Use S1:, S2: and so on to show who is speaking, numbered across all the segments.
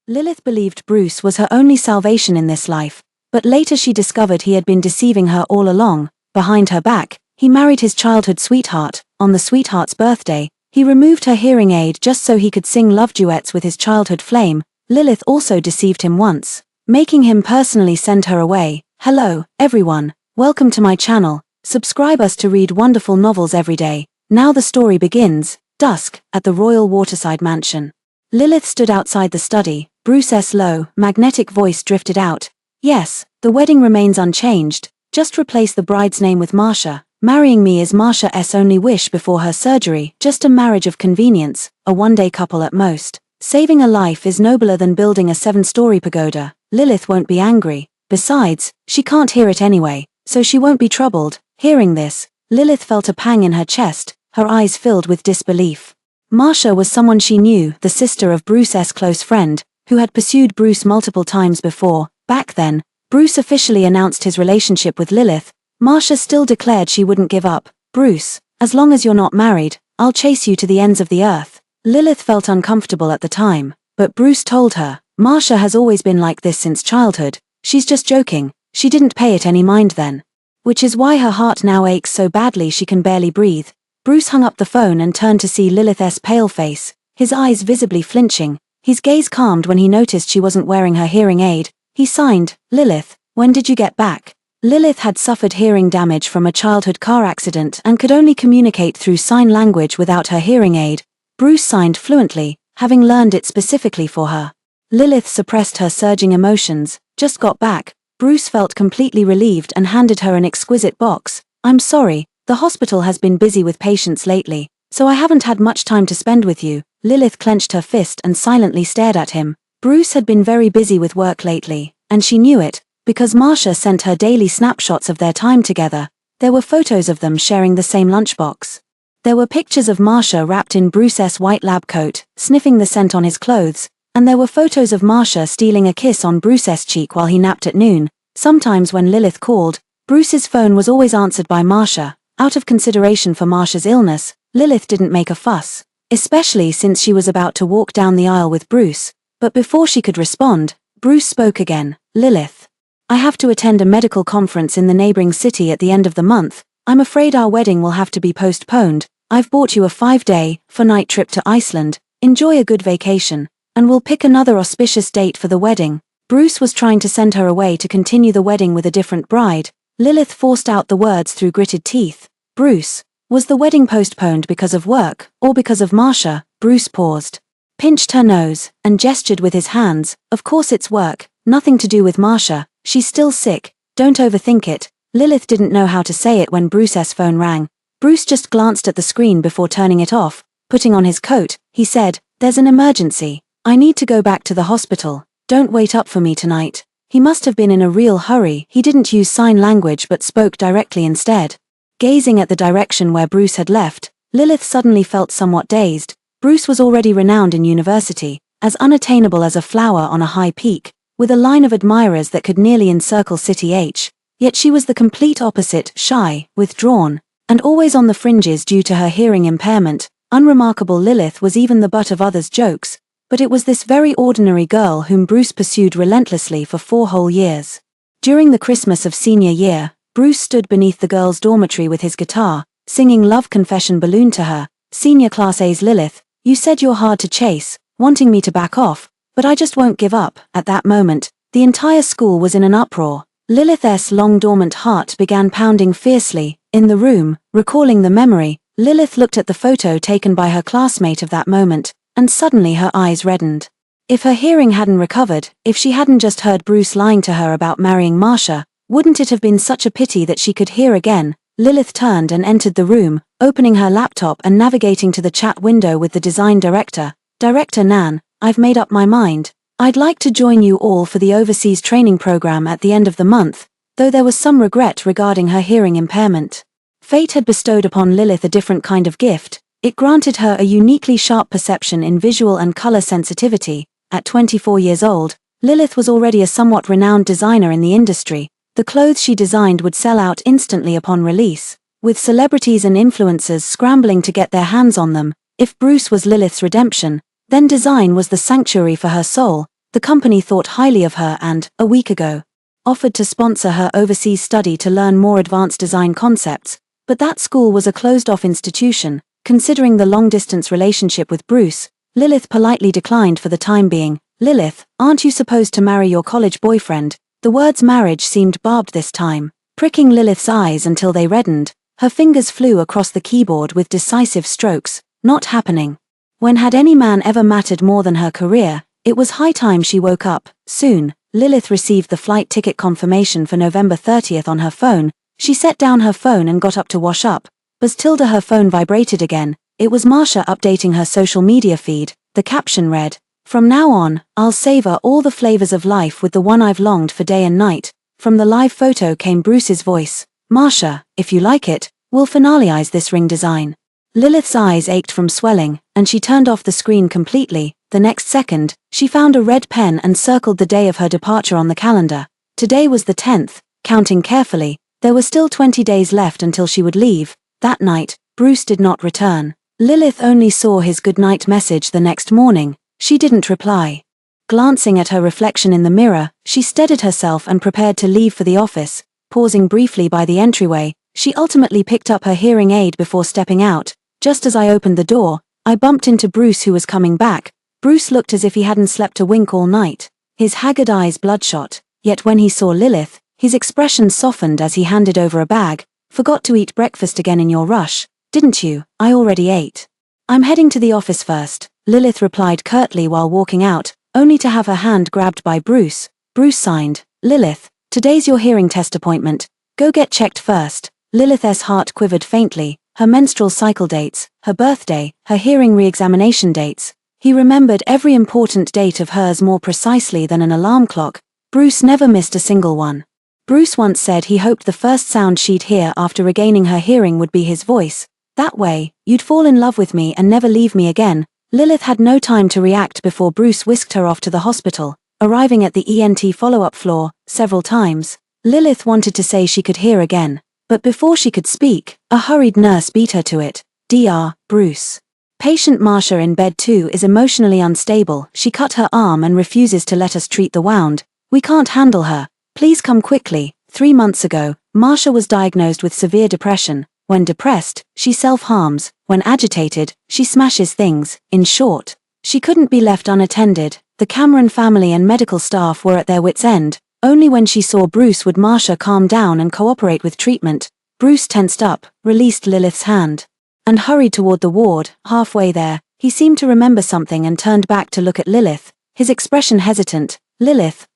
S1: Lilith believed Bruce was her only salvation in this life, but later she discovered he had been deceiving her all along. Behind her back, he married his childhood sweetheart. On the sweetheart's birthday, he removed her hearing aid just so he could sing love duets with his childhood flame. Lilith also deceived him once, making him personally send her away. Hello, everyone. Welcome to my channel. Subscribe us to read wonderful novels every day. Now the story begins. Dusk, at the royal waterside mansion. Lilith stood outside the study. Bruce's low, magnetic voice drifted out. Yes, the wedding remains unchanged. Just replace the bride's name with Marcia. Marrying me is Marcia's only wish before her surgery, just a marriage of convenience, a one-day couple at most. Saving a life is nobler than building a 7-story pagoda. Lilith won't be angry. Besides, she can't hear it anyway, so she won't be troubled. Hearing this, Lilith felt a pang in her chest, her eyes filled with disbelief. Marcia was someone she knew, the sister of Bruce's close friend, who had pursued Bruce multiple times before. Back then, Bruce officially announced his relationship with Lilith. Marcia still declared she wouldn't give up. Bruce, as long as you're not married, I'll chase you to the ends of the earth. Lilith felt uncomfortable at the time, but Bruce told her, Marcia has always been like this since childhood. She's just joking. She didn't pay it any mind then. Which is why her heart now aches so badly she can barely breathe. Bruce hung up the phone and turned to see Lilith's pale face, his eyes visibly flinching. His gaze calmed when he noticed she wasn't wearing her hearing aid. He signed, Lilith, when did you get back? Lilith had suffered hearing damage from a childhood car accident and could only communicate through sign language without her hearing aid. Bruce signed fluently, having learned it specifically for her. Lilith suppressed her surging emotions. Just got back. Bruce felt completely relieved and handed her an exquisite box. I'm sorry, the hospital has been busy with patients lately, so I haven't had much time to spend with you. Lilith clenched her fist and silently stared at him. Bruce had been very busy with work lately, and she knew it, because Marcia sent her daily snapshots of their time together. There were photos of them sharing the same lunchbox. There were pictures of Marcia wrapped in Bruce's white lab coat, sniffing the scent on his clothes, and there were photos of Marcia stealing a kiss on Bruce's cheek while he napped at noon. Sometimes when Lilith called, Bruce's phone was always answered by Marcia. Out of consideration for Marcia's illness, Lilith didn't make a fuss, especially since she was about to walk down the aisle with Bruce. But before she could respond, Bruce spoke again. Lilith, I have to attend a medical conference in the neighboring city at the end of the month. I'm afraid our wedding will have to be postponed. I've bought you a 5-day, 4-night trip to Iceland. Enjoy a good vacation, and we'll pick another auspicious date for the wedding. Bruce was trying to send her away to continue the wedding with a different bride. Lilith forced out the words through gritted teeth. Bruce, was the wedding postponed because of work, or because of Marcia? Bruce paused, pinched her nose, and gestured with his hands. Of course it's work, nothing to do with Marcia. She's still sick, don't overthink it. Lilith didn't know how to say it when Bruce's phone rang. Bruce just glanced at the screen before turning it off. Putting on his coat, he said, there's an emergency. I need to go back to the hospital. Don't wait up for me tonight. He must have been in a real hurry. He didn't use sign language but spoke directly instead. Gazing at the direction where Bruce had left, Lilith suddenly felt somewhat dazed. Bruce was already renowned in university, as unattainable as a flower on a high peak, with a line of admirers that could nearly encircle City H. Yet she was the complete opposite, shy, withdrawn, and always on the fringes due to her hearing impairment. Unremarkable Lilith was even the butt of others' jokes, but it was this very ordinary girl whom Bruce pursued relentlessly for 4 whole years. During the Christmas of senior year, Bruce stood beneath the girls' dormitory with his guitar, singing Love Confession Balloon to her. Senior Class A's Lilith, you said you're hard to chase, wanting me to back off, but I just won't give up. At that moment, the entire school was in an uproar. Lilith's long dormant heart began pounding fiercely. In the room, recalling the memory, Lilith looked at the photo taken by her classmate of that moment, and suddenly her eyes reddened. If her hearing hadn't recovered, if she hadn't just heard Bruce lying to her about marrying Marcia, wouldn't it have been such a pity that she could hear again? Lilith turned and entered the room, opening her laptop and navigating to the chat window with the design director. Director Nan, I've made up my mind. I'd like to join you all for the overseas training program at the end of the month, though there was some regret regarding her hearing impairment. Fate had bestowed upon Lilith a different kind of gift. It granted her a uniquely sharp perception in visual and color sensitivity. At 24 years old, Lilith was already a somewhat renowned designer in the industry. The clothes she designed would sell out instantly upon release, with celebrities and influencers scrambling to get their hands on them. If Bruce was Lilith's redemption, then design was the sanctuary for her soul. The company thought highly of her and, a week ago, offered to sponsor her overseas study to learn more advanced design concepts, but that school was a closed-off institution. Considering the long-distance relationship with Bruce, Lilith politely declined for the time being. Lilith, aren't you supposed to marry your college boyfriend? The words marriage seemed barbed this time, pricking Lilith's eyes until they reddened. Her fingers flew across the keyboard with decisive strokes. Not happening. When had any man ever mattered more than her career? It was high time she woke up. Soon, Lilith received the flight ticket confirmation for November 30th on her phone. She set down her phone and got up to wash up. Her phone vibrated again. It was Marcia updating her social media feed. The caption read, "From now on, I'll savor all the flavors of life with the one I've longed for day and night." From the live photo came Bruce's voice. "Marcia, if you like it, we'll finalize this ring design." Lilith's eyes ached from swelling, and she turned off the screen completely. The next second, she found a red pen and circled the day of her departure on the calendar. Today was the 10th. Counting carefully, there were still 20 days left until she would leave. That night, Bruce did not return. Lilith only saw his goodnight message the next morning. She didn't reply. Glancing at her reflection in the mirror, she steadied herself and prepared to leave for the office. Pausing briefly by the entryway, she ultimately picked up her hearing aid before stepping out. Just as I opened the door, I bumped into Bruce, who was coming back. Bruce looked as if he hadn't slept a wink all night, his haggard eyes bloodshot. Yet when he saw Lilith, his expression softened as he handed over a bag. "Forgot to eat breakfast again in your rush, didn't you?" "I already ate. I'm heading to the office first," Lilith replied curtly while walking out, only to have her hand grabbed by Bruce. Bruce signed, "Lilith, today's your hearing test appointment. Go get checked first." Lilith's heart quivered faintly. Her menstrual cycle dates, her birthday, her hearing re-examination dates. He remembered every important date of hers more precisely than an alarm clock. Bruce never missed a single one. Bruce once said he hoped the first sound she'd hear after regaining her hearing would be his voice. "That way, you'd fall in love with me and never leave me again." Lilith had no time to react before Bruce whisked her off to the hospital, arriving at the ENT follow-up floor several times. Lilith wanted to say she could hear again, but before she could speak, a hurried nurse beat her to it. "Dr. Bruce. Patient Marcia in bed 2 is emotionally unstable. She cut her arm and refuses to let us treat the wound. We can't handle her. Please come quickly." 3 months ago, Marcia was diagnosed with severe depression. When depressed, she self-harms. When agitated, she smashes things. In short, she couldn't be left unattended. The Cameron family and medical staff were at their wits' end. Only when she saw Bruce would Marcia calm down and cooperate with treatment. Bruce tensed up, released Lilith's hand, and hurried toward the ward. Halfway there, he seemed to remember something and turned back to look at Lilith, his expression hesitant. "Lilith,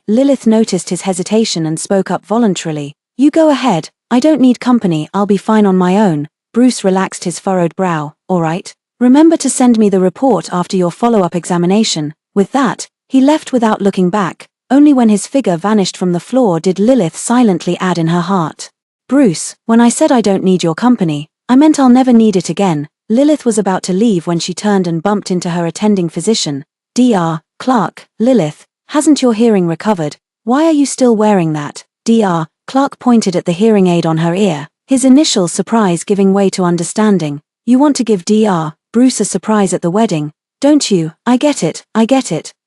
S1: Lilith noticed his hesitation and spoke up voluntarily. "You go ahead, I don't need company, I'll be fine on my own." Bruce relaxed his furrowed brow. "All right. Remember to send me the report after your follow-up examination." With that, he left without looking back. Only when his figure vanished from the floor did Lilith silently add in her heart, "Bruce, when I said I don't need your company, I meant I'll never need it again." Lilith was about to leave when she turned and bumped into her attending physician. "Dr. Clark, Lilith, hasn't your hearing recovered? Why are you still wearing that?" Dr. Clark pointed at the hearing aid on her ear, his initial surprise giving way to understanding. "You want to give Dr. Bruce a surprise at the wedding, don't you?" I get it.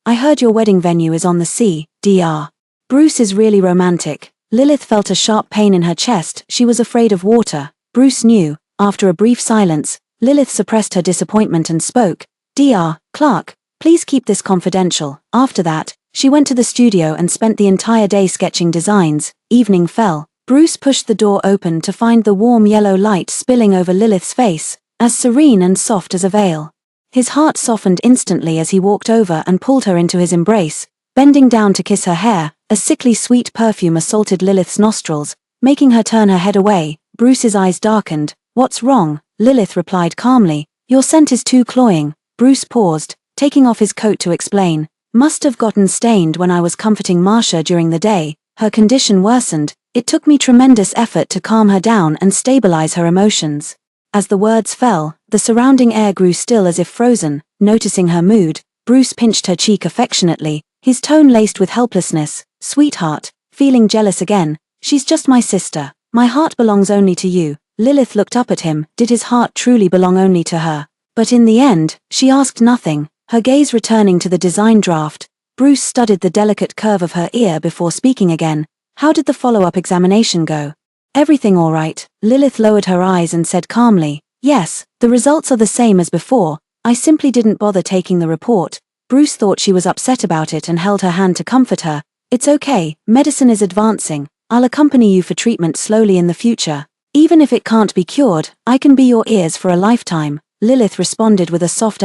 S1: I heard your wedding venue is on the sea, Dr. Bruce is really romantic." Lilith felt a sharp pain in her chest. She was afraid of water. Bruce knew. After a brief silence, Lilith suppressed her disappointment and spoke. "Dr. Clark, please keep this confidential." After that, she went to the studio and spent the entire day sketching designs. Evening fell. Bruce pushed the door open to find the warm yellow light spilling over Lilith's face, as serene and soft as a veil. His heart softened instantly as he walked over and pulled her into his embrace. Bending down to kiss her hair, a sickly sweet perfume assaulted Lilith's nostrils, making her turn her head away. Bruce's eyes darkened. "What's wrong?" Lilith replied calmly. "Your scent is too cloying." Bruce paused, taking off his coat to explain. "Must have gotten stained when I was comforting Marcia during the day. Her condition worsened. It took me tremendous effort to calm her down and stabilize her emotions." As the words fell, the surrounding air grew still as if frozen. Noticing her mood, Bruce pinched her cheek affectionately, his tone laced with helplessness. "Sweetheart, feeling jealous again? She's just my sister. My heart belongs only to you." Lilith looked up at him. Did his heart truly belong only to her? But in the end, she asked nothing, her gaze returning to the design draft. Bruce studied the delicate curve of her ear before speaking again. How did the follow-up examination go? Everything all right? Lilith lowered her eyes and said calmly, yes, the results are the same as before. I simply didn't bother taking the report. Bruce thought she was upset about it and held her hand to comfort her. It's okay, medicine is advancing. I'll accompany you for treatment slowly in the future. Even if it can't be cured, I can be your ears for a lifetime. Lilith responded with a soft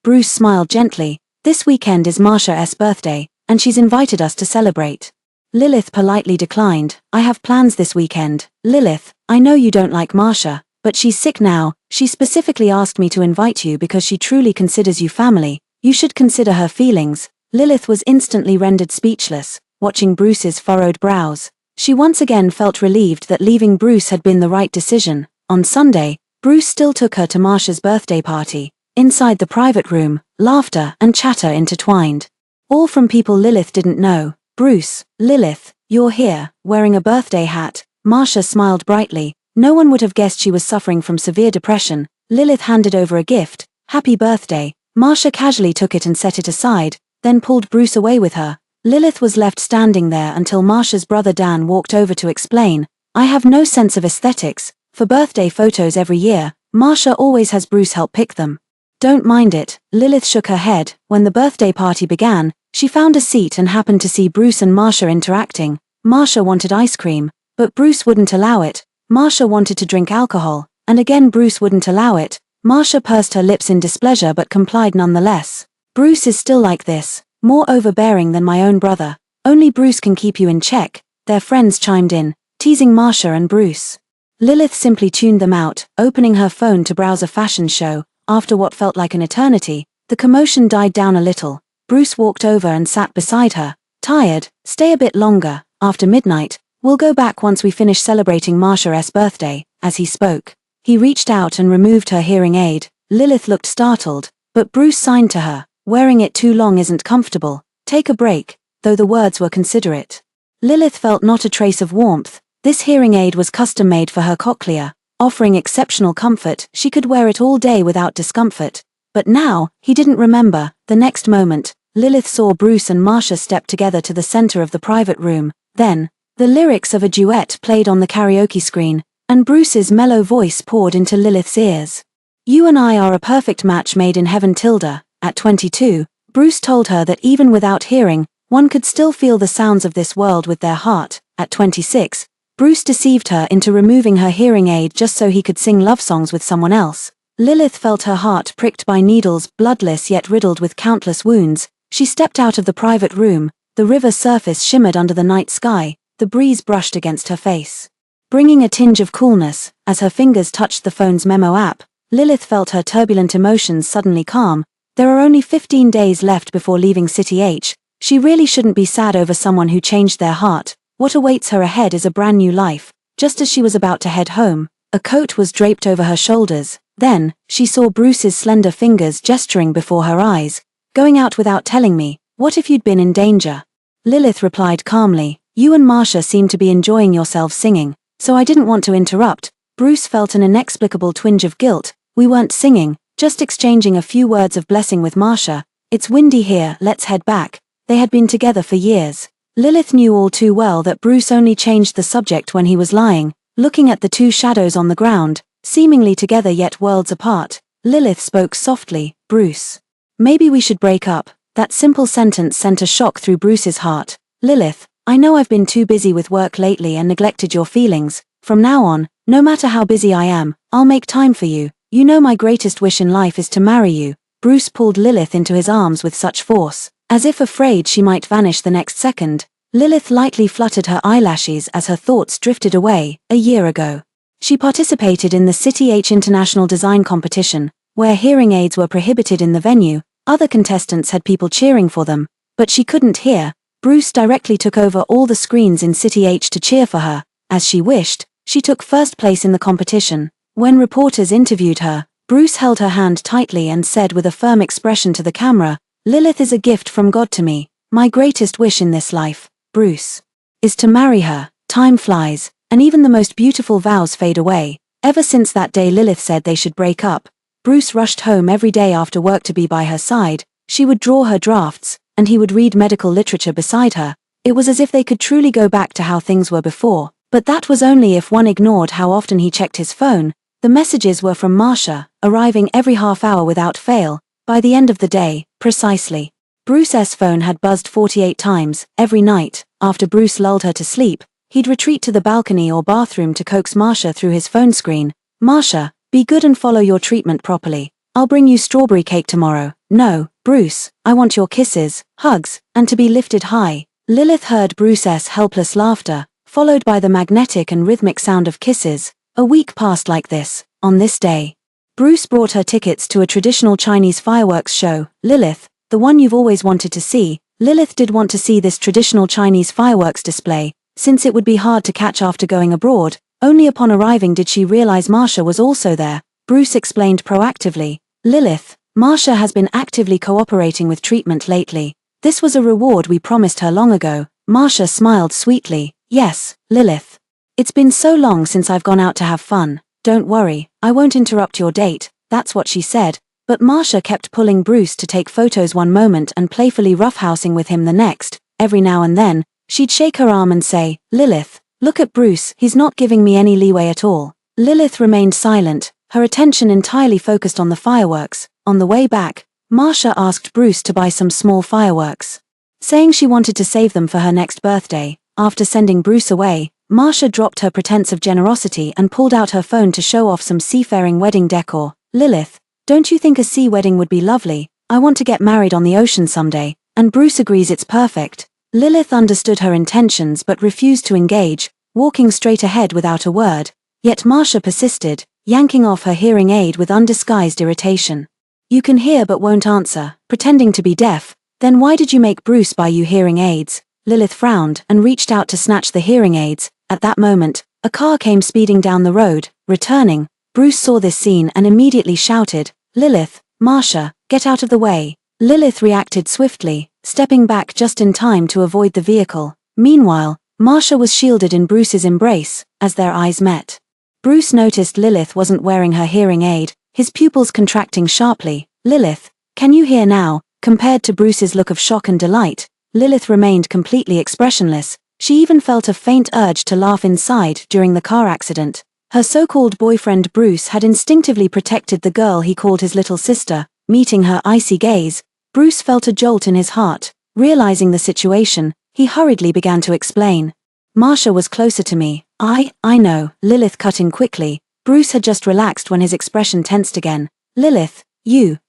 S1: Bruce smiled gently. This weekend is Marcia's birthday, and she's invited us to celebrate. Lilith politely declined. I have plans this weekend. Lilith, I know you don't like Marcia, but she's sick now. She specifically asked me to invite you because she truly considers you family. You should consider her feelings. Lilith was instantly rendered speechless, watching Bruce's furrowed brows. She once again felt relieved that leaving Bruce had been the right decision. On Sunday, Bruce still took her to Marcia's birthday party. Inside the private room, laughter and chatter intertwined. All from people Lilith didn't know. Bruce, Lilith, you're here, wearing a birthday hat. Marcia smiled brightly. No one would have guessed she was suffering from severe depression. Lilith handed over a gift. Happy birthday. Marcia casually took it and set it aside, then pulled Bruce away with her. Lilith was left standing there until Marcia's brother Dan walked over to explain. I have no sense of aesthetics. For birthday photos every year, Marcia always has Bruce help pick them. Don't mind it. Lilith shook her head. When the birthday party began, she found a seat and happened to see Bruce and Marcia interacting. Marcia wanted ice cream, but Bruce wouldn't allow it. Marcia wanted to drink alcohol, and again Bruce wouldn't allow it. Marcia pursed her lips in displeasure but complied nonetheless. Bruce is still like this, more overbearing than my own brother. Only Bruce can keep you in check. Their friends chimed in, teasing Marcia and Bruce. Lilith simply tuned them out, opening her phone to browse a fashion show. After what felt like an eternity, the commotion died down a little. Bruce walked over and sat beside her. Tired? Stay a bit longer. After midnight, we'll go back once we finish celebrating Marcia's birthday. As he spoke, he reached out and removed her hearing aid. Lilith looked startled, but Bruce signed to her. Wearing it too long isn't comfortable. Take a break, though the words were considerate. Lilith felt not a trace of warmth. This hearing aid was custom-made for her cochlea, offering exceptional comfort. She could wear it all day without discomfort. But now, he didn't remember. The next moment, Lilith saw Bruce and Marcia step together to the center of the private room. Then, the lyrics of a duet played on the karaoke screen, and Bruce's mellow voice poured into Lilith's ears. You and I are a perfect match made in heaven, Tilda. At 22, Bruce told her that even without hearing, one could still feel the sounds of this world with their heart. At 26, Bruce deceived her into removing her hearing aid just so he could sing love songs with someone else. Lilith felt her heart pricked by needles, bloodless yet riddled with countless wounds. She stepped out of the private room. The river's surface shimmered under the night sky. The breeze brushed against her face, bringing a tinge of coolness. As her fingers touched the phone's memo app, Lilith felt her turbulent emotions suddenly calm. There are only 15 days left before leaving City H. She really shouldn't be sad over someone who changed their heart. What awaits her ahead is a brand new life. Just as she was about to head home, a coat was draped over her shoulders. Then, she saw Bruce's slender fingers gesturing before her eyes. Going out without telling me, what if you'd been in danger? Lilith replied calmly, you and Marcia seem to be enjoying yourselves singing, so I didn't want to interrupt. Bruce felt an inexplicable twinge of guilt. We weren't singing, just exchanging a few words of blessing with Marcia. It's windy here, let's head back. They had been together for years. Lilith knew all too well that Bruce only changed the subject when he was lying, looking at the two shadows on the ground, seemingly together yet worlds apart. Lilith spoke softly, Bruce. Maybe we should break up. That simple sentence sent a shock through Bruce's heart. Lilith, I know I've been too busy with work lately and neglected your feelings. From now on, no matter how busy I am, I'll make time for you. You know my greatest wish in life is to marry you. Bruce pulled Lilith into his arms with such force, as if afraid she might vanish the next second. Lilith lightly fluttered her eyelashes as her thoughts drifted away. A year ago, she participated in the City H International Design Competition, where hearing aids were prohibited in the venue. Other contestants had people cheering for them, but she couldn't hear. Bruce directly took over all the screens in City H to cheer for her. As she wished, she took first place in the competition. When reporters interviewed her, Bruce held her hand tightly and said with a firm expression to the camera, Lilith is a gift from God to me. My greatest wish in this life, Bruce, is to marry her. Time flies, and even the most beautiful vows fade away. Ever since that day Lilith said they should break up, Bruce rushed home every day after work to be by her side. She would draw her drafts, and he would read medical literature beside her. It was as if they could truly go back to how things were before, but that was only if one ignored how often he checked his phone. The messages were from Marcia, arriving every half hour without fail. By the end of the day, precisely. Bruce's phone had buzzed 48 times. Every night, after Bruce lulled her to sleep, he'd retreat to the balcony or bathroom to coax Marcia through his phone screen. Marcia, be good and follow your treatment properly. I'll bring you strawberry cake tomorrow. No, Bruce, I want your kisses, hugs, and to be lifted high. Lilith heard Bruce's helpless laughter, followed by the magnetic and rhythmic sound of kisses. A week passed like this. On this day, Bruce brought her tickets to a traditional Chinese fireworks show. Lilith, the one you've always wanted to see. Lilith did want to see this traditional Chinese fireworks display, since it would be hard to catch after going abroad. Only upon arriving did she realize Marcia was also there. Bruce explained proactively. Lilith, Marcia has been actively cooperating with treatment lately. This was a reward we promised her long ago. Marcia smiled sweetly. Yes, Lilith. It's been so long since I've gone out to have fun. Don't worry, I won't interrupt your date. That's what she said. But Marcia kept pulling Bruce to take photos one moment and playfully roughhousing with him the next. Every now and then, she'd shake her arm and say, Lilith, look at Bruce, he's not giving me any leeway at all. Lilith remained silent, her attention entirely focused on the fireworks. On the way back, Marcia asked Bruce to buy some small fireworks, saying she wanted to save them for her next birthday. After sending Bruce away, Marcia dropped her pretense of generosity and pulled out her phone to show off some seafaring wedding decor. Lilith, don't you think a sea wedding would be lovely? I want to get married on the ocean someday, and Bruce agrees it's perfect. Lilith understood her intentions but refused to engage, walking straight ahead without a word. Yet Marcia persisted, yanking off her hearing aid with undisguised irritation. You can hear but won't answer, pretending to be deaf. Then why did you make Bruce buy you hearing aids? Lilith frowned and reached out to snatch the hearing aids. At that moment, a car came speeding down the road. Returning, Bruce saw this scene and immediately shouted, Lilith, Marcia, get out of the way. Lilith reacted swiftly, stepping back just in time to avoid the vehicle. Meanwhile, Marcia was shielded in Bruce's embrace. As their eyes met, Bruce noticed Lilith wasn't wearing her hearing aid, his pupils contracting sharply. Lilith, can you hear now? Compared to Bruce's look of shock and delight, Lilith remained completely expressionless. She even felt a faint urge to laugh inside during the car accident. Her so-called boyfriend Bruce had instinctively protected the girl he called his little sister. Meeting her icy gaze, Bruce felt a jolt in his heart. Realizing the situation, he hurriedly began to explain. Marcia was closer to me. I know, Lilith cut in quickly. Bruce had just relaxed when his expression tensed again. Lilith,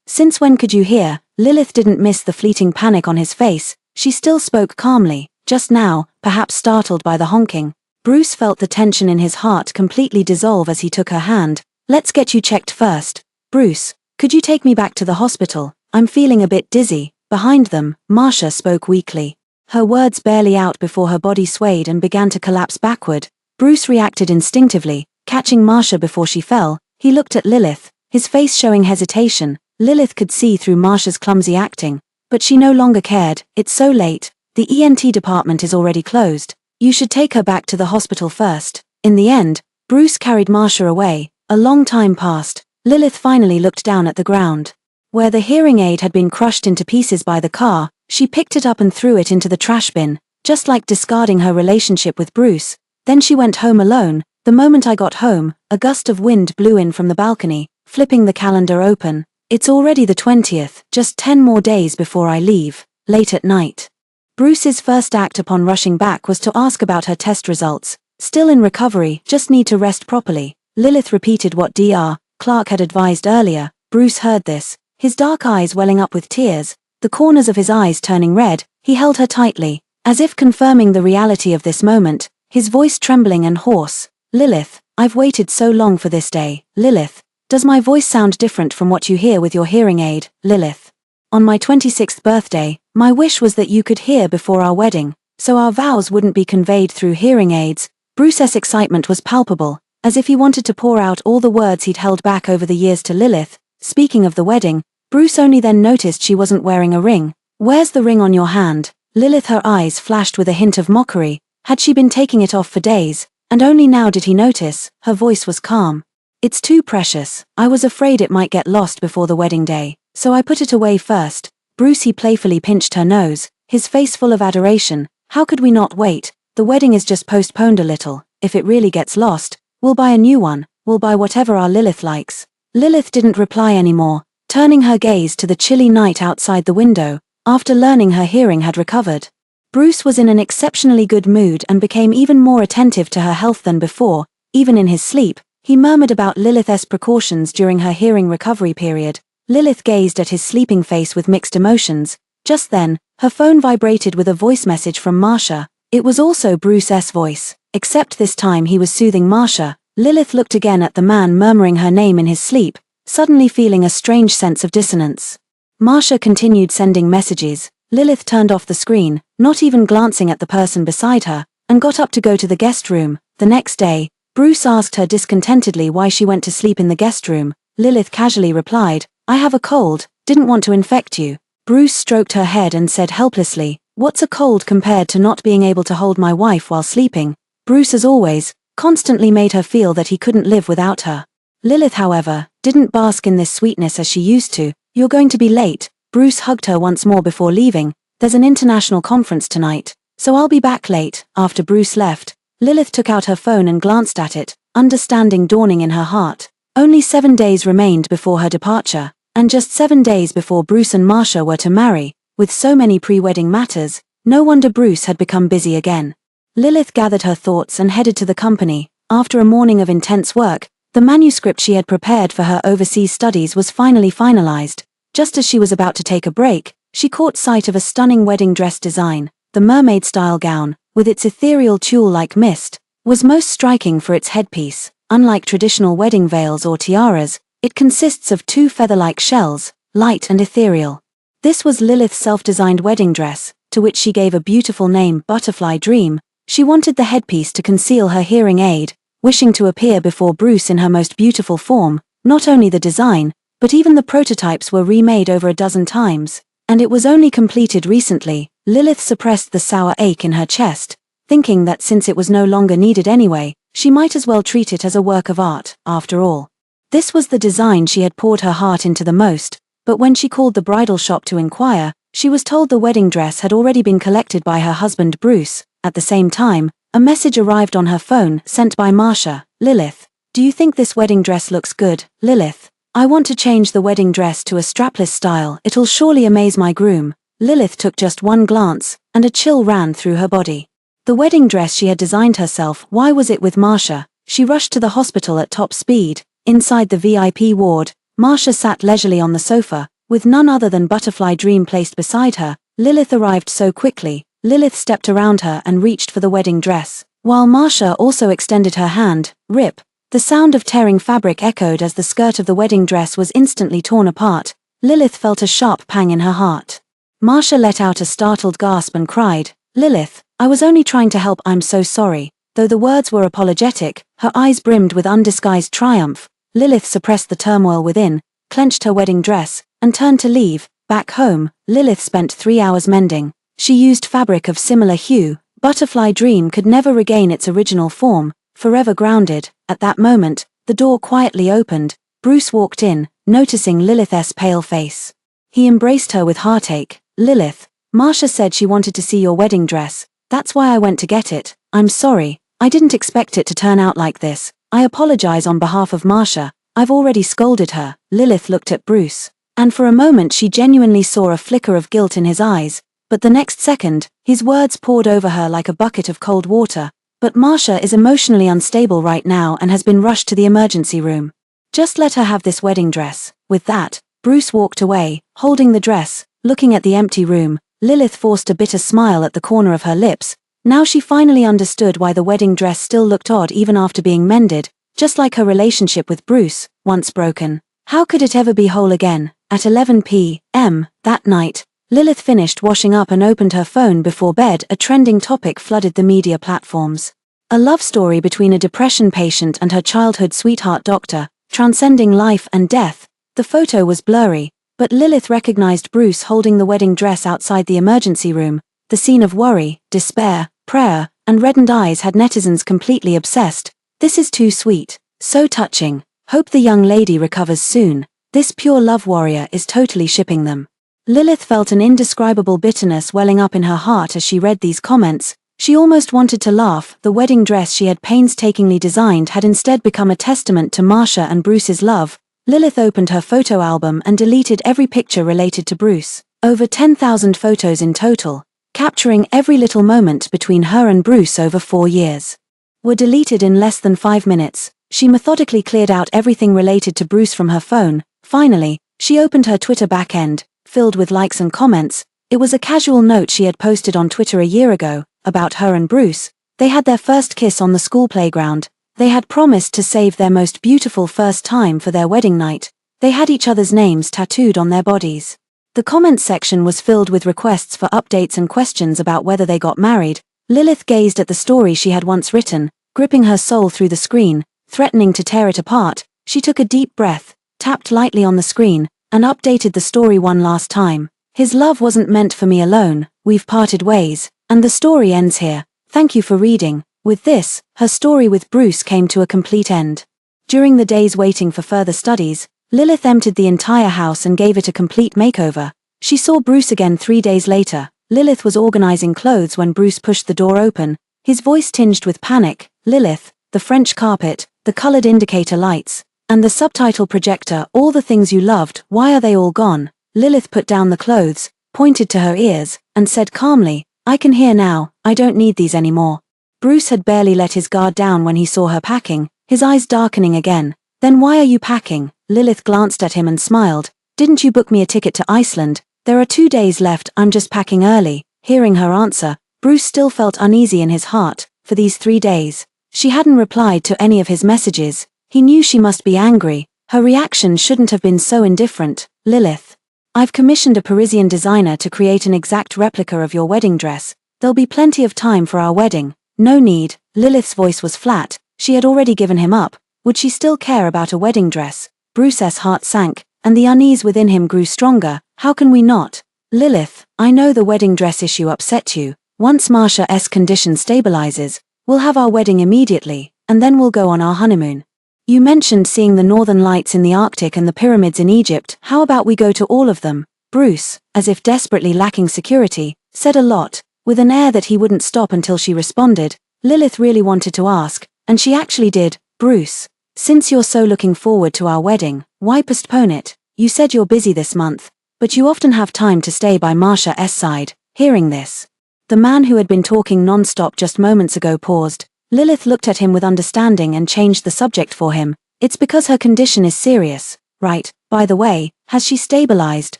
S1: since when could you hear? Lilith didn't miss the fleeting panic on his face. She still spoke calmly. Just now, perhaps startled by the honking, Bruce felt the tension in his heart completely dissolve as he took her hand. Let's get you checked first. Bruce, could you take me back to the hospital? I'm feeling a bit dizzy. Behind them, Marcia spoke weakly. Her words barely out before her body swayed and began to collapse backward. Bruce reacted instinctively, catching Marcia before she fell. He looked at Lilith, his face showing hesitation. Lilith could see through Marcia's clumsy acting, but she no longer cared. It's so late. The ENT department is already closed. You should take her back to the hospital first. In the end, Bruce carried Marcia away. A long time passed. Lilith finally looked down at the ground. Where the hearing aid had been crushed into pieces by the car, she picked it up and threw it into the trash bin, just like discarding her relationship with Bruce. Then she went home alone. The moment I got home, a gust of wind blew in from the balcony, flipping the calendar open. It's already the 20th, just 10 more days before I leave. Late at night. Bruce's first act upon rushing back was to ask about her test results. Still in recovery, just need to rest properly. Lilith repeated what Dr. Clark had advised earlier. Bruce heard this, his dark eyes welling up with tears, the corners of his eyes turning red. He held her tightly, as if confirming the reality of this moment, his voice trembling and hoarse. Lilith, I've waited so long for this day. Lilith, does my voice sound different from what you hear with your hearing aid? Lilith. On my 26th birthday, my wish was that you could hear before our wedding, so our vows wouldn't be conveyed through hearing aids. Bruce's excitement was palpable, as if he wanted to pour out all the words he'd held back over the years to Lilith. Speaking of the wedding, Bruce only then noticed she wasn't wearing a ring. Where's the ring on your hand? Lilith, her eyes flashed with a hint of mockery. Had she been taking it off for days? And only now did he notice. Her voice was calm. It's too precious. I was afraid it might get lost before the wedding day, so I put it away first. Bruce. He playfully pinched her nose, his face full of adoration. How could we not wait? The wedding is just postponed a little. If it really gets lost, we'll buy a new one. We'll buy whatever our Lilith likes. Lilith didn't reply anymore, turning her gaze to the chilly night outside the window, after learning her hearing had recovered. Bruce was in an exceptionally good mood and became even more attentive to her health than before. Even in his sleep, he murmured about Lilith's precautions during her hearing recovery period. Lilith gazed at his sleeping face with mixed emotions. Just then, her phone vibrated with a voice message from Marcia. It was also Bruce's voice, except this time he was soothing Marcia. Lilith looked again at the man murmuring her name in his sleep, suddenly feeling a strange sense of dissonance. Marcia continued sending messages. Lilith turned off the screen, not even glancing at the person beside her, and got up to go to the guest room. The next day, Bruce asked her discontentedly why she went to sleep in the guest room. Lilith casually replied, "I have a cold, didn't want to infect you." Bruce stroked her head and said helplessly, "What's a cold compared to not being able to hold my wife while sleeping?" Bruce, as always, constantly made her feel that he couldn't live without her. Lilith, however, didn't bask in this sweetness as she used to. "You're going to be late." Bruce hugged her once more before leaving. "There's an international conference tonight, so I'll be back late." After Bruce left, Lilith took out her phone and glanced at it, understanding dawning in her heart. Only 7 days remained before her departure, and just 7 days before Bruce and Marcia were to marry. With so many pre-wedding matters, no wonder Bruce had become busy again. Lilith gathered her thoughts and headed to the company. After a morning of intense work, the manuscript she had prepared for her overseas studies was finally finalized. Just as she was about to take a break, she caught sight of a stunning wedding dress design. The mermaid-style gown, with its ethereal tulle-like mist, was most striking for its headpiece. Unlike traditional wedding veils or tiaras, it consists of 2 feather-like shells, light and ethereal. This was Lilith's self-designed wedding dress, to which she gave a beautiful name, Butterfly Dream. She wanted the headpiece to conceal her hearing aid, wishing to appear before Bruce in her most beautiful form. Not only the design, but even the prototypes were remade over a dozen times, and it was only completed recently. Lilith suppressed the sour ache in her chest, thinking that since it was no longer needed anyway, she might as well treat it as a work of art. After all, this was the design she had poured her heart into the most. But when she called the bridal shop to inquire, she was told the wedding dress had already been collected by her husband Bruce. At the same time, a message arrived on her phone, sent by Marcia. "Lilith, do you think this wedding dress looks good? Lilith, I want to change the wedding dress to a strapless style. It'll surely amaze my groom." Lilith took just one glance, and a chill ran through her body. The wedding dress she had designed herself, why was it with Marcia? She rushed to the hospital at top speed. Inside the VIP ward, Marcia sat leisurely on the sofa, with none other than Butterfly Dream placed beside her. Lilith arrived so quickly. Lilith stepped around her and reached for the wedding dress, while Marcia also extended her hand. Rip! The sound of tearing fabric echoed as the skirt of the wedding dress was instantly torn apart. Lilith felt a sharp pang in her heart. Marcia let out a startled gasp and cried, "Lilith, I was only trying to help. I'm so sorry." Though the words were apologetic, her eyes brimmed with undisguised triumph. Lilith suppressed the turmoil within, clenched her wedding dress, and turned to leave. Back home, Lilith spent 3 hours mending. She used fabric of similar hue. Butterfly Dream could never regain its original form, forever grounded. At that moment, the door quietly opened. Bruce walked in, noticing Lilith's pale face. He embraced her with heartache. "Lilith, Marcia said she wanted to see your wedding dress. That's why I went to get it. I'm sorry. I didn't expect it to turn out like this. I apologize on behalf of Marcia. I've already scolded her." Lilith looked at Bruce, and for a moment she genuinely saw a flicker of guilt in his eyes. But the next second, his words poured over her like a bucket of cold water. "But Marcia is emotionally unstable right now and has been rushed to the emergency room. Just let her have this wedding dress." With that, Bruce walked away, holding the dress. Looking at the empty room, Lilith forced a bitter smile at the corner of her lips. Now she finally understood why the wedding dress still looked odd even after being mended, just like her relationship with Bruce, once broken. How could it ever be whole again? At 11 p.m. that night, Lilith finished washing up and opened her phone before bed. A trending topic flooded the media platforms. A love story between a depression patient and her childhood sweetheart doctor, transcending life and death. The photo was blurry, but Lilith recognized Bruce holding the wedding dress outside the emergency room. The scene of worry, despair, prayer, and reddened eyes had netizens completely obsessed. "This is too sweet. So touching. Hope the young lady recovers soon. This pure love warrior is totally shipping them." Lilith felt an indescribable bitterness welling up in her heart as she read these comments. She almost wanted to laugh. The wedding dress she had painstakingly designed had instead become a testament to Marcia and Bruce's love. Lilith opened her photo album and deleted every picture related to Bruce. Over 10,000 photos in total, capturing every little moment between her and Bruce over 4 years, were deleted in less than 5 minutes. She methodically cleared out everything related to Bruce from her phone. Finally, she opened her Twitter backend, filled with likes and comments. It was a casual note she had posted on Twitter a year ago, about her and Bruce. They had their first kiss on the school playground. They had promised to save their most beautiful first time for their wedding night. They had each other's names tattooed on their bodies. The comments section was filled with requests for updates and questions about whether they got married. Lilith gazed at the story she had once written, gripping her soul through the screen, threatening to tear it apart. She took a deep breath, tapped lightly on the screen, and updated the story one last time. His love wasn't meant for me alone, we've parted ways, and the story ends here. Thank you for reading. With this, her story with Bruce came to a complete end. During the days waiting for further studies, Lilith emptied the entire house and gave it a complete makeover. She saw Bruce again 3 days later. Lilith was organizing clothes when Bruce pushed the door open, his voice tinged with panic. Lilith, the French carpet, the colored indicator lights, and the subtitle projector, all the things you loved, why are they all gone? Lilith put down the clothes, pointed to her ears, and said calmly, I can hear now, I don't need these anymore. Bruce had barely let his guard down when he saw her packing, his eyes darkening again. Then why are you packing? Lilith glanced at him and smiled. Didn't you book me a ticket to Iceland? There are 2 days left, I'm just packing early. Hearing her answer, Bruce still felt uneasy in his heart. For these 3 days, she hadn't replied to any of his messages. He knew she must be angry. Her reaction shouldn't have been so indifferent. Lilith, I've commissioned a Parisian designer to create an exact replica of your wedding dress. There'll be plenty of time for our wedding. No need. Lilith's voice was flat. She had already given him up. Would she still care about a wedding dress? Bruce's heart sank, and the unease within him grew stronger. How can we not? Lilith, I know the wedding dress issue upset you. Once Marcia's condition stabilizes, we'll have our wedding immediately, and then we'll go on our honeymoon. You mentioned seeing the northern lights in the Arctic and the pyramids in Egypt. How about we go to all of them? Bruce, as if desperately lacking security, said a lot, with an air that he wouldn't stop until she responded. Lilith really wanted to ask, and she actually did. Bruce, since you're so looking forward to our wedding, why postpone it? You said you're busy this month, but you often have time to stay by Marcia's side. Hearing this, the man who had been talking non-stop just moments ago paused. Lilith looked at him with understanding and changed the subject for him. It's because her condition is serious, right? By the way, has she stabilized?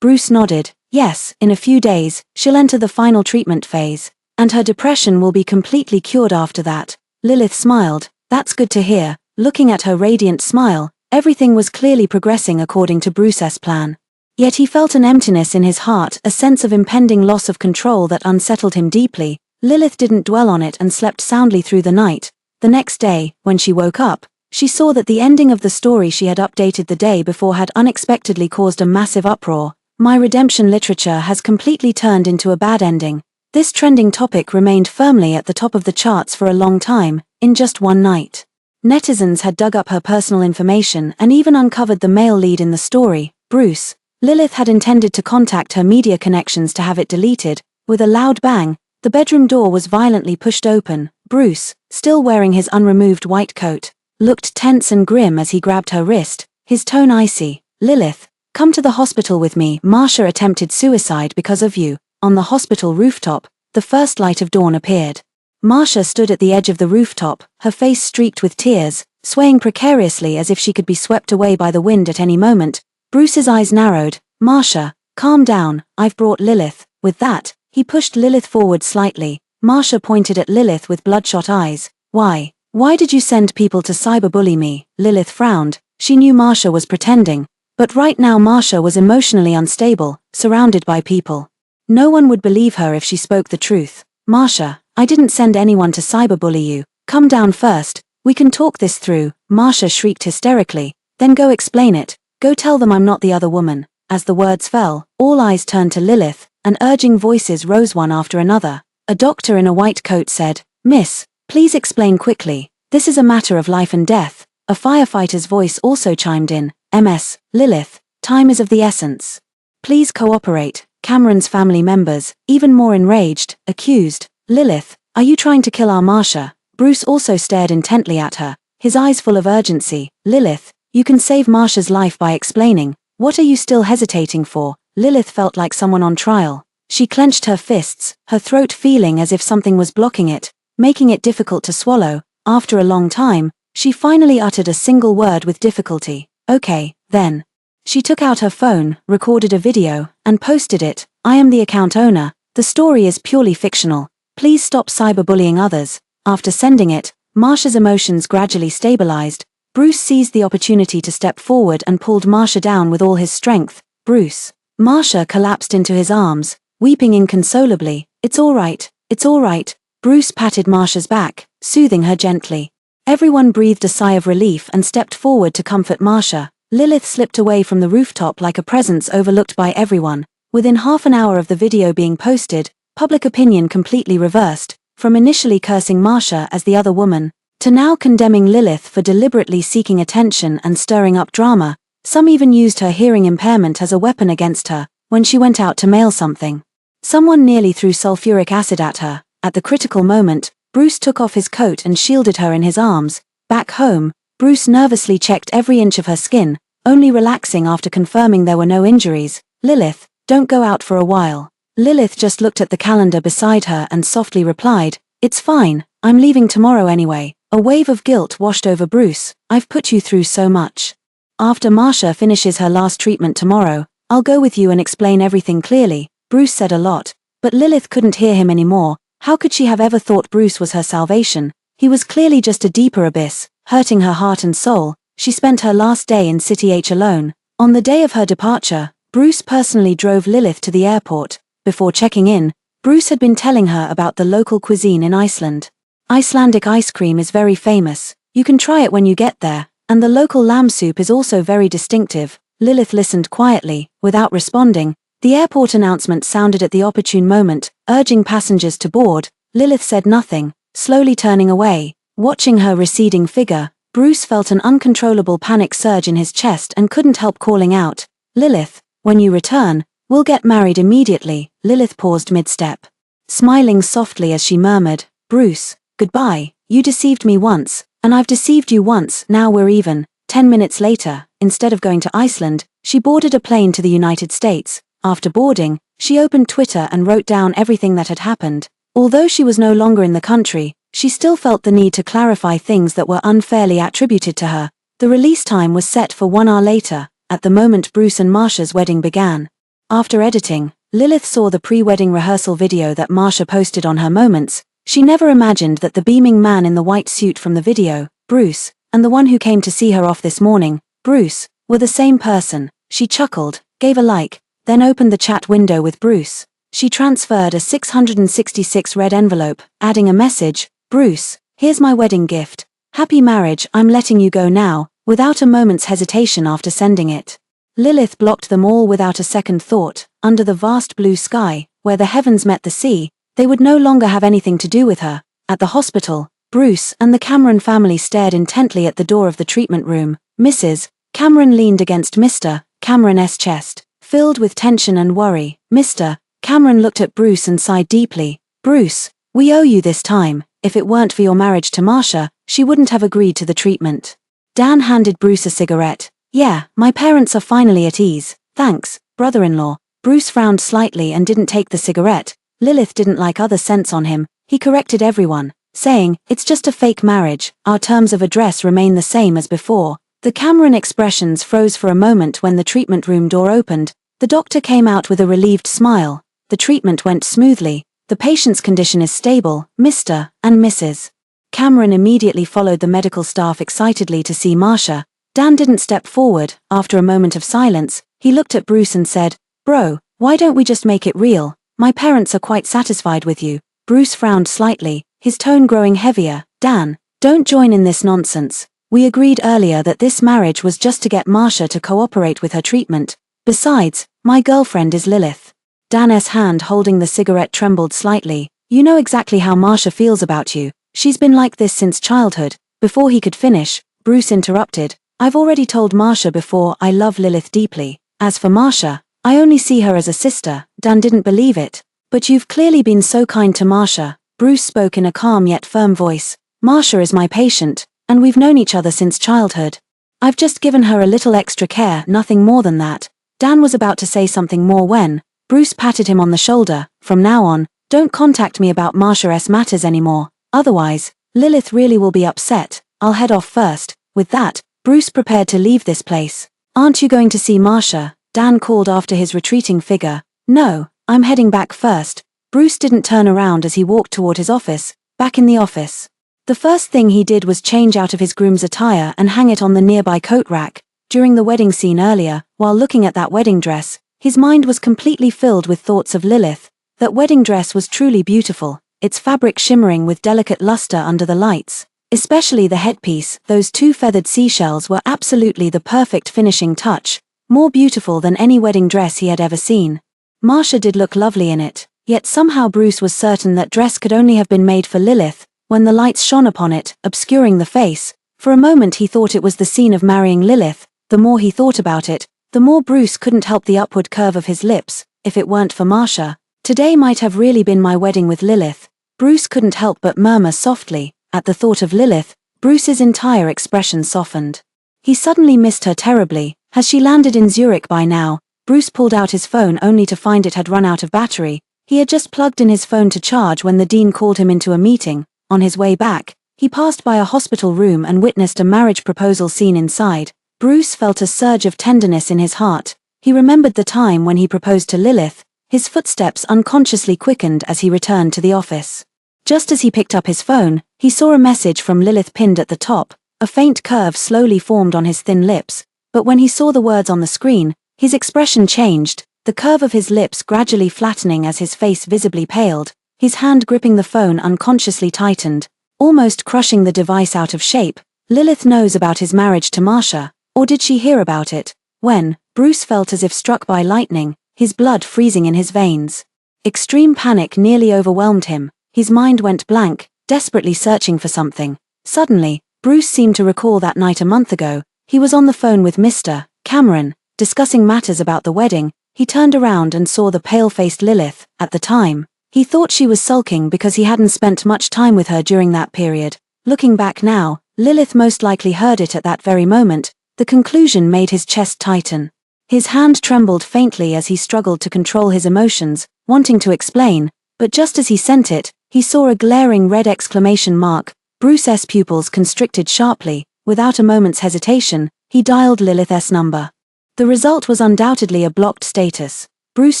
S1: Bruce nodded. Yes, in a few days, she'll enter the final treatment phase, and her depression will be completely cured after that. Lilith smiled. That's good to hear. Looking at her radiant smile, everything was clearly progressing according to Bruce's plan. Yet he felt an emptiness in his heart, a sense of impending loss of control that unsettled him deeply. Lilith didn't dwell on it and slept soundly through the night. The next day, when she woke up, she saw that the ending of the story she had updated the day before had unexpectedly caused a massive uproar. My redemption literature has completely turned into a bad ending. This trending topic remained firmly at the top of the charts for a long time, in just one night. Netizens had dug up her personal information and even uncovered the male lead in the story, Bruce. Lilith had intended to contact her media connections to have it deleted. With a loud bang, the bedroom door was violently pushed open. Bruce, still wearing his unremoved white coat, looked tense and grim as he grabbed her wrist, his tone icy. Lilith, come to the hospital with me. Marcia attempted suicide because of you. On the hospital rooftop, the first light of dawn appeared. Marcia stood at the edge of the rooftop, her face streaked with tears, swaying precariously as if she could be swept away by the wind at any moment. Bruce's eyes narrowed. Marcia, calm down, I've brought Lilith. With that, he pushed Lilith forward slightly. Marcia pointed at Lilith with bloodshot eyes. Why? Why did you send people to cyberbully me? Lilith frowned. She knew Marcia was pretending. But right now Marcia was emotionally unstable, surrounded by people. No one would believe her if she spoke the truth. Marcia, I didn't send anyone to cyberbully you. Come down first. We can talk this through. Marcia shrieked hysterically. Then go explain it. Go tell them I'm not the other woman. As the words fell, all eyes turned to Lilith, and urging voices rose one after another. A doctor in a white coat said, Miss, please explain quickly. This is a matter of life and death. A firefighter's voice also chimed in. MS, Lilith, time is of the essence. Please cooperate. Cameron's family members, even more enraged, accused. Lilith, are you trying to kill our Marcia? Bruce also stared intently at her, his eyes full of urgency. Lilith, you can save Marcia's life by explaining. What are you still hesitating for? Lilith felt like someone on trial. She clenched her fists, her throat feeling as if something was blocking it, making it difficult to swallow. After a long time, she finally uttered a single word with difficulty. Okay, then. She took out her phone, recorded a video, and posted it. I am the account owner. The story is purely fictional. Please stop cyberbullying others. After sending it, Marcia's emotions gradually stabilized. Bruce seized the opportunity to step forward and pulled Marcia down with all his strength. Bruce. Marcia collapsed into his arms, weeping inconsolably. It's all right, it's all right. Bruce patted Marcia's back, soothing her gently. Everyone breathed a sigh of relief and stepped forward to comfort Marcia. Lilith slipped away from the rooftop like a presence overlooked by everyone. Within half an hour of the video being posted, public opinion completely reversed, from initially cursing Marcia as the other woman, to now condemning Lilith for deliberately seeking attention and stirring up drama. Some even used her hearing impairment as a weapon against her, when she went out to mail something. Someone nearly threw sulfuric acid at her. At the critical moment, Bruce took off his coat and shielded her in his arms. Back home, Bruce nervously checked every inch of her skin, only relaxing after confirming there were no injuries. Lilith, don't go out for a while. Lilith just looked at the calendar beside her and softly replied, it's fine, I'm leaving tomorrow anyway. A wave of guilt washed over Bruce. I've put you through so much. After Marcia finishes her last treatment tomorrow, I'll go with you and explain everything clearly. Bruce said a lot, but Lilith couldn't hear him anymore. How could she have ever thought Bruce was her salvation? He was clearly just a deeper abyss, hurting her heart and soul. She spent her last day in City H alone. On the day of her departure, Bruce personally drove Lilith to the airport. Before checking in, Bruce had been telling her about the local cuisine in Iceland. Icelandic ice cream is very famous. You can try it when you get there, and the local lamb soup is also very distinctive. Lilith listened quietly, without responding. The airport announcement sounded at the opportune moment, urging passengers to board. Lilith said nothing, slowly turning away. Watching her receding figure, Bruce felt an uncontrollable panic surge in his chest and couldn't help calling out, Lilith, when you return, we'll get married immediately. Lilith paused mid-step, smiling softly as she murmured, Bruce, goodbye, you deceived me once, and I've deceived you once, now we're even. 10 minutes later, instead of going to Iceland, she boarded a plane to the United States. After boarding, she opened Twitter and wrote down everything that had happened. Although she was no longer in the country, she still felt the need to clarify things that were unfairly attributed to her. The release time was set for 1 hour later, at the moment Bruce and Marcia's wedding began. After editing, Lilith saw the pre-wedding rehearsal video that Marcia posted on her Moments. She never imagined that the beaming man in the white suit from the video, Bruce, and the one who came to see her off this morning, Bruce, were the same person. She chuckled, gave a like, then opened the chat window with Bruce. She transferred a 666 red envelope, adding a message, Bruce, here's my wedding gift. Happy marriage, I'm letting you go now, without a moment's hesitation after sending it. Lilith blocked them all without a second thought. Under the vast blue sky, where the heavens met the sea, they would no longer have anything to do with her. At the hospital, Bruce and the Cameron family stared intently at the door of the treatment room. Mrs. Cameron leaned against Mr. Cameron's chest, filled with tension and worry. Mr. Cameron looked at Bruce and sighed deeply. Bruce, we owe you this time. If it weren't for your marriage to Marcia, she wouldn't have agreed to the treatment. Dan handed Bruce a cigarette. Yeah, my parents are finally at ease. Thanks, brother-in-law. Bruce frowned slightly and didn't take the cigarette. Lilith didn't like other scents on him. He corrected everyone, saying, it's just a fake marriage. Our terms of address remain the same as before. The Cameron expressions froze for a moment when the treatment room door opened. The doctor came out with a relieved smile. The treatment went smoothly. The patient's condition is stable, Mr. and Mrs. Cameron immediately followed the medical staff excitedly to see Marcia. Dan didn't step forward. After a moment of silence, he looked at Bruce and said, Bro, why don't we just make it real? My parents are quite satisfied with you. Bruce frowned slightly, his tone growing heavier. Dan, don't join in this nonsense. We agreed earlier that this marriage was just to get Marcia to cooperate with her treatment. Besides, my girlfriend is Lilith. Dan's hand holding the cigarette trembled slightly. You know exactly how Marcia feels about you. She's been like this since childhood. Before he could finish, Bruce interrupted. I've already told Marcia before I love Lilith deeply. As for Marcia, I only see her as a sister. Dan didn't believe it. But you've clearly been so kind to Marcia. Bruce spoke in a calm yet firm voice. Marcia is my patient, and we've known each other since childhood. I've just given her a little extra care, nothing more than that. Dan was about to say something more when Bruce patted him on the shoulder. From now on, don't contact me about Marcia's matters anymore. Otherwise, Lilith really will be upset. I'll head off first. With that, Bruce prepared to leave this place. Aren't you going to see Marcia? Dan called after his retreating figure. No, I'm heading back first. Bruce didn't turn around as he walked toward his office. Back in the office, the first thing he did was change out of his groom's attire and hang it on the nearby coat rack. During the wedding scene earlier, while looking at that wedding dress, his mind was completely filled with thoughts of Lilith. That wedding dress was truly beautiful, its fabric shimmering with delicate luster under the lights. Especially the headpiece, those 2 feathered seashells were absolutely the perfect finishing touch, more beautiful than any wedding dress he had ever seen. Marcia did look lovely in it, yet somehow Bruce was certain that dress could only have been made for Lilith. When the lights shone upon it, obscuring the face, for a moment he thought it was the scene of marrying Lilith. The more he thought about it, the more Bruce couldn't help the upward curve of his lips. If it weren't for Marcia, today might have really been my wedding with Lilith. Bruce couldn't help but murmur softly. At the thought of Lilith, Bruce's entire expression softened. He suddenly missed her terribly. Has she landed in Zurich by now? Bruce pulled out his phone only to find it had run out of battery. He had just plugged in his phone to charge when the dean called him into a meeting. On his way back, he passed by a hospital room and witnessed a marriage proposal scene inside. Bruce felt a surge of tenderness in his heart. He remembered the time when he proposed to Lilith. His footsteps unconsciously quickened as he returned to the office. Just as he picked up his phone, he saw a message from Lilith pinned at the top. A faint curve slowly formed on his thin lips, but when he saw the words on the screen, his expression changed, the curve of his lips gradually flattening as his face visibly paled. His hand gripping the phone unconsciously tightened, almost crushing the device out of shape. Lilith knows about his marriage to Marcia, or did she hear about it? When Bruce felt as if struck by lightning, his blood freezing in his veins. Extreme panic nearly overwhelmed him. His mind went blank, desperately searching for something. Suddenly, Bruce seemed to recall that night a month ago. He was on the phone with Mr. Cameron, discussing matters about the wedding. He turned around and saw the pale-faced Lilith. At the time, he thought she was sulking because he hadn't spent much time with her during that period. Looking back now, Lilith most likely heard it at that very moment. The conclusion made his chest tighten. His hand trembled faintly as he struggled to control his emotions, wanting to explain, but just as he sent it, he saw a glaring red exclamation mark. Bruce's pupils constricted sharply. Without a moment's hesitation, he dialed Lilith's number. The result was undoubtedly a blocked status. Bruce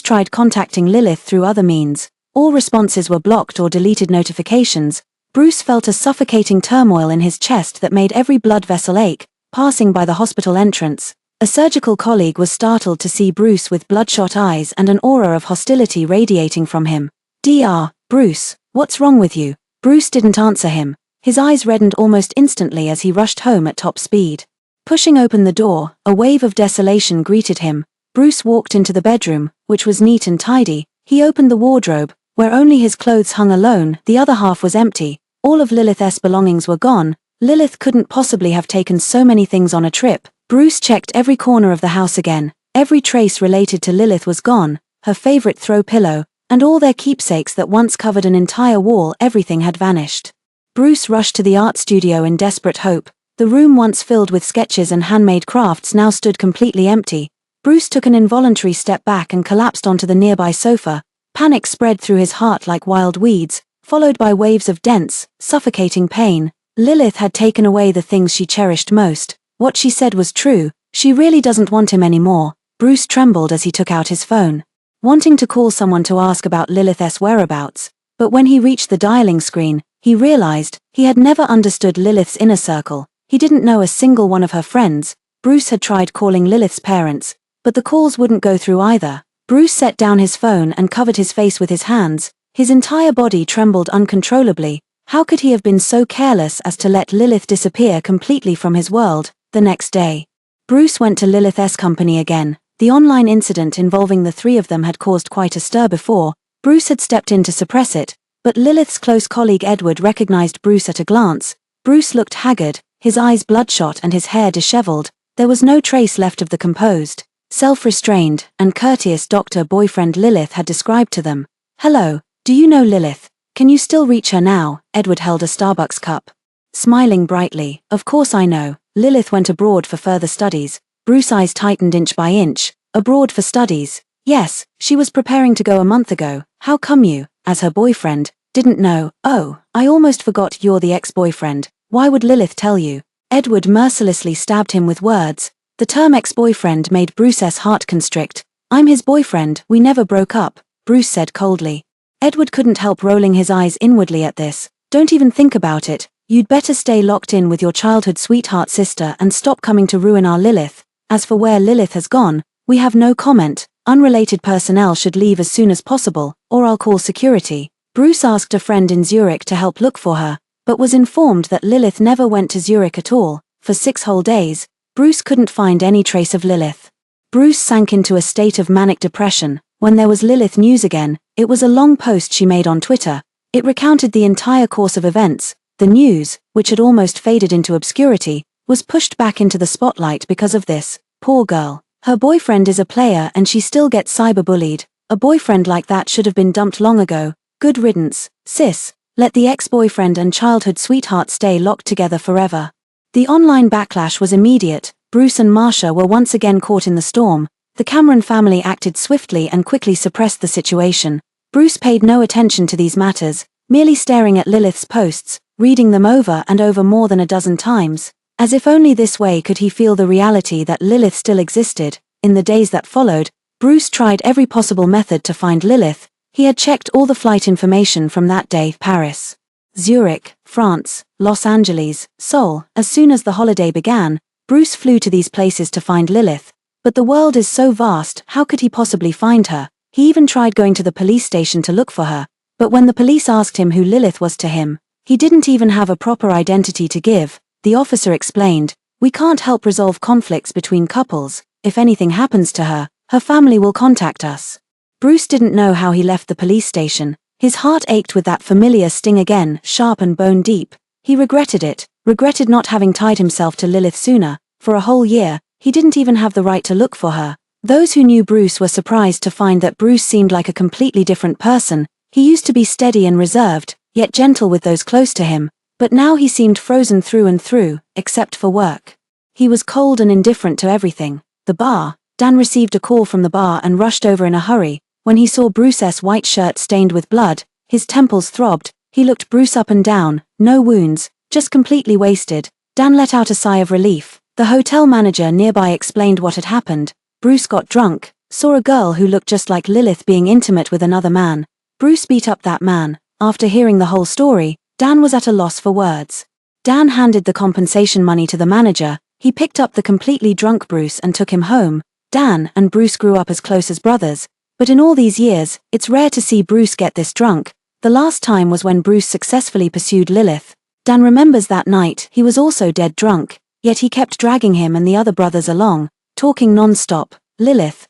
S1: tried contacting Lilith through other means. All responses were blocked or deleted notifications. Bruce felt a suffocating turmoil in his chest that made every blood vessel ache. Passing by the hospital entrance, a surgical colleague was startled to see Bruce with bloodshot eyes and an aura of hostility radiating from him. "Dr. Bruce, what's wrong with you?" Bruce didn't answer him. His eyes reddened almost instantly as he rushed home at top speed. Pushing open the door, a wave of desolation greeted him. Bruce walked into the bedroom, which was neat and tidy. He opened the wardrobe, where only his clothes hung alone. The other half was empty. All of Lilith's belongings were gone. Lilith couldn't possibly have taken so many things on a trip. Bruce checked every corner of the house again. Every trace related to Lilith was gone. Her favorite throw pillow, and all their keepsakes that once covered an entire wall, everything had vanished. Bruce rushed to the art studio in desperate hope. The room once filled with sketches and handmade crafts now stood completely empty. Bruce took an involuntary step back and collapsed onto the nearby sofa. Panic spread through his heart like wild weeds, followed by waves of dense, suffocating pain. Lilith had taken away the things she cherished most. What she said was true. She really doesn't want him anymore. Bruce trembled as he took out his phone, wanting to call someone to ask about Lilith's whereabouts. But when he reached the dialing screen, he realized he had never understood Lilith's inner circle. He didn't know a single one of her friends. Bruce had tried calling Lilith's parents, but the calls wouldn't go through either. Bruce set down his phone and covered his face with his hands. His entire body trembled uncontrollably. How could he have been so careless as to let Lilith disappear completely from his world? The next day, Bruce went to Lilith's company again. The online incident involving the three of them had caused quite a stir before. Bruce had stepped in to suppress it, but Lilith's close colleague Edward recognized Bruce at a glance. Bruce looked haggard, his eyes bloodshot and his hair disheveled. There was no trace left of the composed, self-restrained, and courteous doctor boyfriend Lilith had described to them. "Hello, do you know Lilith? Can you still reach her now?" Edward held a Starbucks cup. Smiling brightly, "Of course I know. Lilith went abroad for further studies." Bruce's eyes tightened inch by inch. "Abroad for studies?" "Yes, she was preparing to go a month ago. How come you, as her boyfriend, didn't know?" "Oh, I almost forgot you're the ex-boyfriend. Why would Lilith tell you?" Edward mercilessly stabbed him with words. The term ex-boyfriend made Bruce's heart constrict. "I'm his boyfriend, we never broke up," Bruce said coldly. Edward couldn't help rolling his eyes inwardly at this. "Don't even think about it. You'd better stay locked in with your childhood sweetheart sister and stop coming to ruin our Lilith. As for where Lilith has gone, we have no comment. Unrelated personnel should leave as soon as possible, or I'll call security." Bruce asked a friend in Zurich to help look for her, but was informed that Lilith never went to Zurich at all. For 6 whole days, Bruce couldn't find any trace of Lilith. Bruce sank into a state of manic depression. When there was Lilith news again, it was a long post she made on Twitter. It recounted the entire course of events. The news, which had almost faded into obscurity, was pushed back into the spotlight because of this. Poor girl. Her boyfriend is a player and she still gets cyberbullied. A boyfriend like that should have been dumped long ago. Good riddance, sis. Let the ex-boyfriend and childhood sweetheart stay locked together forever. The online backlash was immediate. Bruce and Marcia were once again caught in the storm. The Cameron family acted swiftly and quickly suppressed the situation. Bruce paid no attention to these matters, merely staring at Lilith's posts, reading them over and over more than a dozen times. As if only this way could he feel the reality that Lilith still existed. In the days that followed, Bruce tried every possible method to find Lilith. He had checked all the flight information from that day: Paris, Zurich, France, Los Angeles, Seoul. As soon as the holiday began, Bruce flew to these places to find Lilith. But the world is so vast, how could he possibly find her? He even tried going to the police station to look for her. But when the police asked him who Lilith was to him, he didn't even have a proper identity to give. The officer explained, "We can't help resolve conflicts between couples. If anything happens to her, her family will contact us." Bruce didn't know how he left the police station. His heart ached with that familiar sting again, sharp and bone deep. He regretted it, regretted not having tied himself to Lilith sooner. For a whole year, he didn't even have the right to look for her. Those who knew Bruce were surprised to find that Bruce seemed like a completely different person. He used to be steady and reserved, yet gentle with those close to him. But now he seemed frozen through and through, except for work. He was cold and indifferent to everything. The bar. Dan received a call from the bar and rushed over in a hurry. When he saw Bruce's white shirt stained with blood, his temples throbbed. He looked Bruce up and down, no wounds, just completely wasted. Dan let out a sigh of relief. The hotel manager nearby explained what had happened. Bruce got drunk, saw a girl who looked just like Lilith being intimate with another man. Bruce beat up that man. After hearing the whole story, Dan was at a loss for words. Dan handed the compensation money to the manager. He picked up the completely drunk Bruce and took him home. Dan and Bruce grew up as close as brothers. But in all these years, it's rare to see Bruce get this drunk. The last time was when Bruce successfully pursued Lilith. Dan remembers that night. He was also dead drunk, yet he kept dragging him and the other brothers along, talking non-stop. Lilith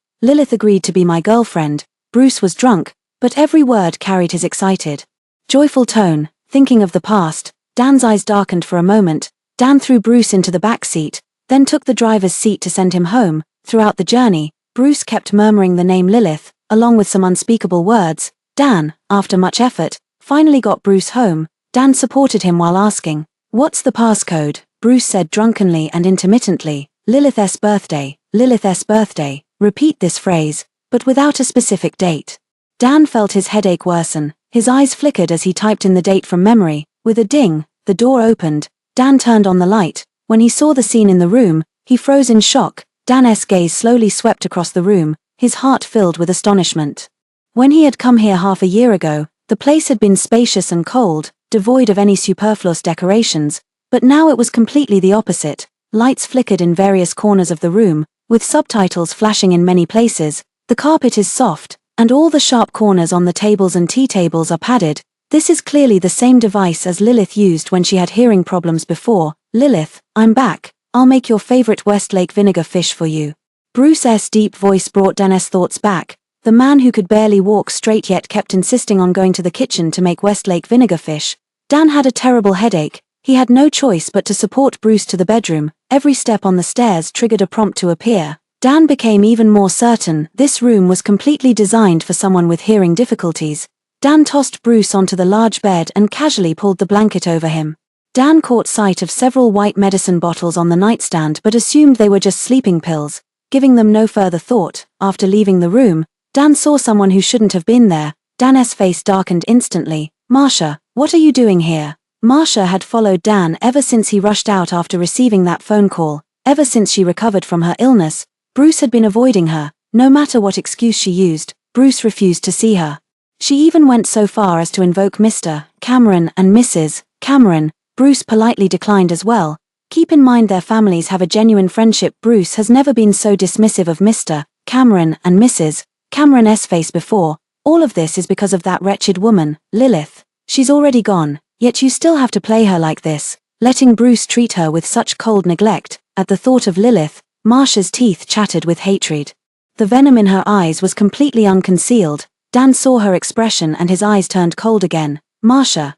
S1: agreed to be my girlfriend." Bruce was drunk, but every word carried his excited, joyful tone. Thinking of the past, Dan's eyes darkened for a moment. Dan threw Bruce into the back seat, then took the driver's seat to send him home. Throughout the journey, Bruce kept murmuring the name Lilith, along with some unspeakable words. Dan, after much effort, finally got Bruce home. Dan supported him while asking, "What's the passcode?" Bruce said drunkenly and intermittently, "Lilith's birthday, Lilith's birthday." Repeat this phrase, but without a specific date. Dan felt his headache worsen. His eyes flickered as he typed in the date from memory. With a ding, the door opened. Dan turned on the light. When he saw the scene in the room, he froze in shock. Dan's gaze slowly swept across the room, his heart filled with astonishment. When he had come here half a year ago, the place had been spacious and cold, devoid of any superfluous decorations, but now it was completely the opposite. Lights flickered in various corners of the room, with subtitles flashing in many places. The carpet is soft, and all the sharp corners on the tables and tea tables are padded. This is clearly the same device as Lilith used when she had hearing problems before. "Lilith, I'm back. I'll make your favorite Westlake vinegar fish for you." Bruce's deep voice brought Dan's thoughts back. The man who could barely walk straight yet kept insisting on going to the kitchen to make Westlake vinegar fish. Dan had a terrible headache. He had no choice but to support Bruce to the bedroom. Every step on the stairs triggered a prompt to appear. Dan became even more certain this room was completely designed for someone with hearing difficulties. Dan tossed Bruce onto the large bed and casually pulled the blanket over him. Dan caught sight of several white medicine bottles on the nightstand but assumed they were just sleeping pills. Giving them no further thought, after leaving the room, Dan saw someone who shouldn't have been there. Dan's face darkened instantly. "Marcia, what are you doing here?" Marcia had followed Dan ever since he rushed out after receiving that phone call. Ever since she recovered from her illness, Bruce had been avoiding her. No matter what excuse she used, Bruce refused to see her. She even went so far as to invoke Mr. Cameron and Mrs. Cameron. Bruce politely declined as well. Keep in mind their families have a genuine friendship. Bruce has never been so dismissive of Mr. Cameron and Mrs. Cameron's face before. All of this is because of that wretched woman, Lilith. She's already gone, yet you still have to play her like this, letting Bruce treat her with such cold neglect. At the thought of Lilith, Marcia's teeth chattered with hatred. The venom in her eyes was completely unconcealed. Dan saw her expression and his eyes turned cold again. Marcia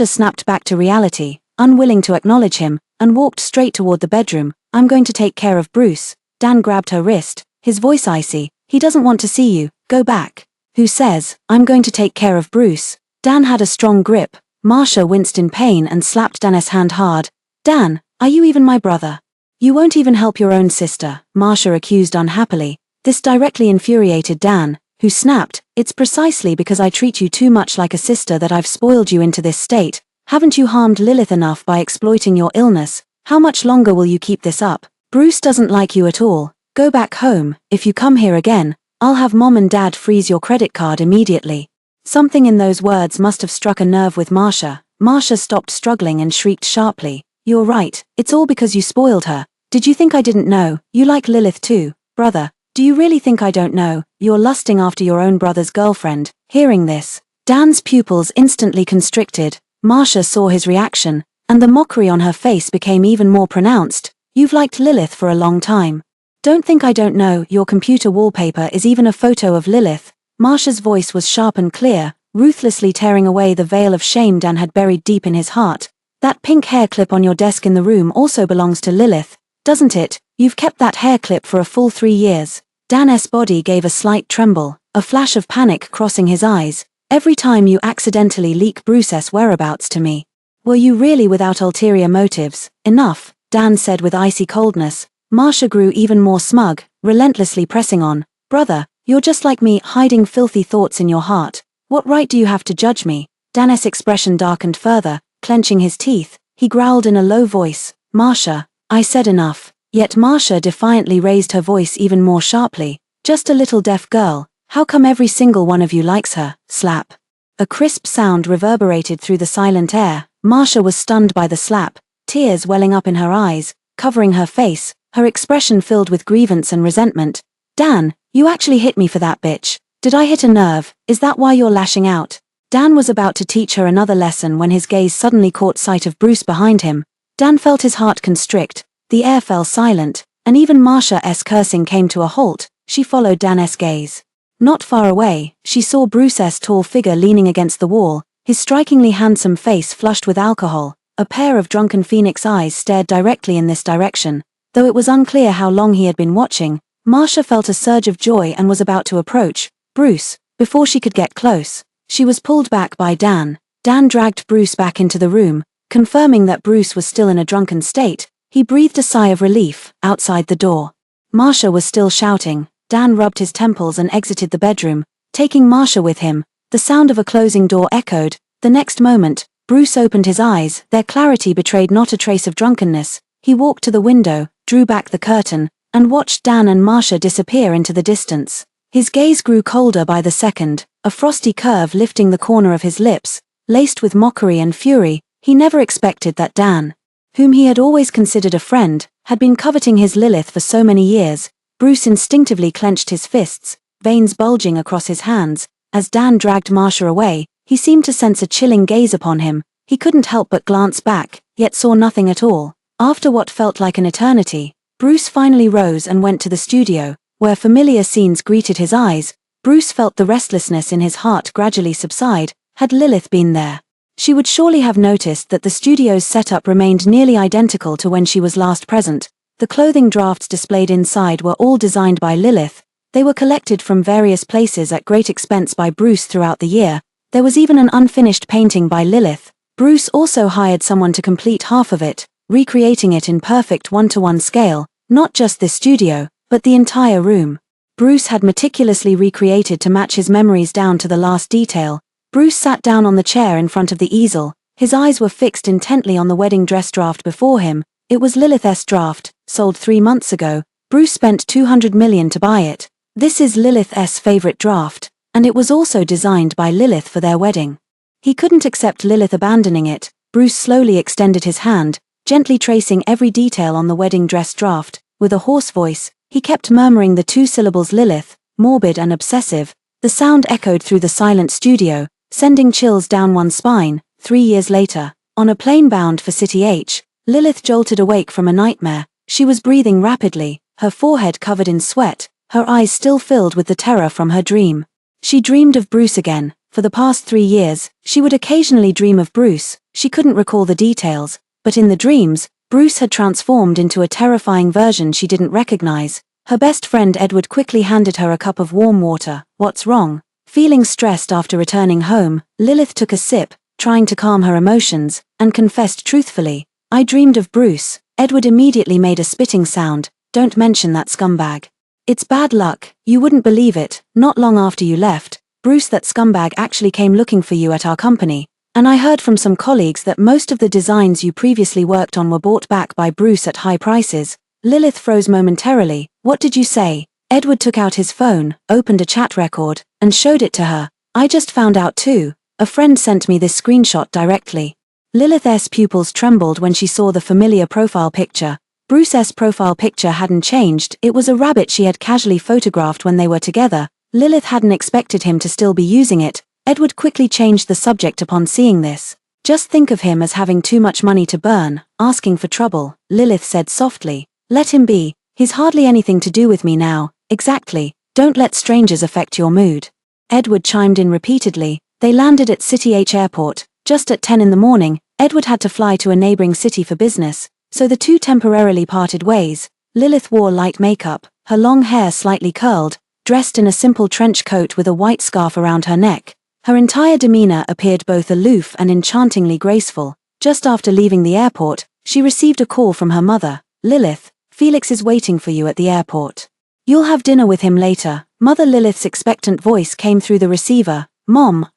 S1: snapped back to reality, unwilling to acknowledge him, and walked straight toward the bedroom. "I'm going to take care of Bruce." Dan grabbed her wrist, his voice icy. "He doesn't want to see you, go back." "Who says I'm going to take care of Bruce?" Dan had a strong grip. Marcia winced in pain and slapped Dan's hand hard. "Dan, are you even my brother? You won't even help your own sister," Marcia accused unhappily. This directly infuriated Dan, who snapped, "It's precisely because I treat you too much like a sister that I've spoiled you into this state. Haven't you harmed Lilith enough by exploiting your illness? How much longer will you keep this up? Bruce doesn't like you at all. Go back home. If you come here again, I'll have Mom and Dad freeze your credit card immediately." Something in those words must have struck a nerve with Marcia. Marcia stopped struggling and shrieked sharply. "You're right, it's all because you spoiled her. Did you think I didn't know? You like Lilith too, brother. Do you really think I don't know? You're lusting after your own brother's girlfriend." Hearing this, Dan's pupils instantly constricted. Marcia saw his reaction, and the mockery on her face became even more pronounced. "You've liked Lilith for a long time. Don't think I don't know. Your computer wallpaper is even a photo of Lilith." Marcia's voice was sharp and clear, ruthlessly tearing away the veil of shame Dan had buried deep in his heart. "That pink hair clip on your desk in the room also belongs to Lilith, doesn't it? You've kept that hair clip for a full 3 years. Dan's body gave a slight tremble, a flash of panic crossing his eyes. "Every time you accidentally leak Bruce's whereabouts to me. Were you really without ulterior motives?" "Enough," Dan said with icy coldness. Marcia grew even more smug, relentlessly pressing on. "Brother, you're just like me, hiding filthy thoughts in your heart. What right do you have to judge me?" Dan's expression darkened further, clenching his teeth. He growled in a low voice, "Marcia, I said enough." Yet Marcia defiantly raised her voice even more sharply. "Just a little deaf girl. How come every single one of you likes her?" Slap. A crisp sound reverberated through the silent air. Marcia was stunned by the slap, tears welling up in her eyes, covering her face, her expression filled with grievance and resentment. "Dan, you actually hit me for that, bitch. Did I hit a nerve? Is that why you're lashing out?" Dan was about to teach her another lesson when his gaze suddenly caught sight of Bruce behind him. Dan felt his heart constrict. The air fell silent, and even Marcia's cursing came to a halt. She followed Dan's gaze. Not far away, she saw Bruce's tall figure leaning against the wall, his strikingly handsome face flushed with alcohol. A pair of drunken phoenix eyes stared directly in this direction. Though it was unclear how long he had been watching, Marcia felt a surge of joy and was about to approach Bruce. Before she could get close, she was pulled back by Dan. Dan dragged Bruce back into the room, confirming that Bruce was still in a drunken state. He breathed a sigh of relief. Outside the door, Marcia was still shouting. Dan rubbed his temples and exited the bedroom, taking Marcia with him. The sound of a closing door echoed. The next moment, Bruce opened his eyes. Their clarity betrayed not a trace of drunkenness. He walked to the window, drew back the curtain, and watched Dan and Marcia disappear into the distance. His gaze grew colder by the second, a frosty curve lifting the corner of his lips, laced with mockery and fury. He never expected that Dan, whom he had always considered a friend, had been coveting his Lilith for so many years. Bruce instinctively clenched his fists, veins bulging across his hands. As Dan dragged Marcia away, he seemed to sense a chilling gaze upon him. He couldn't help but glance back, yet saw nothing at all. After what felt like an eternity, Bruce finally rose and went to the studio, where familiar scenes greeted his eyes. Bruce felt the restlessness in his heart gradually subside. Had Lilith been there, she would surely have noticed that the studio's setup remained nearly identical to when she was last present. The clothing drafts displayed inside were all designed by Lilith. They were collected from various places at great expense by Bruce throughout the year. There was even an unfinished painting by Lilith. Bruce also hired someone to complete half of it, recreating it in perfect one-to-one scale, not just this studio, but the entire room. Bruce had meticulously recreated to match his memories down to the last detail. Bruce sat down on the chair in front of the easel. His eyes were fixed intently on the wedding dress draft before him. It was Lilith's draft, sold 3 months ago. Bruce spent $200 million to buy it. This is Lilith's favorite draft, and it was also designed by Lilith for their wedding. He couldn't accept Lilith abandoning it. Bruce slowly extended his hand, gently tracing every detail on the wedding dress draft. With a hoarse voice, he kept murmuring the 2 syllables Lilith, morbid and obsessive. The sound echoed through the silent studio, sending chills down one's spine. 3 years later, on a plane bound for City H, Lilith jolted awake from a nightmare. She was breathing rapidly, her forehead covered in sweat, her eyes still filled with the terror from her dream. She dreamed of Bruce again. For the past 3 years, she would occasionally dream of Bruce. She couldn't recall the details, but in the dreams, Bruce had transformed into a terrifying version she didn't recognize. Her best friend Edward quickly handed her a cup of warm water. What's wrong? Feeling stressed after returning home, Lilith took a sip, trying to calm her emotions, and confessed truthfully, I dreamed of Bruce. Edward immediately made a spitting sound. Don't mention that scumbag. It's bad luck, you wouldn't believe it. Not long after you left, Bruce, that scumbag, actually came looking for you at our company. And I heard from some colleagues that most of the designs you previously worked on were bought back by Bruce at high prices. Lilith froze momentarily. What did you say? Edward took out his phone, opened a chat record, and showed it to her. I just found out too. A friend sent me this screenshot directly. Lilith's pupils trembled when she saw the familiar profile picture. Bruce's profile picture hadn't changed. It was a rabbit she had casually photographed when they were together. Lilith hadn't expected him to still be using it. Edward quickly changed the subject upon seeing this. Just think of him as having too much money to burn, asking for trouble, Lilith said softly. Let him be. He's hardly anything to do with me now. Exactly. Don't let strangers affect your mood. Edward chimed in repeatedly. They landed at City H Airport. Just at 10 in the morning, Edward had to fly to a neighboring city for business, so the two temporarily parted ways. Lilith wore light makeup, her long hair slightly curled, dressed in a simple trench coat with a white scarf around her neck. Her entire demeanor appeared both aloof and enchantingly graceful. Just after leaving the airport, she received a call from her mother. Lilith, Felix is waiting for you at the airport. You'll have dinner with him later. Mother Lilith's expectant voice came through the receiver. Mom,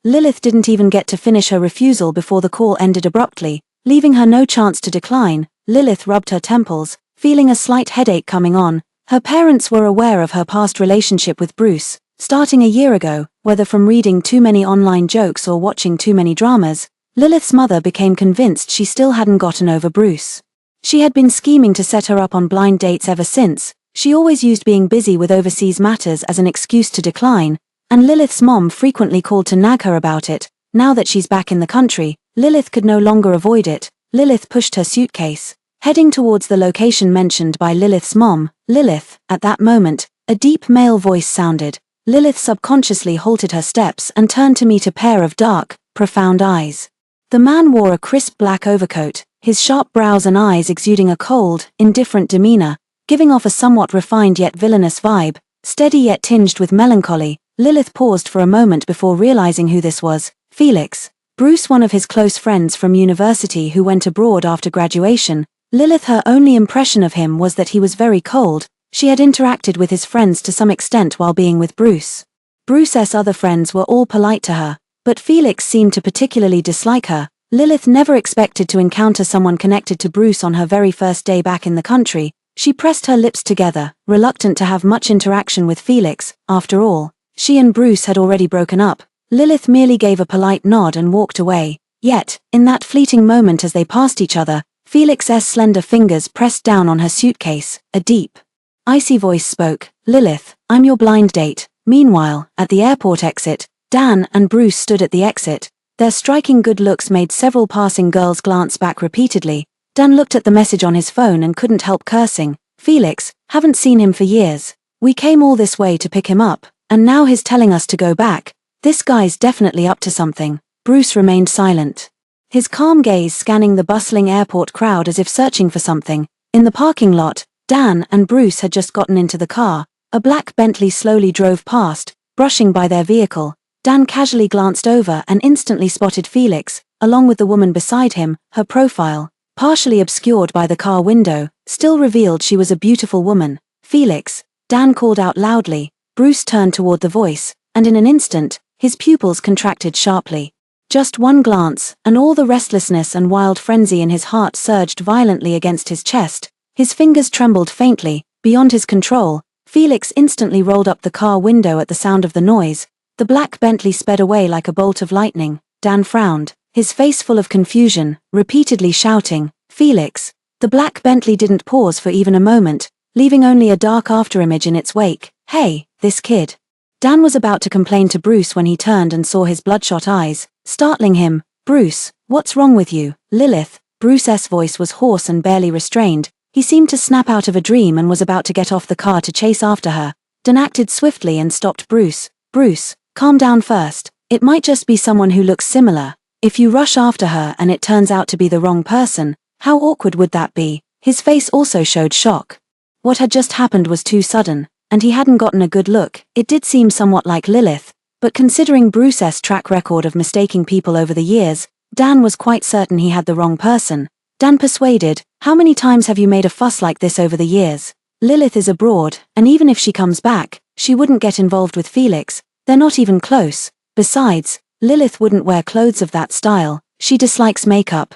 S1: Lilith didn't even get to finish her refusal before the call ended abruptly, leaving her no chance to decline. Lilith rubbed her temples, feeling a slight headache coming on. Her parents were aware of her past relationship with Bruce, starting a year ago. Whether from reading too many online jokes or watching too many dramas, Lilith's mother became convinced she still hadn't gotten over Bruce. She had been scheming to set her up on blind dates ever since. She always used being busy with overseas matters as an excuse to decline, and Lilith's mom frequently called to nag her about it. Now that she's back in the country, Lilith could no longer avoid it. Lilith pushed her suitcase, heading towards the location mentioned by Lilith's mom. Lilith, at that moment, a deep male voice sounded. Lilith subconsciously halted her steps and turned to meet a pair of dark, profound eyes. The man wore a crisp black overcoat, his sharp brows and eyes exuding a cold, indifferent demeanor, giving off a somewhat refined yet villainous vibe, steady yet tinged with melancholy. Lilith paused for a moment before realizing who this was. Felix. Bruce, one of his close friends from university who went abroad after graduation. Lilith, her only impression of him was that he was very cold. She had interacted with his friends to some extent while being with Bruce. Bruce's other friends were all polite to her, but Felix seemed to particularly dislike her. Lilith never expected to encounter someone connected to Bruce on her very first day back in the country. She pressed her lips together, reluctant to have much interaction with Felix. After all, she and Bruce had already broken up. Lilith merely gave a polite nod and walked away. Yet, in that fleeting moment as they passed each other, Felix's slender fingers pressed down on her suitcase. A deep, icy voice spoke. Lilith, I'm your blind date. Meanwhile, at the airport exit, Dan and Bruce stood at the exit. Their striking good looks made several passing girls glance back repeatedly. Dan looked at the message on his phone and couldn't help cursing. Felix, haven't seen him for years. We came all this way to pick him up, and now he's telling us to go back. This guy's definitely up to something. Bruce remained silent, his calm gaze scanning the bustling airport crowd as if searching for something. In the parking lot, Dan and Bruce had just gotten into the car. A black Bentley slowly drove past, brushing by their vehicle. Dan casually glanced over and instantly spotted Felix, along with the woman beside him. Her profile, partially obscured by the car window, still revealed she was a beautiful woman. "Felix," Dan called out loudly. Bruce turned toward the voice, and in an instant, his pupils contracted sharply. Just one glance, and all the restlessness and wild frenzy in his heart surged violently against his chest. His fingers trembled faintly, beyond his control. Felix instantly rolled up the car window at the sound of the noise. The black Bentley sped away like a bolt of lightning. Dan frowned, his face full of confusion, repeatedly shouting, "Felix!" The black Bentley didn't pause for even a moment, leaving only a dark afterimage in its wake. "Hey, this kid." Dan was about to complain to Bruce when he turned and saw his bloodshot eyes, startling him. "Bruce, what's wrong with you?" "Lilith." Bruce's voice was hoarse and barely restrained. He seemed to snap out of a dream and was about to get off the car to chase after her. Dan acted swiftly and stopped Bruce. "Bruce, calm down first. It might just be someone who looks similar. If you rush after her and it turns out to be the wrong person, how awkward would that be?" His face also showed shock. What had just happened was too sudden, and he hadn't gotten a good look. It did seem somewhat like Lilith, but considering Bruce's track record of mistaking people over the years, Dan was quite certain he had the wrong person. Dan persuaded, "How many times have you made a fuss like this over the years? Lilith is abroad, and even if she comes back, she wouldn't get involved with Felix. They're not even close. Besides, Lilith wouldn't wear clothes of that style. She dislikes makeup.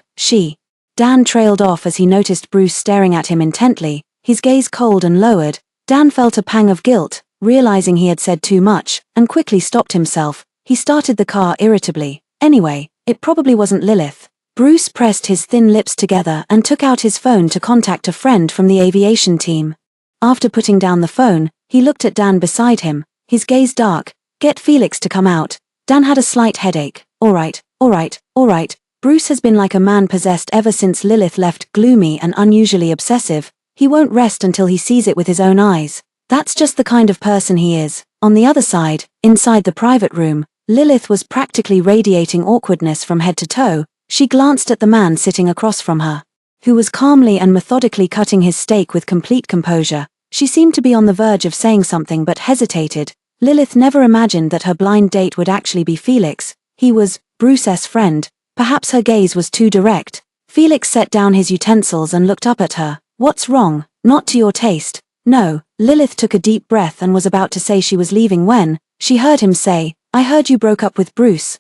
S1: Dan trailed off as he noticed Bruce staring at him intently, his gaze cold and lowered. Dan felt a pang of guilt, realizing he had said too much, and quickly stopped himself. He started the car irritably. Anyway, it probably wasn't Lilith. Bruce pressed his thin lips together and took out his phone to contact a friend from the aviation team. After putting down the phone, he looked at Dan beside him, his gaze dark. "Get Felix to come out." Dan had a slight headache. All right. Bruce has been like a man possessed ever since Lilith left, gloomy and unusually obsessive. He won't rest until he sees it with his own eyes. That's just the kind of person he is. On the other side, inside the private room, Lilith was practically radiating awkwardness from head to toe. She glanced at the man sitting across from her, who was calmly and methodically cutting his steak with complete composure. She seemed to be on the verge of saying something but hesitated. Lilith never imagined that her blind date would actually be Felix. He was Bruce's friend. Perhaps her gaze was too direct. Felix set down his utensils and looked up at her. "What's wrong? Not to your taste?" "No." Lilith took a deep breath and was about to say she was leaving when she heard him say, "I heard you broke up with Bruce."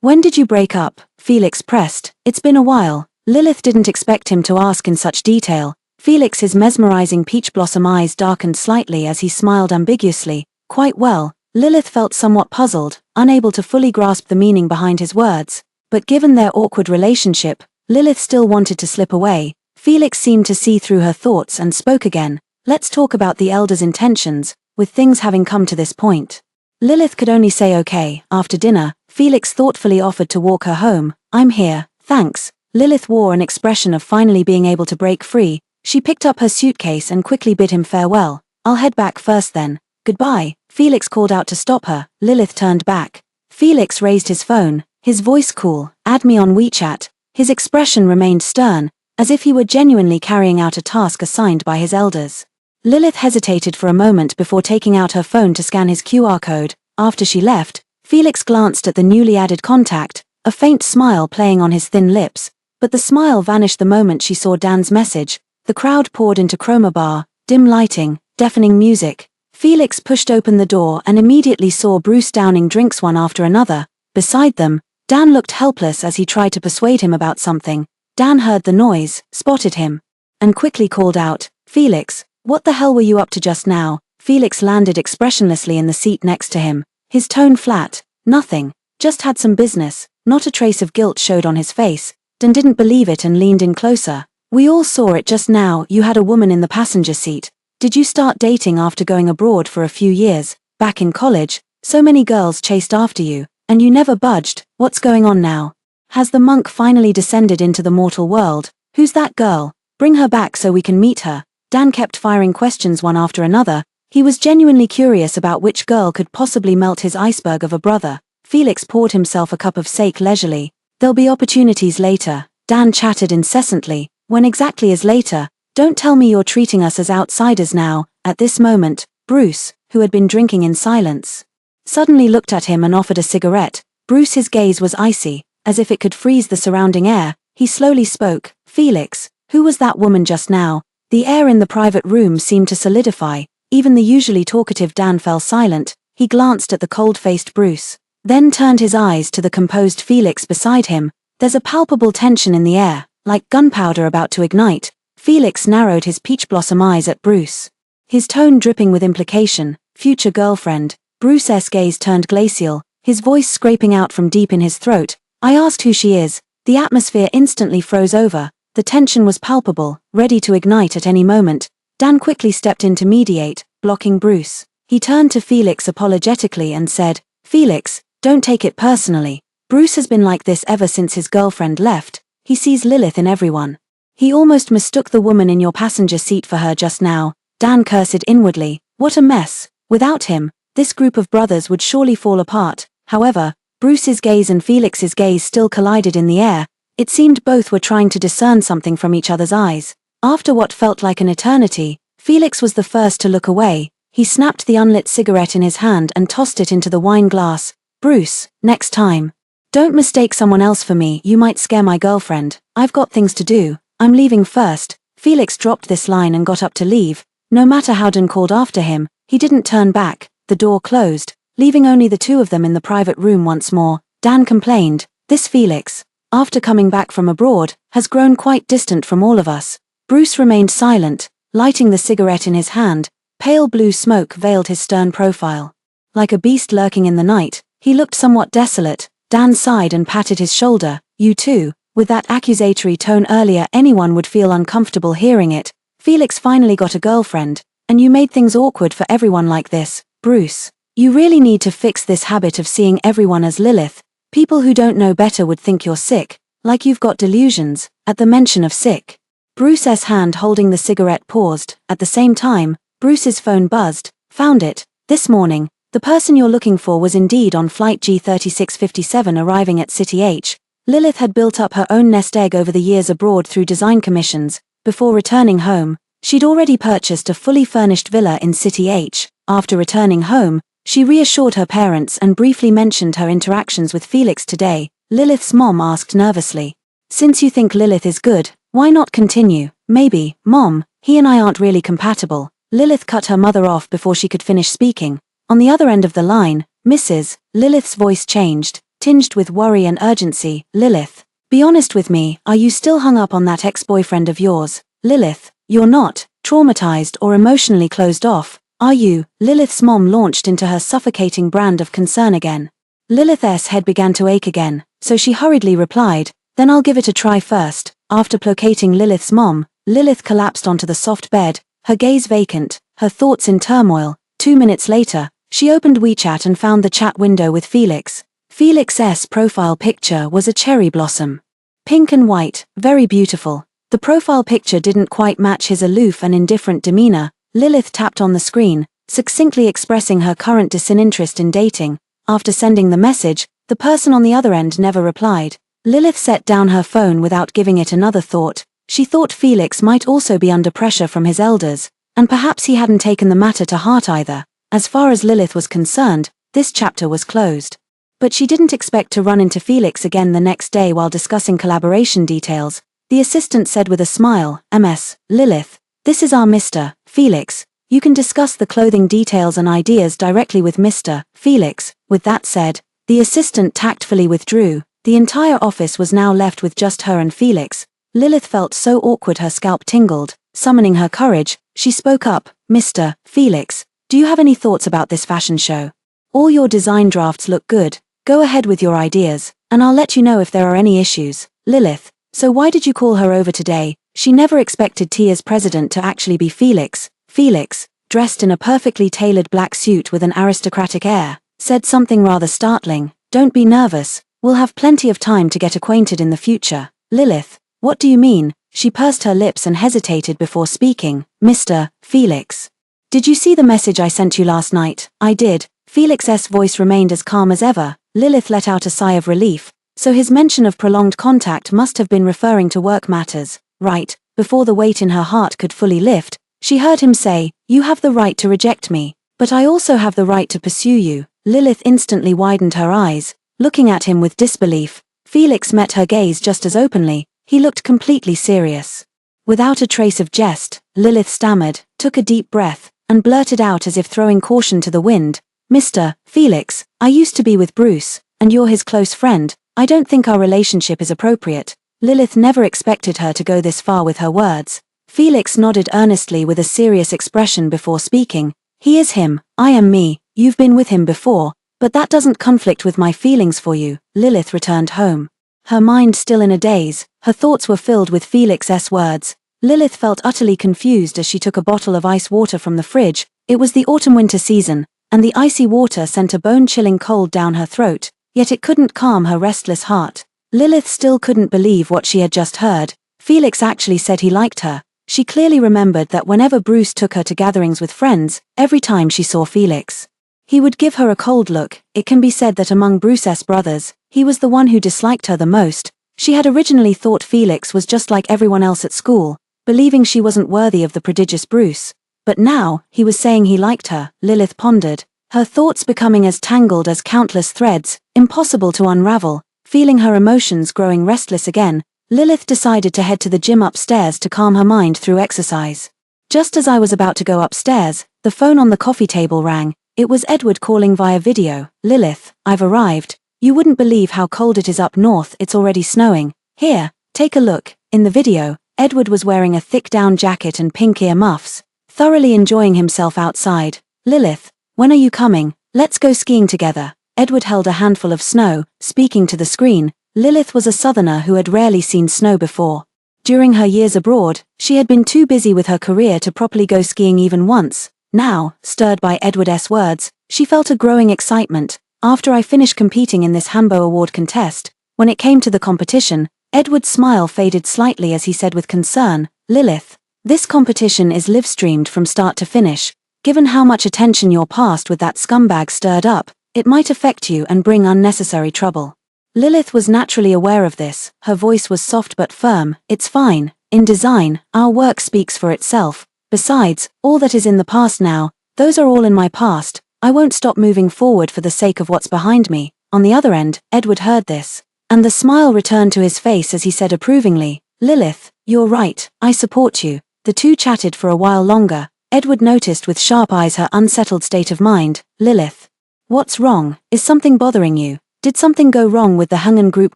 S1: When did you break up?" Felix pressed. "It's been a while." Lilith didn't expect him to ask in such detail. Felix's mesmerizing peach blossom eyes darkened slightly as he smiled ambiguously. "Quite well." Lilith felt somewhat puzzled, unable to fully grasp the meaning behind his words. But given their awkward relationship, Lilith still wanted to slip away. Felix seemed to see through her thoughts and spoke again. "Let's talk about the elders' intentions, with things having come to this point." Lilith could only say okay. After dinner, Felix thoughtfully offered to walk her home. "I'm here, thanks." Lilith wore an expression of finally being able to break free. She picked up her suitcase and quickly bid him farewell. "I'll head back first then." "Goodbye," Felix called out to stop her. Lilith turned back. Felix raised his phone, his voice cool. "Add me on WeChat." His expression remained stern, as if he were genuinely carrying out a task assigned by his elders. Lilith hesitated for a moment before taking out her phone to scan his QR code. After she left, Felix glanced at the newly added contact, a faint smile playing on his thin lips, but the smile vanished the moment she saw Dan's message. The crowd poured into Chroma Bar, dim lighting, deafening music. Felix pushed open the door and immediately saw Bruce downing drinks one after another. Beside them, Dan looked helpless as he tried to persuade him about something. Dan heard the noise, spotted him, and quickly called out, "Felix, what the hell were you up to just now?" Felix landed expressionlessly in the seat next to him, his tone flat. "Nothing. Just had some business." Not a trace of guilt showed on his face. Dan didn't believe it and leaned in closer. "We all saw it just now. You had a woman in the passenger seat. Did you start dating after going abroad for a few years? Back in college, so many girls chased after you, and you never budged. What's going on now? Has the monk finally descended into the mortal world? Who's that girl? Bring her back so we can meet her." Dan kept firing questions one after another. He was genuinely curious about which girl could possibly melt his iceberg of a brother. Felix poured himself a cup of sake leisurely. "There'll be opportunities later," Dan chattered incessantly. "When exactly is later?" Don't tell me you're treating us as outsiders now." At this moment, Bruce, who had been drinking in silence, suddenly looked at him and offered a cigarette. Bruce's gaze was icy, as if it could freeze the surrounding air. He slowly spoke. "Felix, who was that woman just now?" The air in the private room seemed to solidify. Even the usually talkative Dan fell silent. He glanced at the cold-faced Bruce, then turned his eyes to the composed Felix beside him. There's a palpable tension in the air, like gunpowder about to ignite. Felix narrowed his peach blossom eyes at Bruce, his tone dripping with implication. "Future girlfriend." Bruce's gaze turned glacial, his voice scraping out from deep in his throat. "I asked who she is." The atmosphere instantly froze over. The tension was palpable, ready to ignite at any moment. Dan quickly stepped in to mediate, blocking Bruce. He turned to Felix apologetically and said, "Felix, don't take it personally. Bruce has been like this ever since his girlfriend left. He sees Lilith in everyone. He almost mistook the woman in your passenger seat for her just now." Dan cursed inwardly. What a mess. Without him, this group of brothers would surely fall apart. However, Bruce's gaze and Felix's gaze still collided in the air. It seemed both were trying to discern something from each other's eyes. After what felt like an eternity, Felix was the first to look away. He snapped the unlit cigarette in his hand and tossed it into the wine glass. "Bruce, next time, don't mistake someone else for me. You might scare my girlfriend. I've got things to do. I'm leaving first." Felix dropped this line and got up to leave. No matter how Dan called after him, he didn't turn back. The door closed, leaving only the two of them in the private room once more. Dan complained, "This Felix, after coming back from abroad, has grown quite distant from all of us." Bruce remained silent, lighting the cigarette in his hand. Pale blue smoke veiled his stern profile. Like a beast lurking in the night, he looked somewhat desolate. Dan sighed and patted his shoulder. "You too." With that accusatory tone earlier, anyone would feel uncomfortable hearing it. "Felix finally got a girlfriend, and you made things awkward for everyone like this. Bruce, you really need to fix this habit of seeing everyone as Lilith. People who don't know better would think you're sick, like you've got delusions." At the mention of sick, Bruce's hand holding the cigarette paused. At the same time, Bruce's phone buzzed. "Found it. This morning. The person you're looking for was indeed on flight G3657 arriving at City H. Lilith had built up her own nest egg over the years abroad through design commissions. Before returning home, she'd already purchased a fully furnished villa in City H. After returning home, she reassured her parents and briefly mentioned her interactions with Felix today. Lilith's mom asked nervously, "Since you think Lilith is good, why not continue?" "Maybe, Mom, he and I aren't really compatible." Lilith cut her mother off before she could finish speaking. On the other end of the line, Mrs. Lilith's voice changed, tinged with worry and urgency. "Lilith, be honest with me, are you still hung up on that ex-boyfriend of yours?" "Lilith, you're not traumatized or emotionally closed off, are you?" Lilith's mom launched into her suffocating brand of concern again. Lilith's head began to ache again, so she hurriedly replied, "Then I'll give it a try first." After placating Lilith's mom, Lilith collapsed onto the soft bed, her gaze vacant, her thoughts in turmoil. 2 minutes later, she opened WeChat and found the chat window with Felix. Felix's profile picture was a cherry blossom. Pink and white, very beautiful. The profile picture didn't quite match his aloof and indifferent demeanor. Lilith tapped on the screen, succinctly expressing her current disinterest in dating. After sending the message, the person on the other end never replied. Lilith set down her phone without giving it another thought. She thought Felix might also be under pressure from his elders, and perhaps he hadn't taken the matter to heart either. As far as Lilith was concerned, this chapter was closed. But she didn't expect to run into Felix again the next day while discussing collaboration details. The assistant said with a smile, "Ms. Lilith, this is our Mr. Felix. You can discuss the clothing details and ideas directly with Mr. Felix." With that said, the assistant tactfully withdrew. The entire office was now left with just her and Felix. Lilith felt so awkward her scalp tingled. Summoning her courage, she spoke up, "Mr. Felix, do you have any thoughts about this fashion show? All your design drafts look good. Go ahead with your ideas, and I'll let you know if there are any issues." "Lilith, so why did you call her over today?" She never expected Tia's president to actually be Felix. Felix, dressed in a perfectly tailored black suit with an aristocratic air, said something rather startling. "Don't be nervous, we'll have plenty of time to get acquainted in the future." "Lilith, what do you mean?" She pursed her lips and hesitated before speaking. "Mr. Felix, did you see the message I sent you last night?" "I did." Felix's voice remained as calm as ever. Lilith let out a sigh of relief. So his mention of prolonged contact must have been referring to work matters. "Right, before the weight in her heart could fully lift, she heard him say, "You have the right to reject me, but I also have the right to pursue you." Lilith instantly widened her eyes, looking at him with disbelief. Felix met her gaze just as openly. He looked completely serious. Without a trace of jest, Lilith stammered, took a deep breath, and blurted out as if throwing caution to the wind, "Mr. Felix, I used to be with Bruce, and you're his close friend. I don't think our relationship is appropriate." Lilith never expected her to go this far with her words. Felix nodded earnestly with a serious expression before speaking. "He is him, I am me, you've been with him before, but that doesn't conflict with my feelings for you." Lilith returned home. Her mind still in a daze, her thoughts were filled with Felix's words. Lilith felt utterly confused as she took a bottle of ice water from the fridge. It was the autumn-winter season, and the icy water sent a bone-chilling cold down her throat, yet it couldn't calm her restless heart. Lilith still couldn't believe what she had just heard. Felix actually said he liked her. She clearly remembered that whenever Bruce took her to gatherings with friends, every time she saw Felix, he would give her a cold look. It can be said that among Bruce's brothers, he was the one who disliked her the most. She had originally thought Felix was just like everyone else at school, believing she wasn't worthy of the prodigious Bruce. But now, he was saying he liked her. Lilith pondered, her thoughts becoming as tangled as countless threads, impossible to unravel. Feeling her emotions growing restless again, Lilith decided to head to the gym upstairs to calm her mind through exercise. Just as I was about to go upstairs, the phone on the coffee table rang. It was Edward calling via video. "Lilith, I've arrived. You wouldn't believe how cold it is up north. It's already snowing. Here, take a look." In the video, Edward was wearing a thick down jacket and pink ear muffs, thoroughly enjoying himself outside. "Lilith, when are you coming? Let's go skiing together." Edward held a handful of snow, speaking to the screen. Lilith was a southerner who had rarely seen snow before. During her years abroad, she had been too busy with her career to properly go skiing even once. Now, stirred by Edward's words, she felt a growing excitement. "After I finished competing in this Hambo Award contest," when it came to the competition, Edward's smile faded slightly as he said with concern, "Lilith, this competition is live-streamed from start to finish. Given how much attention your past with that scumbag stirred up, it might affect you and bring unnecessary trouble." Lilith was naturally aware of this. Her voice was soft but firm. "It's fine. In design, our work speaks for itself. Besides, all that is in the past now, those are all in my past. I won't stop moving forward for the sake of what's behind me." On the other end, Edward heard this, and the smile returned to his face as he said approvingly, "Lilith, you're right, I support you." The two chatted for a while longer. Edward noticed with sharp eyes her unsettled state of mind. "Lilith, what's wrong? Is something bothering you? Did something go wrong with the Hungen group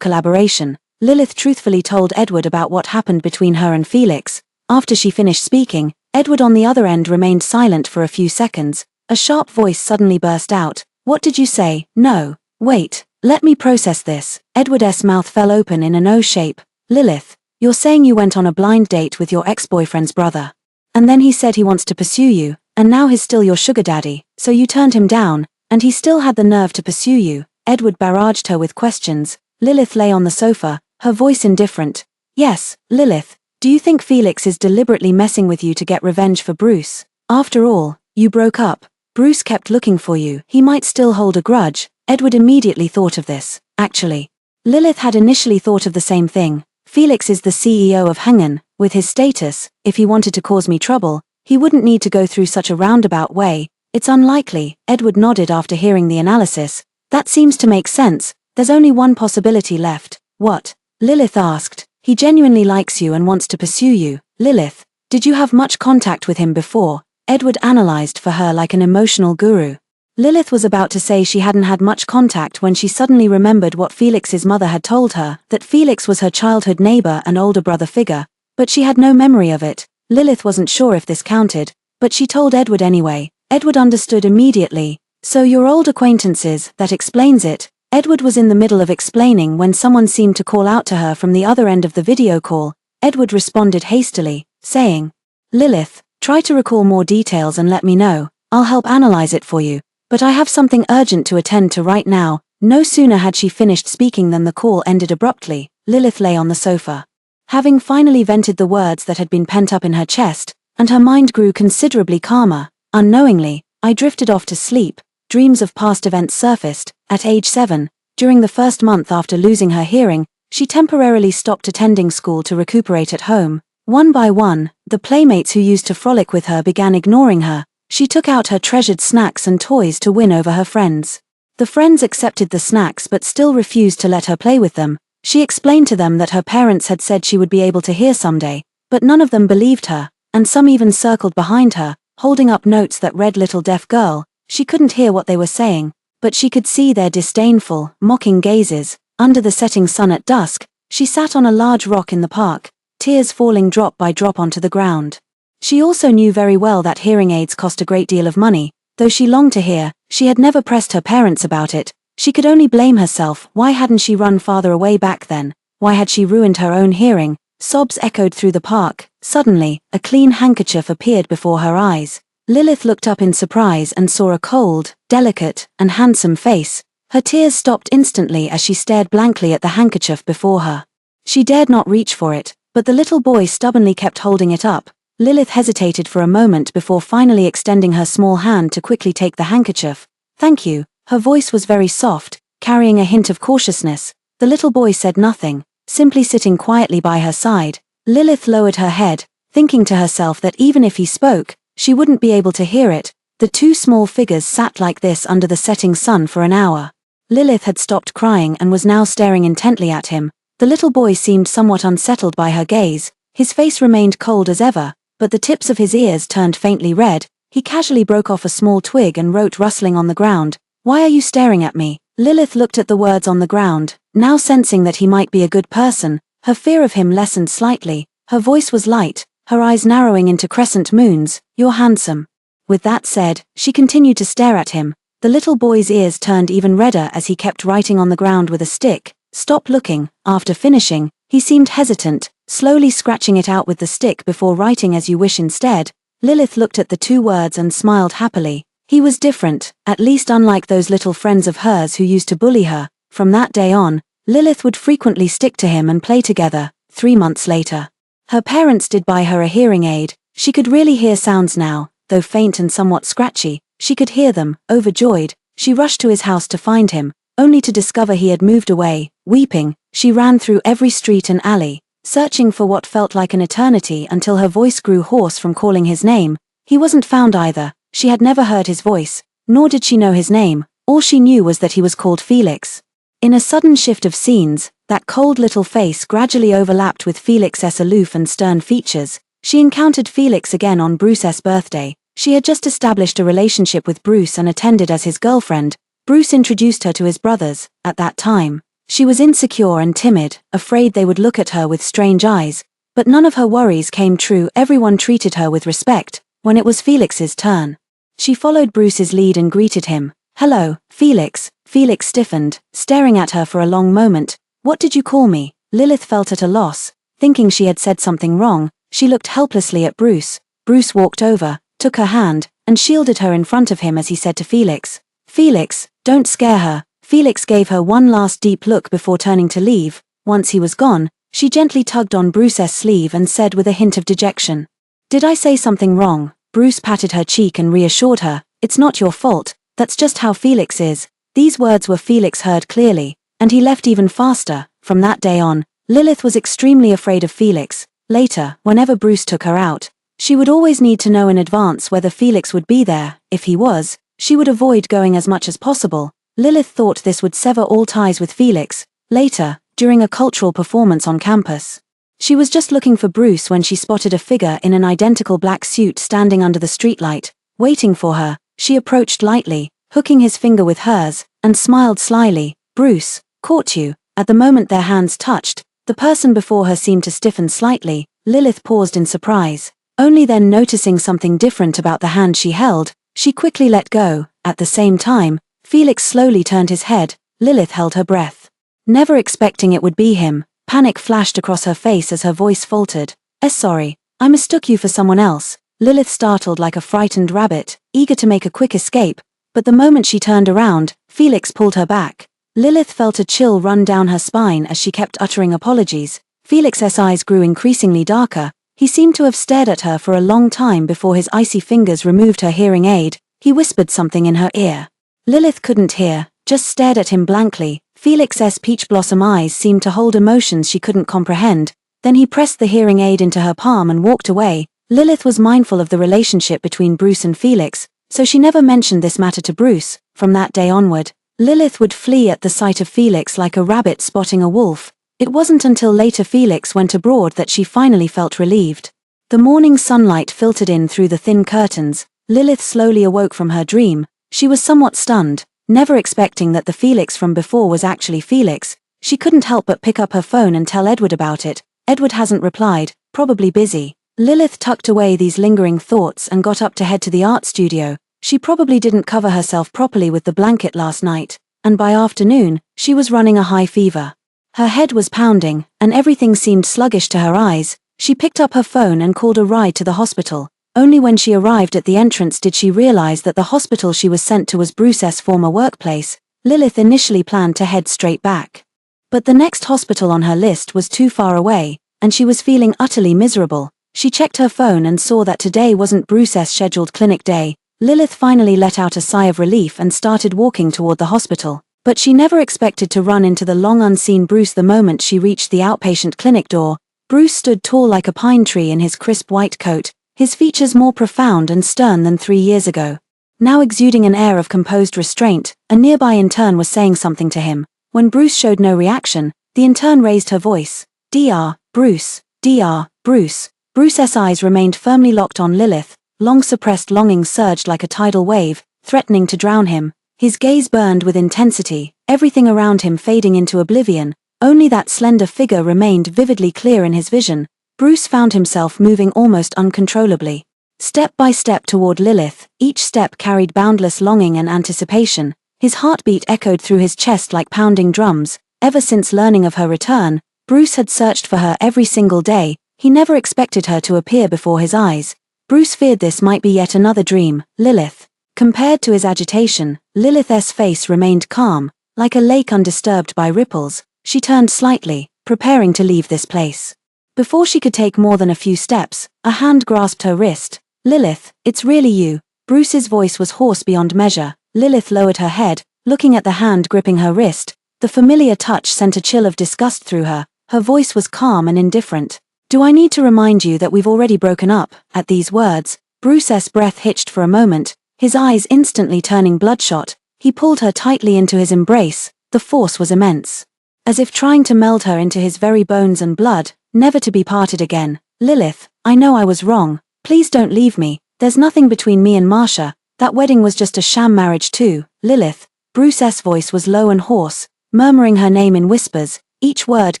S1: collaboration?" Lilith truthfully told Edward about what happened between her and Felix. After she finished speaking, Edward on the other end remained silent for a few seconds. A sharp voice suddenly burst out, "What did you say?" "No. Wait. Let me process this." Edward's mouth fell open in an O shape. "Lilith, you're saying you went on a blind date with your ex-boyfriend's brother. And then he said he wants to pursue you, and now he's still your sugar daddy, so you turned him down, and he still had the nerve to pursue you." Edward barraged her with questions. Lilith lay on the sofa, her voice indifferent. "Yes, Lilith. Do you think Felix is deliberately messing with you to get revenge for Bruce? After all, you broke up. Bruce kept looking for you. He might still hold a grudge." Edward immediately thought of this. Actually, Lilith had initially thought of the same thing. Felix is the CEO of Hungen. With his status, if he wanted to cause me trouble, he wouldn't need to go through such a roundabout way. "It's unlikely." Edward nodded after hearing the analysis. "That seems to make sense. There's only one possibility left." "What?" Lilith asked. "He genuinely likes you and wants to pursue you." "Lilith, did you have much contact with him before?" Edward analyzed for her like an emotional guru. Lilith was about to say she hadn't had much contact when she suddenly remembered what Felix's mother had told her, that Felix was her childhood neighbor and older brother figure, but she had no memory of it. Lilith wasn't sure if this counted, but she told Edward anyway. Edward understood immediately. "So you're old acquaintances, that explains it." Edward was in the middle of explaining when someone seemed to call out to her from the other end of the video call. Edward responded hastily, saying, "Lilith, try to recall more details and let me know. I'll help analyze it for you. But I have something urgent to attend to right now." No sooner had she finished speaking than the call ended abruptly. Lilith lay on the sofa, having finally vented the words that had been pent up in her chest, and her mind grew considerably calmer. Unknowingly, I drifted off to sleep. Dreams of past events surfaced. At age 7, during the first month after losing her hearing, she temporarily stopped attending school to recuperate at home. One by one, the playmates who used to frolic with her began ignoring her. She took out her treasured snacks and toys to win over her friends. The friends accepted the snacks but still refused to let her play with them. She explained to them that her parents had said she would be able to hear someday, but none of them believed her, and some even circled behind her, holding up notes that read "Little Deaf Girl." She couldn't hear what they were saying, but she could see their disdainful, mocking gazes. Under the setting sun at dusk, she sat on a large rock in the park, tears falling drop by drop onto the ground. She also knew very well that hearing aids cost a great deal of money. Though she longed to hear, she had never pressed her parents about it. She could only blame herself. Why hadn't she run farther away back then? Why had she ruined her own hearing? Sobs echoed through the park. Suddenly, a clean handkerchief appeared before her eyes. Lilith looked up in surprise and saw a cold, delicate, and handsome face. Her tears stopped instantly as she stared blankly at the handkerchief before her. She dared not reach for it, but the little boy stubbornly kept holding it up. Lilith hesitated for a moment before finally extending her small hand to quickly take the handkerchief. "Thank you." Her voice was very soft, carrying a hint of cautiousness. The little boy said nothing, simply sitting quietly by her side. Lilith lowered her head, thinking to herself that even if he spoke, she wouldn't be able to hear it. The two small figures sat like this under the setting sun for an hour. Lilith had stopped crying and was now staring intently at him. The little boy seemed somewhat unsettled by her gaze. His face remained cold as ever, but the tips of his ears turned faintly red. He casually broke off a small twig and wrote rustling on the ground. "Why are you staring at me?" Lilith looked at the words on the ground, now sensing that he might be a good person. Her fear of him lessened slightly. Her voice was light, her eyes narrowing into crescent moons. "You're handsome." With that said, she continued to stare at him. The little boy's ears turned even redder as he kept writing on the ground with a stick. "Stop looking." After finishing, he seemed hesitant, slowly scratching it out with the stick before writing "as you wish" instead. Lilith looked at the two words and smiled happily. He was different, at least unlike those little friends of hers who used to bully her. From that day on, Lilith would frequently stick to him and play together. 3 months later, her parents did buy her a hearing aid. She could really hear sounds now, though faint and somewhat scratchy. She could hear them. Overjoyed, she rushed to his house to find him, only to discover he had moved away. Weeping, she ran through every street and alley, searching for what felt like an eternity until her voice grew hoarse from calling his name. He wasn't found either. She had never heard his voice, nor did she know his name. All she knew was that he was called Felix. In a sudden shift of scenes, that cold little face gradually overlapped with Felix's aloof and stern features. She encountered Felix again on Bruce's birthday. She had just established a relationship with Bruce and attended as his girlfriend. Bruce introduced her to his brothers. At that time, she was insecure and timid, afraid they would look at her with strange eyes. But none of her worries came true. Everyone treated her with respect. When it was Felix's turn, she followed Bruce's lead and greeted him. "Hello, Felix." Felix stiffened, staring at her for a long moment. "What did you call me?" Lilith felt at a loss, thinking she had said something wrong. She looked helplessly at Bruce. Bruce walked over, took her hand, and shielded her in front of him as he said to Felix, "Felix, don't scare her." Felix gave her one last deep look before turning to leave. Once he was gone, she gently tugged on Bruce's sleeve and said with a hint of dejection, "Did I say something wrong?" Bruce patted her cheek and reassured her, "It's not your fault, that's just how Felix is." These words were Felix heard clearly, and he left even faster. From that day on, Lilith was extremely afraid of Felix. Later, whenever Bruce took her out, she would always need to know in advance whether Felix would be there. If he was, she would avoid going as much as possible. Lilith thought this would sever all ties with Felix. Later, during a cultural performance on campus, she was just looking for Bruce when she spotted a figure in an identical black suit standing under the streetlight, waiting for her. She approached lightly, hooking his finger with hers, and smiled slyly. "Bruce, caught you." At the moment their hands touched, the person before her seemed to stiffen slightly. Lilith paused in surprise. Only then noticing something different about the hand she held, she quickly let go. At the same time, Felix slowly turned his head. Lilith held her breath, never expecting it would be him. Panic flashed across her face as her voice faltered. Sorry, I mistook you for someone else." Lilith startled like a frightened rabbit, eager to make a quick escape, but the moment she turned around, Felix pulled her back. Lilith felt a chill run down her spine as she kept uttering apologies. Felix's eyes grew increasingly darker. He seemed to have stared at her for a long time before his icy fingers removed her hearing aid. He whispered something in her ear. Lilith couldn't hear, just stared at him blankly. Felix's peach blossom eyes seemed to hold emotions she couldn't comprehend. Then he pressed the hearing aid into her palm and walked away. Lilith was mindful of the relationship between Bruce and Felix, so she never mentioned this matter to Bruce. From that day onward, Lilith would flee at the sight of Felix like a rabbit spotting a wolf. It wasn't until later Felix went abroad that she finally felt relieved. The morning sunlight filtered in through the thin curtains. Lilith slowly awoke from her dream. She was somewhat stunned, never expecting that the Felix from before was actually Felix. She couldn't help but pick up her phone and tell Edward about it. Edward hasn't replied, probably busy. Lilith tucked away these lingering thoughts and got up to head to the art studio. She probably didn't cover herself properly with the blanket last night, and by afternoon, she was running a high fever. Her head was pounding, and everything seemed sluggish to her eyes. She picked up her phone and called a ride to the hospital. Only when she arrived at the entrance did she realize that the hospital she was sent to was Bruce's former workplace. Lilith initially planned to head straight back. But the next hospital on her list was too far away, and she was feeling utterly miserable. She checked her phone and saw that today wasn't Bruce's scheduled clinic day. Lilith finally let out a sigh of relief and started walking toward the hospital. But she never expected to run into the long unseen Bruce the moment she reached the outpatient clinic door. Bruce stood tall like a pine tree in his crisp white coat, his features more profound and stern than 3 years ago. Now exuding an air of composed restraint, a nearby intern was saying something to him. When Bruce showed no reaction, the intern raised her voice. Dr. Bruce, Dr. Bruce. Bruce's eyes remained firmly locked on Lilith. Long-suppressed longing surged like a tidal wave, threatening to drown him. His gaze burned with intensity, everything around him fading into oblivion. Only that slender figure remained vividly clear in his vision. Bruce found himself moving almost uncontrollably. Step by step toward Lilith, each step carried boundless longing and anticipation. His heartbeat echoed through his chest like pounding drums. Ever since learning of her return, Bruce had searched for her every single day. He never expected her to appear before his eyes. Bruce feared this might be yet another dream. Lilith. Compared to his agitation, Lilith's face remained calm, like a lake undisturbed by ripples. She turned slightly, preparing to leave this place. Before she could take more than a few steps, a hand grasped her wrist. Lilith, it's really you. Bruce's voice was hoarse beyond measure. Lilith lowered her head, looking at the hand gripping her wrist. The familiar touch sent a chill of disgust through her. Her voice was calm and indifferent. Do I need to remind you that we've already broken up? At these words, Bruce's breath hitched for a moment, his eyes instantly turning bloodshot. He pulled her tightly into his embrace. The force was immense. As if trying to meld her into his very bones and blood, never to be parted again. Lilith, I know I was wrong. Please don't leave me. There's nothing between me and Marcia. That wedding was just a sham marriage too. Lilith. Bruce's voice was low and hoarse, murmuring her name in whispers. Each word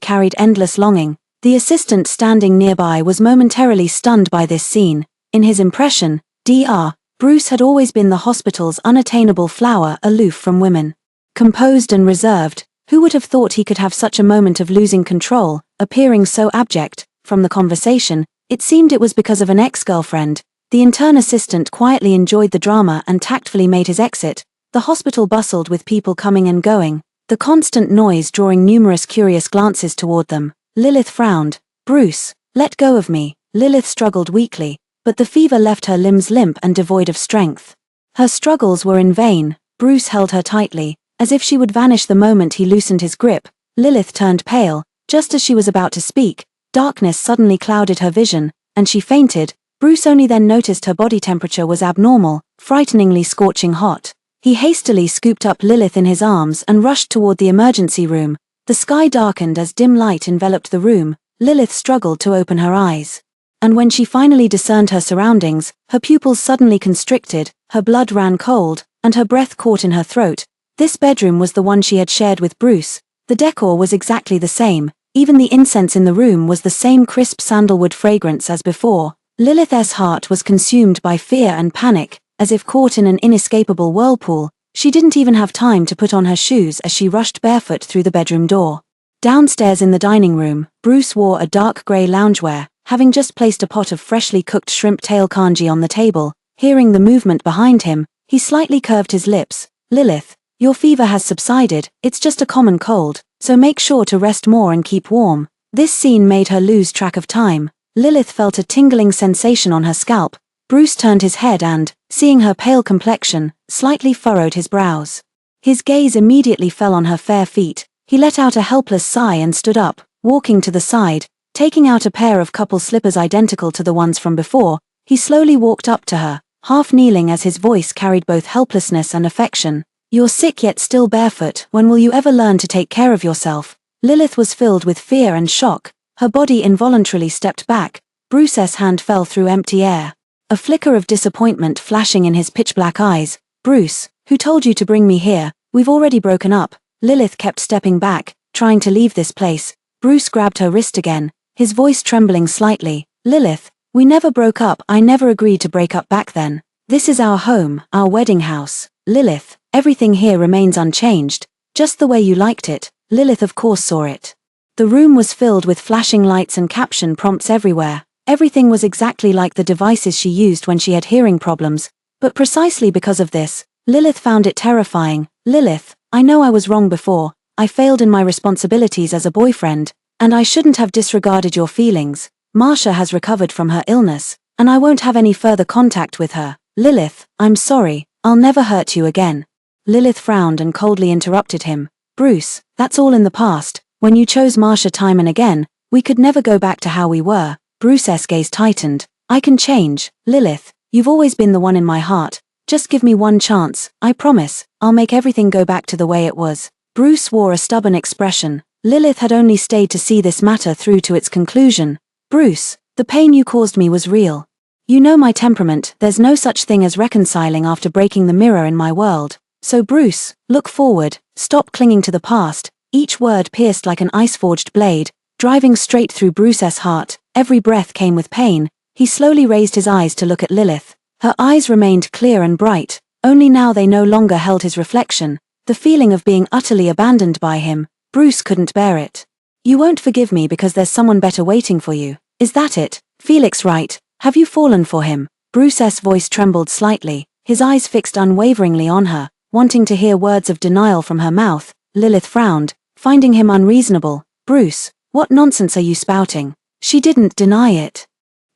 S1: carried endless longing. The assistant standing nearby was momentarily stunned by this scene. In his impression, Dr. Bruce had always been the hospital's unattainable flower, aloof from women. Composed and reserved, who would have thought he could have such a moment of losing control, appearing so abject? From the conversation, it seemed it was because of an ex-girlfriend. The intern assistant quietly enjoyed the drama and tactfully made his exit. The hospital bustled with people coming and going, the constant noise drawing numerous curious glances toward them. Lilith frowned. Bruce, let go of me. Lilith struggled weakly, but the fever left her limbs limp and devoid of strength. Her struggles were in vain. Bruce held her tightly, as if she would vanish the moment he loosened his grip. Lilith turned pale. Just as she was about to speak, darkness suddenly clouded her vision, and she fainted. Bruce only then noticed her body temperature was abnormal, frighteningly scorching hot. He hastily scooped up Lilith in his arms and rushed toward the emergency room. The sky darkened as dim light enveloped the room. Lilith struggled to open her eyes. And when she finally discerned her surroundings, her pupils suddenly constricted, her blood ran cold, and her breath caught in her throat. This bedroom was the one she had shared with Bruce. The decor was exactly the same. Even the incense in the room was the same crisp sandalwood fragrance as before. Lilith's heart was consumed by fear and panic, as if caught in an inescapable whirlpool. She didn't even have time to put on her shoes as she rushed barefoot through the bedroom door. Downstairs in the dining room, Bruce wore a dark grey loungewear, having just placed a pot of freshly cooked shrimp tail congee on the table. Hearing the movement behind him, he slightly curved his lips. Lilith, your fever has subsided, it's just a common cold, so make sure to rest more and keep warm. This scene made her lose track of time. Lilith felt a tingling sensation on her scalp. Bruce turned his head and, seeing her pale complexion, slightly furrowed his brows. His gaze immediately fell on her fair feet. He let out a helpless sigh and stood up, walking to the side. Taking out a pair of couple slippers identical to the ones from before, he slowly walked up to her, half kneeling as his voice carried both helplessness and affection. "You're sick yet still barefoot. When will you ever learn to take care of yourself?" Lilith was filled with fear and shock. Her body involuntarily stepped back. Bruce's hand fell through empty air. A flicker of disappointment flashing in his pitch-black eyes. "Bruce, who told you to bring me here? We've already broken up." Lilith kept stepping back, trying to leave this place. Bruce grabbed her wrist again, his voice trembling slightly. "Lilith, we never broke up. I never agreed to break up back then. This is our home, our wedding house. Lilith, everything here remains unchanged, just the way you liked it." Lilith of course saw it. The room was filled with flashing lights and caption prompts everywhere. Everything was exactly like the devices she used when she had hearing problems. But precisely because of this, Lilith found it terrifying. "Lilith, I know I was wrong before. I failed in my responsibilities as a boyfriend, and I shouldn't have disregarded your feelings. Marcia has recovered from her illness, and I won't have any further contact with her. Lilith, I'm sorry. I'll never hurt you again." Lilith frowned and coldly interrupted him. "Bruce, that's all in the past. When you chose Marcia time and again, we could never go back to how we were." Bruce's gaze tightened. "I can change. Lilith, you've always been the one in my heart. Just give me one chance. I promise, I'll make everything go back to the way it was." Bruce wore a stubborn expression. Lilith had only stayed to see this matter through to its conclusion. "Bruce, the pain you caused me was real. You know my temperament. There's no such thing as reconciling after breaking the mirror in my world. So Bruce, look forward, stop clinging to the past." Each word pierced like an ice-forged blade, driving straight through Bruce's heart. Every breath came with pain. He slowly raised his eyes to look at Lilith. Her eyes remained clear and bright, only now they no longer held his reflection. The feeling of being utterly abandoned by him, Bruce couldn't bear it. "You won't forgive me because there's someone better waiting for you. Is that it? Felix right? Have you fallen for him?" Bruce's voice trembled slightly, his eyes fixed unwaveringly on her, wanting to hear words of denial from her mouth. Lilith frowned, finding him unreasonable. "Bruce, what nonsense are you spouting? She didn't deny it."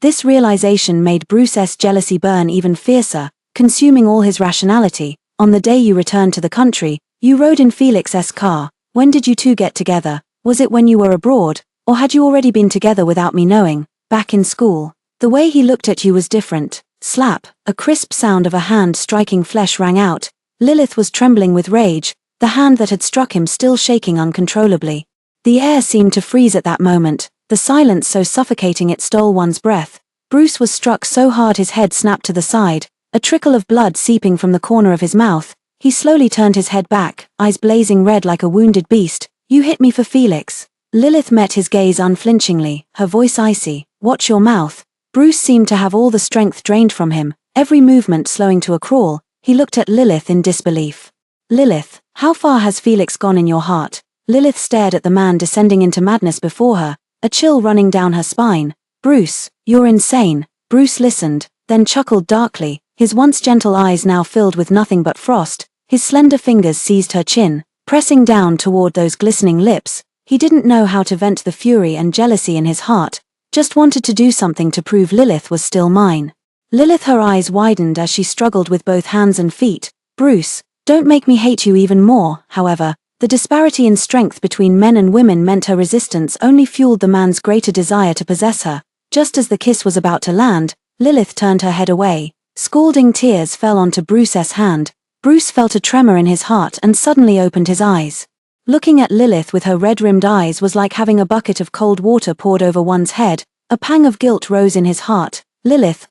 S1: This realization made Bruce's jealousy burn even fiercer, consuming all his rationality. "On the day you returned to the country, you rode in Felix's car. When did you two get together? Was it when you were abroad, or had you already been together without me knowing, back in school?" The way he looked at you was different. Slap, a crisp sound of a hand striking flesh rang out. Lilith was trembling with rage, the hand that had struck him still shaking uncontrollably. The air seemed to freeze at that moment, the silence so suffocating it stole one's breath. Bruce was struck so hard his head snapped to the side, a trickle of blood seeping from the corner of his mouth. He slowly turned his head back, eyes blazing red like a wounded beast. "You hit me for Felix." Lilith met his gaze unflinchingly, her voice icy. "Watch your mouth." Bruce seemed to have all the strength drained from him, every movement slowing to a crawl. He looked at Lilith in disbelief. "Lilith, how far has Felix gone in your heart?" Lilith stared at the man descending into madness before her, a chill running down her spine. "Bruce, you're insane." Bruce listened, then chuckled darkly, his once gentle eyes now filled with nothing but frost. His slender fingers seized her chin, pressing down toward those glistening lips. He didn't know how to vent the fury and jealousy in his heart, just wanted to do something to prove Lilith was still mine. Lilith, her eyes widened as she struggled with both hands and feet. "Bruce, don't make me hate you even more." However, the disparity in strength between men and women meant her resistance only fueled the man's greater desire to possess her. Just as the kiss was about to land, Lilith turned her head away. Scalding tears fell onto Bruce's hand. Bruce felt a tremor in his heart and suddenly opened his eyes. Looking at Lilith with her red-rimmed eyes was like having a bucket of cold water poured over one's head. A pang of guilt rose in his heart. "Lilith,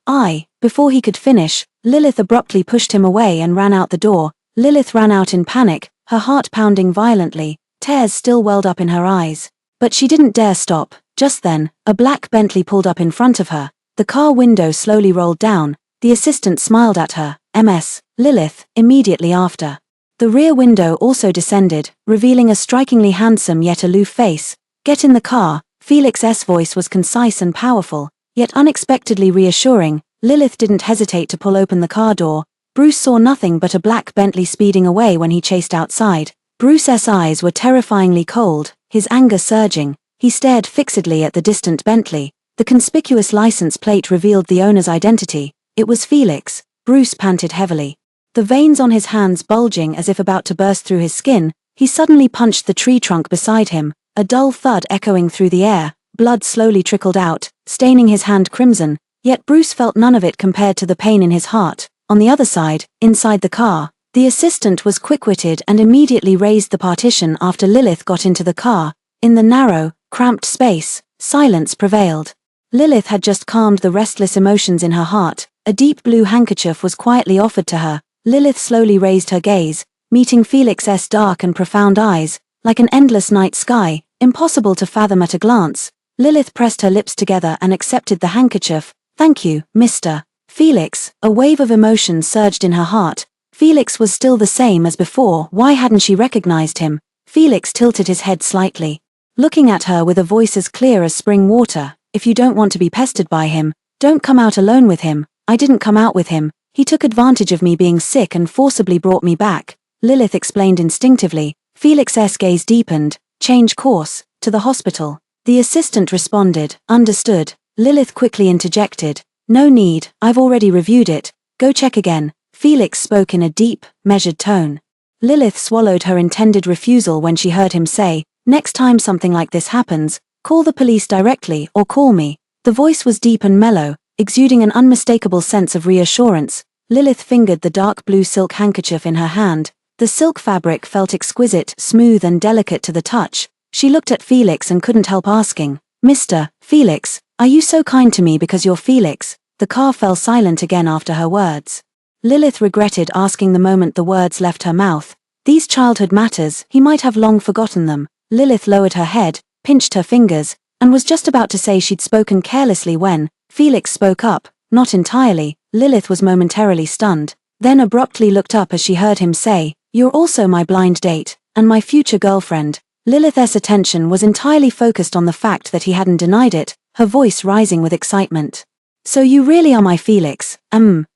S1: Before he could finish, Lilith abruptly pushed him away and ran out the door. Lilith ran out in panic, her heart pounding violently, tears still welled up in her eyes. But she didn't dare stop. Just then, a black Bentley pulled up in front of her. The car window slowly rolled down. The assistant smiled at her. "Ms. Lilith," immediately after. The rear window also descended, revealing a strikingly handsome yet aloof face. "Get in the car." Felix's voice was concise and powerful, yet unexpectedly reassuring. Lilith didn't hesitate to pull open the car door. Bruce saw nothing but a black Bentley speeding away when he chased outside. Bruce's eyes were terrifyingly cold, his anger surging. He stared fixedly at the distant Bentley. The conspicuous license plate revealed the owner's identity. It was Felix. Bruce panted heavily. The veins on his hands bulging as if about to burst through his skin, he suddenly punched the tree trunk beside him, a dull thud echoing through the air. Blood slowly trickled out, staining his hand crimson, yet Bruce felt none of it compared to the pain in his heart. On the other side, inside the car, the assistant was quick-witted and immediately raised the partition after Lilith got into the car. In the narrow, cramped space, silence prevailed. Lilith had just calmed the restless emotions in her heart. A deep blue handkerchief was quietly offered to her. Lilith slowly raised her gaze, meeting Felix's dark and profound eyes, like an endless night sky, impossible to fathom at a glance. Lilith pressed her lips together and accepted the handkerchief. "Thank you, Mr. Felix." A wave of emotion surged in her heart. Felix was still the same as before. Why hadn't she recognized him? Felix tilted his head slightly, looking at her with a voice as clear as spring water. "If you don't want to be pestered by him, don't come out alone with him." "I didn't come out with him. He took advantage of me being sick and forcibly brought me back," Lilith explained instinctively. Felix's gaze deepened. "Change course, to the hospital." The assistant responded. "Understood." Lilith quickly interjected. "No need, I've already reviewed it. Go check again." Felix spoke in a deep, measured tone. Lilith swallowed her intended refusal when she heard him say, "Next time something like this happens, call the police directly or call me." The voice was deep and mellow, exuding an unmistakable sense of reassurance. Lilith fingered the dark blue silk handkerchief in her hand. The silk fabric felt exquisite, smooth and delicate to the touch. She looked at Felix and couldn't help asking, "Mr. Felix, are you so kind to me because you're Felix?" The car fell silent again after her words. Lilith regretted asking the moment the words left her mouth. These childhood matters, he might have long forgotten them. Lilith lowered her head, pinched her fingers, and was just about to say she'd spoken carelessly when Felix spoke up. Not entirely. Lilith was momentarily stunned, then abruptly looked up as she heard him say, "You're also my blind date, and my future girlfriend." Lilith's attention was entirely focused on the fact that he hadn't denied it, her voice rising with excitement. "So you really are my Felix?"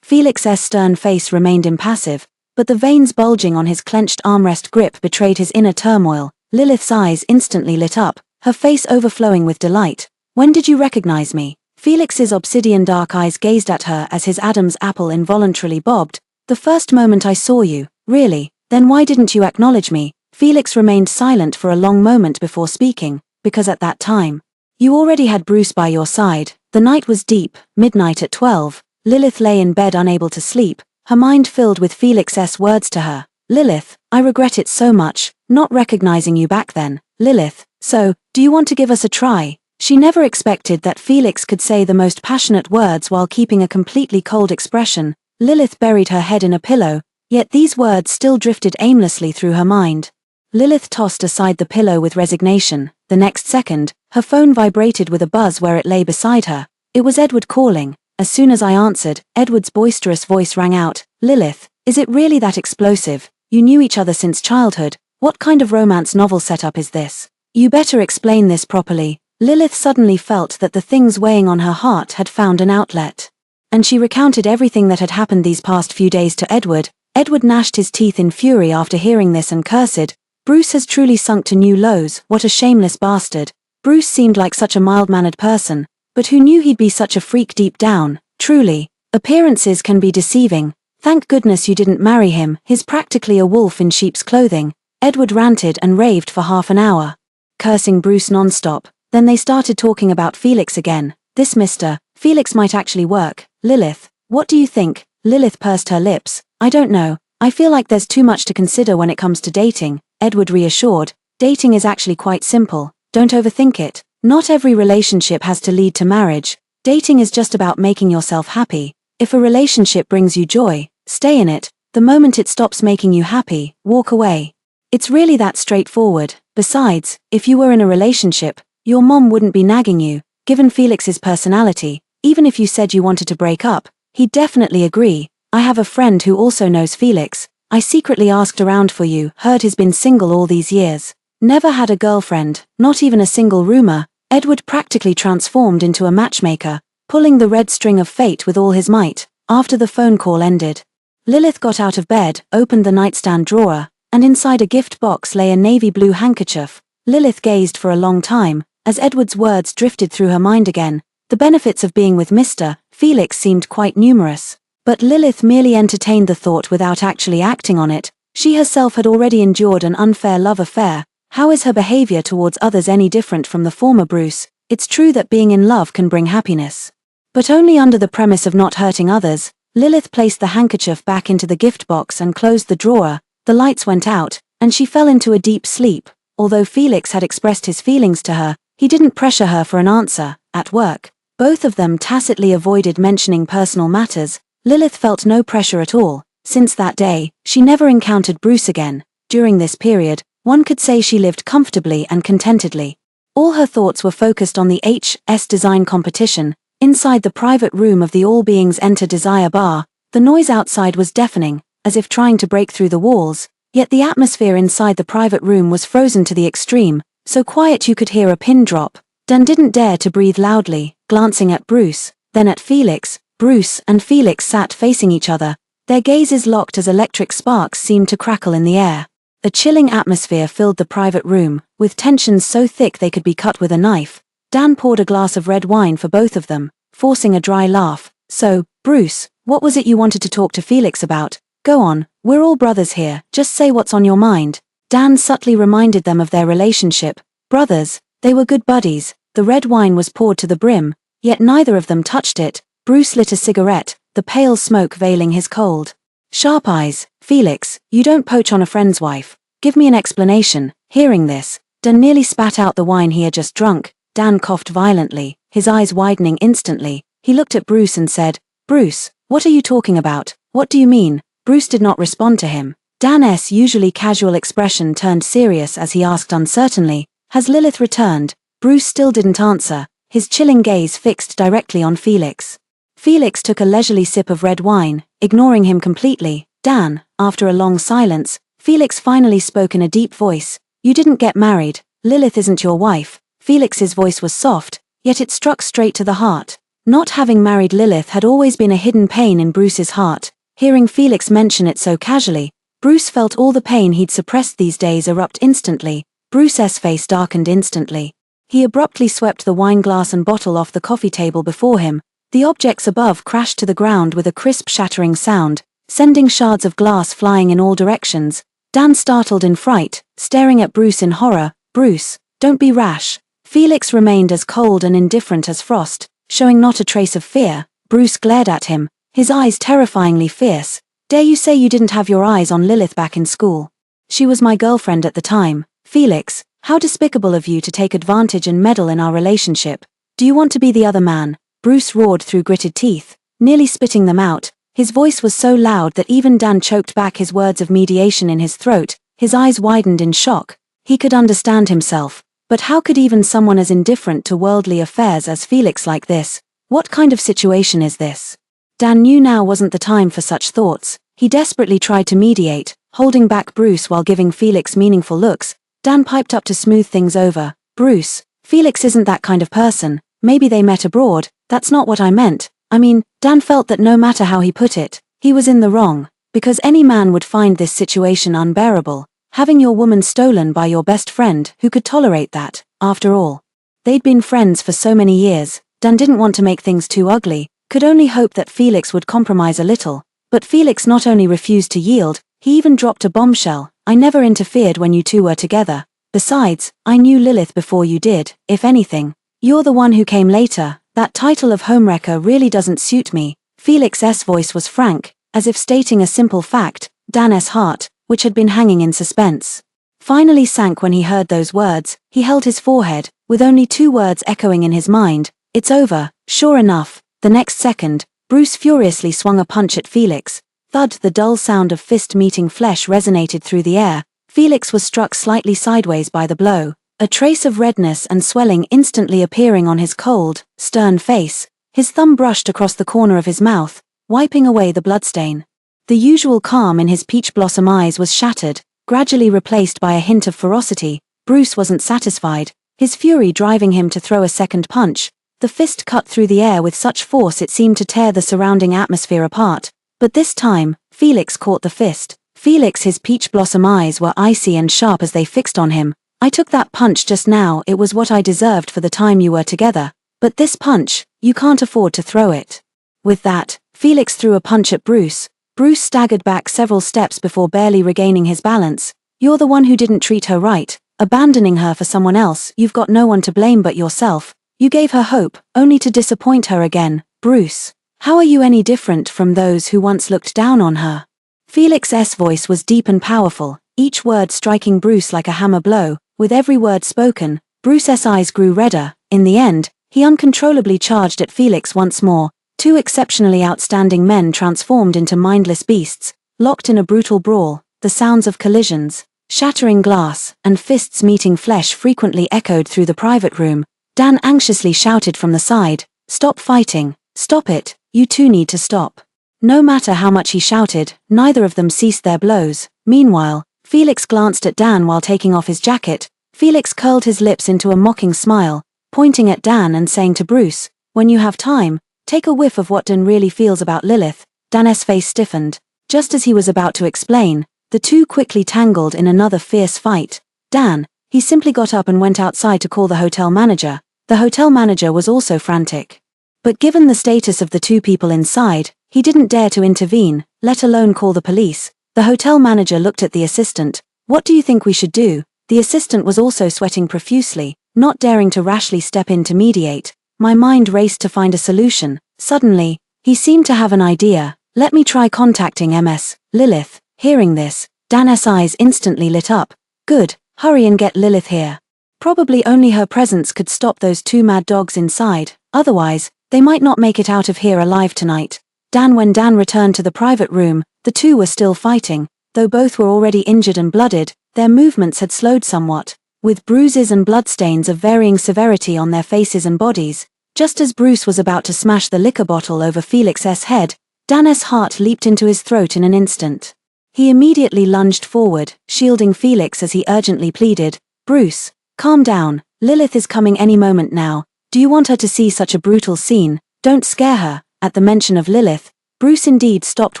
S1: Felix's stern face remained impassive, but the veins bulging on his clenched armrest grip betrayed his inner turmoil. Lilith's eyes instantly lit up, her face overflowing with delight. "When did you recognize me?" Felix's obsidian dark eyes gazed at her as his Adam's apple involuntarily bobbed. "The first moment I saw you." "Really? Then why didn't you acknowledge me?" Felix remained silent for a long moment before speaking. "Because at that time, you already had Bruce by your side." The night was deep, midnight at 12. Lilith lay in bed unable to sleep, her mind filled with Felix's words to her. "Lilith, I regret it so much, not recognizing you back then." "Lilith, so, do you want to give us a try?" She never expected that Felix could say the most passionate words while keeping a completely cold expression. Lilith buried her head in a pillow, yet these words still drifted aimlessly through her mind. Lilith tossed aside the pillow with resignation. The next second, her phone vibrated with a buzz where it lay beside her. It was Edward calling. As soon as I answered, Edward's boisterous voice rang out, "Lilith, is it really that explosive? You knew each other since childhood. What kind of romance novel setup is this? You better explain this properly." Lilith suddenly felt that the things weighing on her heart had found an outlet. And she recounted everything that had happened these past few days to Edward. Edward gnashed his teeth in fury after hearing this and cursed, "Bruce has truly sunk to new lows, what a shameless bastard." Bruce seemed like such a mild-mannered person, but who knew he'd be such a freak deep down? Truly, appearances can be deceiving. "Thank goodness you didn't marry him, he's practically a wolf in sheep's clothing." Edward ranted and raved for half an hour, cursing Bruce non-stop. Then they started talking about Felix again. "This Mr. Felix might actually work." "Lilith, what do you think?" Lilith pursed her lips. "I don't know. I feel like there's too much to consider when it comes to dating," Edward reassured. "Dating is actually quite simple. Don't overthink it. Not every relationship has to lead to marriage. Dating is just about making yourself happy. If a relationship brings you joy, stay in it. The moment it stops making you happy, walk away. It's really that straightforward. Besides, if you were in a relationship, your mom wouldn't be nagging you. Given Felix's personality, even if you said you wanted to break up, he'd definitely agree. I have a friend who also knows Felix. I secretly asked around for you, heard he's been single all these years. Never had a girlfriend, not even a single rumor." Edward practically transformed into a matchmaker, pulling the red string of fate with all his might. After the phone call ended, Lilith got out of bed, opened the nightstand drawer, and inside a gift box lay a navy blue handkerchief. Lilith gazed for a long time, as Edward's words drifted through her mind again. The benefits of being with Mr. Felix seemed quite numerous. But Lilith merely entertained the thought without actually acting on it. She herself had already endured an unfair love affair. How is her behavior towards others any different from the former Bruce? It's true that being in love can bring happiness. But only under the premise of not hurting others. Lilith placed the handkerchief back into the gift box and closed the drawer. The lights went out, and she fell into a deep sleep. Although Felix had expressed his feelings to her, he didn't pressure her for an answer. At work, both of them tacitly avoided mentioning personal matters. Lilith felt no pressure at all. Since that day, she never encountered Bruce again. During this period, one could say she lived comfortably and contentedly. All her thoughts were focused on the HS design competition. Inside the private room of the All Beings Enter Desire bar, the noise outside was deafening, as if trying to break through the walls, yet the atmosphere inside the private room was frozen to the extreme, so quiet you could hear a pin drop. Dan didn't dare to breathe loudly, glancing at Bruce, then at Felix. Bruce and Felix sat facing each other, their gazes locked as electric sparks seemed to crackle in the air. A chilling atmosphere filled the private room, with tensions so thick they could be cut with a knife. Dan poured a glass of red wine for both of them, forcing a dry laugh. So, Bruce, what was it you wanted to talk to Felix about? Go on, we're all brothers here, just say what's on your mind. Dan subtly reminded them of their relationship. Brothers, they were good buddies. The red wine was poured to the brim, yet neither of them touched it. Bruce lit a cigarette, the pale smoke veiling his cold, sharp eyes. Felix, you don't poach on a friend's wife. Give me an explanation. Hearing this, Dan nearly spat out the wine he had just drunk. Dan coughed violently, his eyes widening instantly. He looked at Bruce and said, Bruce, what are you talking about? What do you mean? Bruce did not respond to him. Dan's usually casual expression turned serious as he asked uncertainly, has Lilith returned? Bruce still didn't answer, his chilling gaze fixed directly on Felix. Felix took a leisurely sip of red wine, ignoring him completely. Dan, after a long silence, Felix finally spoke in a deep voice. You didn't get married. Lilith isn't your wife. Felix's voice was soft, yet it struck straight to the heart. Not having married Lilith had always been a hidden pain in Bruce's heart. Hearing Felix mention it so casually, Bruce felt all the pain he'd suppressed these days erupt instantly. Bruce's face darkened instantly. He abruptly swept the wine glass and bottle off the coffee table before him. The objects above crashed to the ground with a crisp shattering sound, sending shards of glass flying in all directions. Dan startled in fright, staring at Bruce in horror. Bruce, don't be rash. Felix remained as cold and indifferent as frost, showing not a trace of fear. Bruce glared at him, his eyes terrifyingly fierce. Dare you say you didn't have your eyes on Lilith back in school? She was my girlfriend at the time. Felix, how despicable of you to take advantage and meddle in our relationship. Do you want to be the other man? Bruce roared through gritted teeth, nearly spitting them out. His voice was so loud that even Dan choked back his words of mediation in his throat. His eyes widened in shock. He could understand himself. But how could even someone as indifferent to worldly affairs as Felix like this? What kind of situation is this? Dan knew now wasn't the time for such thoughts. He desperately tried to mediate, holding back Bruce while giving Felix meaningful looks. Dan piped up to smooth things over. Bruce, Felix isn't that kind of person. Maybe they met abroad. That's not what I meant. I mean, Dan felt that no matter how he put it, he was in the wrong, because any man would find this situation unbearable. Having your woman stolen by your best friend, who could tolerate that, after all? They'd been friends for so many years. Dan didn't want to make things too ugly, could only hope that Felix would compromise a little. But Felix not only refused to yield, he even dropped a bombshell. I never interfered when you two were together. Besides, I knew Lilith before you did. If anything, you're the one who came later. That title of homewrecker really doesn't suit me. Felix's voice was frank, as if stating a simple fact. Dan's heart, which had been hanging in suspense, finally sank when he heard those words. He held his forehead, with only two words echoing in his mind. It's over. Sure enough, the next second, Bruce furiously swung a punch at Felix. Thud, the dull sound of fist meeting flesh resonated through the air. Felix was struck slightly sideways by the blow, a trace of redness and swelling instantly appearing on his cold, stern face. His thumb brushed across the corner of his mouth, wiping away the bloodstain. The usual calm in his peach blossom eyes was shattered, gradually replaced by a hint of ferocity. Bruce wasn't satisfied, his fury driving him to throw a second punch. The fist cut through the air with such force it seemed to tear the surrounding atmosphere apart. But this time, Felix caught the fist. Felix, his peach blossom eyes were icy and sharp as they fixed on him. I took that punch just now. It was what I deserved for the time you were together. But this punch, you can't afford to throw it. With that, Felix threw a punch at Bruce. Bruce staggered back several steps before barely regaining his balance. You're the one who didn't treat her right, abandoning her for someone else. You've got no one to blame but yourself. You gave her hope, only to disappoint her again. Bruce, how are you any different from those who once looked down on her? Felix's voice was deep and powerful, each word striking Bruce like a hammer blow. With every word spoken, Bruce's eyes grew redder. In the end, he uncontrollably charged at Felix once more. Two exceptionally outstanding men transformed into mindless beasts, locked in a brutal brawl. The sounds of collisions, shattering glass, and fists meeting flesh frequently echoed through the private room. Dan anxiously shouted from the side, "Stop fighting, stop it, you two need to stop." No matter how much he shouted, neither of them ceased their blows. Meanwhile, Felix glanced at Dan while taking off his jacket. Felix curled his lips into a mocking smile, pointing at Dan and saying to Bruce, "When you have time, take a whiff of what Dan really feels about Lilith." Dan's face stiffened. Just as he was about to explain, the two quickly tangled in another fierce fight. Dan, he simply got up and went outside to call the hotel manager. The hotel manager was also frantic. But given the status of the two people inside, he didn't dare to intervene, let alone call the police. The hotel manager looked at the assistant. "What do you think we should do?" The assistant was also sweating profusely, not daring to rashly step in to mediate. My mind raced to find a solution. Suddenly, he seemed to have an idea. "Let me try contacting Ms. Lilith." Hearing this, Dan's eyes instantly lit up. "Good, hurry and get Lilith here. Probably only her presence could stop those two mad dogs inside, otherwise, they might not make it out of here alive tonight." When Dan returned to the private room, the two were still fighting. Though both were already injured and blooded, their movements had slowed somewhat, with bruises and bloodstains of varying severity on their faces and bodies. Just as Bruce was about to smash the liquor bottle over Felix's head, Dan's heart leaped into his throat in an instant. He immediately lunged forward, shielding Felix as he urgently pleaded, "Bruce, calm down, Lilith is coming any moment now. Do you want her to see such a brutal scene? Don't scare her." At the mention of Lilith, Bruce indeed stopped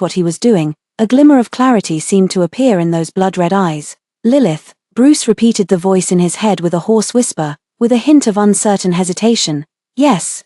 S1: what he was doing. A glimmer of clarity seemed to appear in those blood-red eyes. "Lilith," Bruce repeated the voice in his head with a hoarse whisper, with a hint of uncertain hesitation. Yes,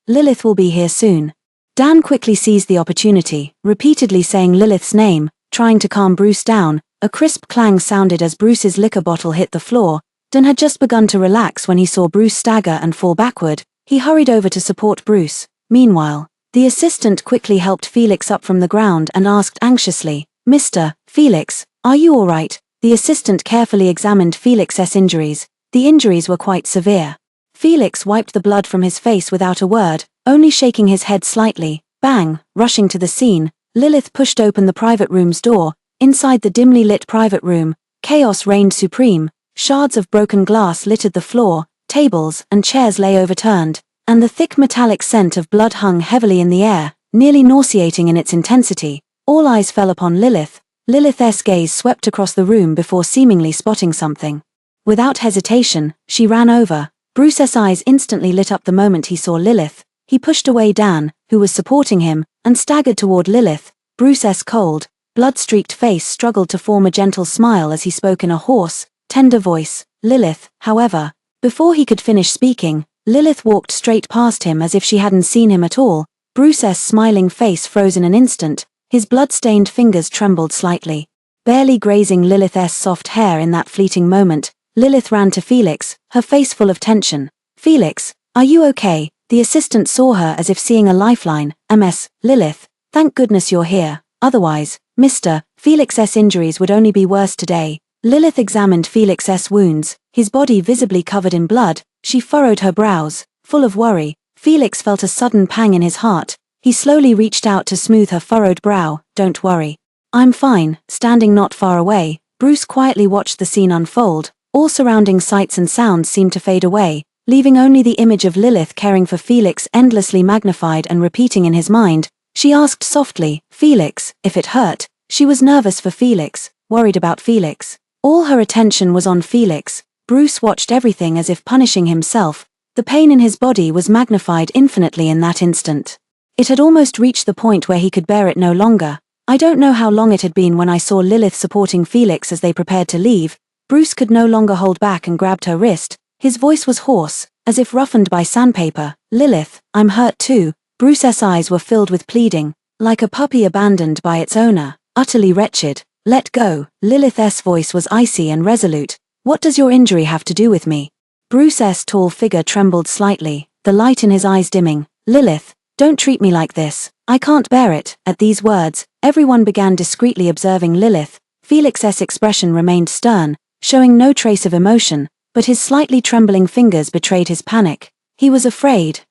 S1: Lilith will be here soon." Dan quickly seized the opportunity, repeatedly saying Lilith's name, trying to calm Bruce down. A crisp clang sounded as Bruce's liquor bottle hit the floor. Dan had just begun to relax when he saw Bruce stagger and fall backward. He hurried over to support Bruce. Meanwhile, the assistant quickly helped Felix up from the ground and asked anxiously, "Mr. Felix, are you all right?" The assistant carefully examined Felix's injuries. The injuries were quite severe. Felix wiped the blood from his face without a word, only shaking his head slightly. Bang! Rushing to the scene, Lilith pushed open the private room's door. Inside the dimly lit private room, chaos reigned supreme. Shards of broken glass littered the floor, tables and chairs lay overturned, and the thick metallic scent of blood hung heavily in the air, nearly nauseating in its intensity. All eyes fell upon Lilith. Lilith's gaze swept across the room before seemingly spotting something. Without hesitation, she ran over. Bruce's eyes instantly lit up the moment he saw Lilith. He pushed away Dan, who was supporting him, and staggered toward Lilith. Bruce's cold, blood-streaked face struggled to form a gentle smile as he spoke in a hoarse, tender voice. Lilith, however, before he could finish speaking, Lilith walked straight past him as if she hadn't seen him at all. Bruce's smiling face froze in an instant, his blood-stained fingers trembled slightly. Barely grazing Lilith's soft hair in that fleeting moment, Lilith ran to Felix, her face full of tension. "Felix, are you okay?" The assistant saw her as if seeing a lifeline. "Ms. Lilith, thank goodness you're here, otherwise, Mr. Felix's injuries would only be worse today." Lilith examined Felix's wounds, his body visibly covered in blood. She furrowed her brows, full of worry. Felix felt a sudden pang in his heart. He slowly reached out to smooth her furrowed brow. "Don't worry. I'm fine." Standing not far away, Bruce quietly watched the scene unfold. All surrounding sights and sounds seemed to fade away, leaving only the image of Lilith caring for Felix endlessly magnified and repeating in his mind. She asked softly, "Felix, if it hurt?" She was nervous for Felix, worried about Felix. All her attention was on Felix. Bruce watched everything as if punishing himself. The pain in his body was magnified infinitely in that instant. It had almost reached the point where he could bear it no longer. I don't know how long it had been when I saw Lilith supporting Felix as they prepared to leave. Bruce could no longer hold back and grabbed her wrist. His voice was hoarse, as if roughened by sandpaper. "Lilith, I'm hurt too." Bruce's eyes were filled with pleading, like a puppy abandoned by its owner, utterly wretched. "Let go." Lilith's voice was icy and resolute. "What does your injury have to do with me?" Bruce's tall figure trembled slightly, the light in his eyes dimming. Lilith, don't treat me like this. I can't bear it. At these words, everyone began discreetly observing Lilith. Felix's expression remained stern, showing no trace of emotion, but his slightly trembling fingers betrayed his panic. He was afraid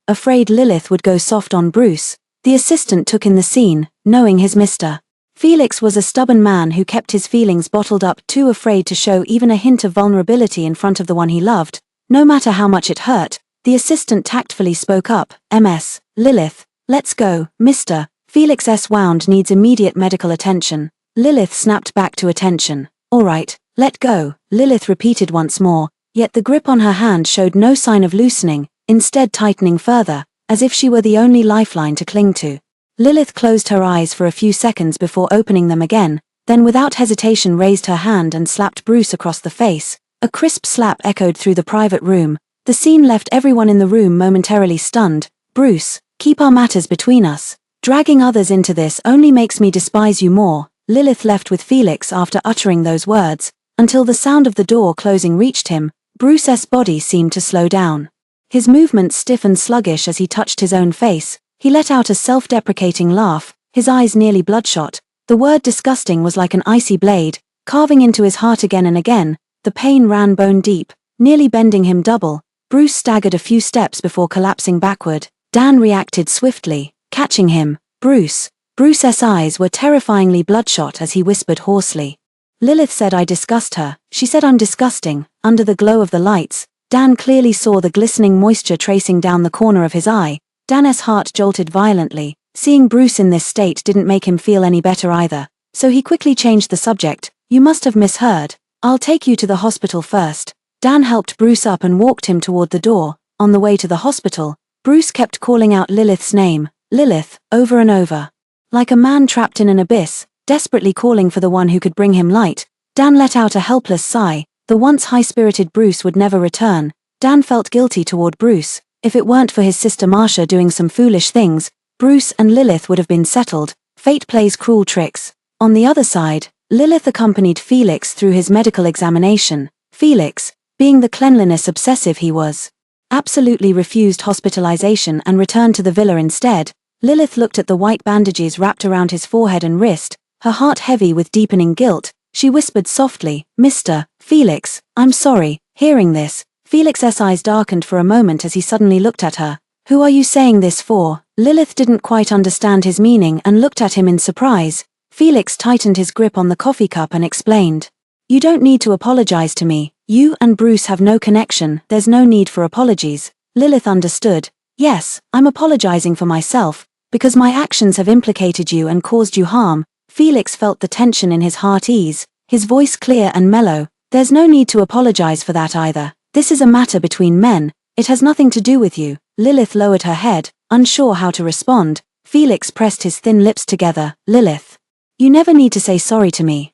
S1: Lilith would go soft on Bruce. The assistant took in the scene, knowing his Mr. Felix was a stubborn man who kept his feelings bottled up, too afraid to show even a hint of vulnerability in front of the one he loved, no matter how much it hurt. The assistant tactfully spoke up. "Ms. Lilith, let's go, Mr. Felix's wound needs immediate medical attention." Lilith snapped back to attention. "All right, let go," Lilith repeated once more, yet the grip on her hand showed no sign of loosening, instead tightening further, as if she were the only lifeline to cling to. Lilith closed her eyes for a few seconds before opening them again, then without hesitation raised her hand and slapped Bruce across the face. A crisp slap echoed through the private room. The scene left everyone in the room momentarily stunned. "Bruce, keep our matters between us. Dragging others into this only makes me despise you more." Lilith left with Felix after uttering those words. Until the sound of the door closing reached him, Bruce's body seemed to slow down. His movements stiff and sluggish as he touched his own face. He let out a self-deprecating laugh, his eyes nearly bloodshot. The word disgusting was like an icy blade, carving into his heart again and again. The pain ran bone deep, nearly bending him double. Bruce staggered a few steps before collapsing backward. Dan reacted swiftly, catching him. Bruce's eyes were terrifyingly bloodshot as he whispered hoarsely. "Lilith said I disgust her. She said I'm disgusting." Under the glow of the lights, Dan clearly saw the glistening moisture tracing down the corner of his eye. Dan's heart jolted violently. Seeing Bruce in this state didn't make him feel any better either, so he quickly changed the subject. "You must have misheard. I'll take you to the hospital first." Dan helped Bruce up and walked him toward the door. On the way to the hospital, Bruce kept calling out Lilith's name, Lilith, over and over. Like a man trapped in an abyss, desperately calling for the one who could bring him light, Dan let out a helpless sigh. The once high-spirited Bruce would never return. Dan felt guilty toward Bruce. If it weren't for his sister Marcia doing some foolish things, Bruce and Lilith would have been settled. Fate plays cruel tricks. On the other side, Lilith accompanied Felix through his medical examination. Felix, being the cleanliness obsessive he was, absolutely refused hospitalization and returned to the villa instead. Lilith looked at the white bandages wrapped around his forehead and wrist, her heart heavy with deepening guilt. She whispered softly, "Mr. Felix, I'm sorry." Hearing this, Felix's eyes darkened for a moment as he suddenly looked at her. "Who are you saying this for?" Lilith didn't quite understand his meaning and looked at him in surprise. Felix tightened his grip on the coffee cup and explained, "You don't need to apologize to me. You and Bruce have no connection. There's no need for apologies." Lilith understood. "Yes, I'm apologizing for myself, because my actions have implicated you and caused you harm." Felix felt the tension in his heart ease, his voice clear and mellow. "There's no need to apologize for that either. This is a matter between men. It has nothing to do with you." Lilith lowered her head, unsure how to respond. Felix pressed his thin lips together. "Lilith, you never need to say sorry to me."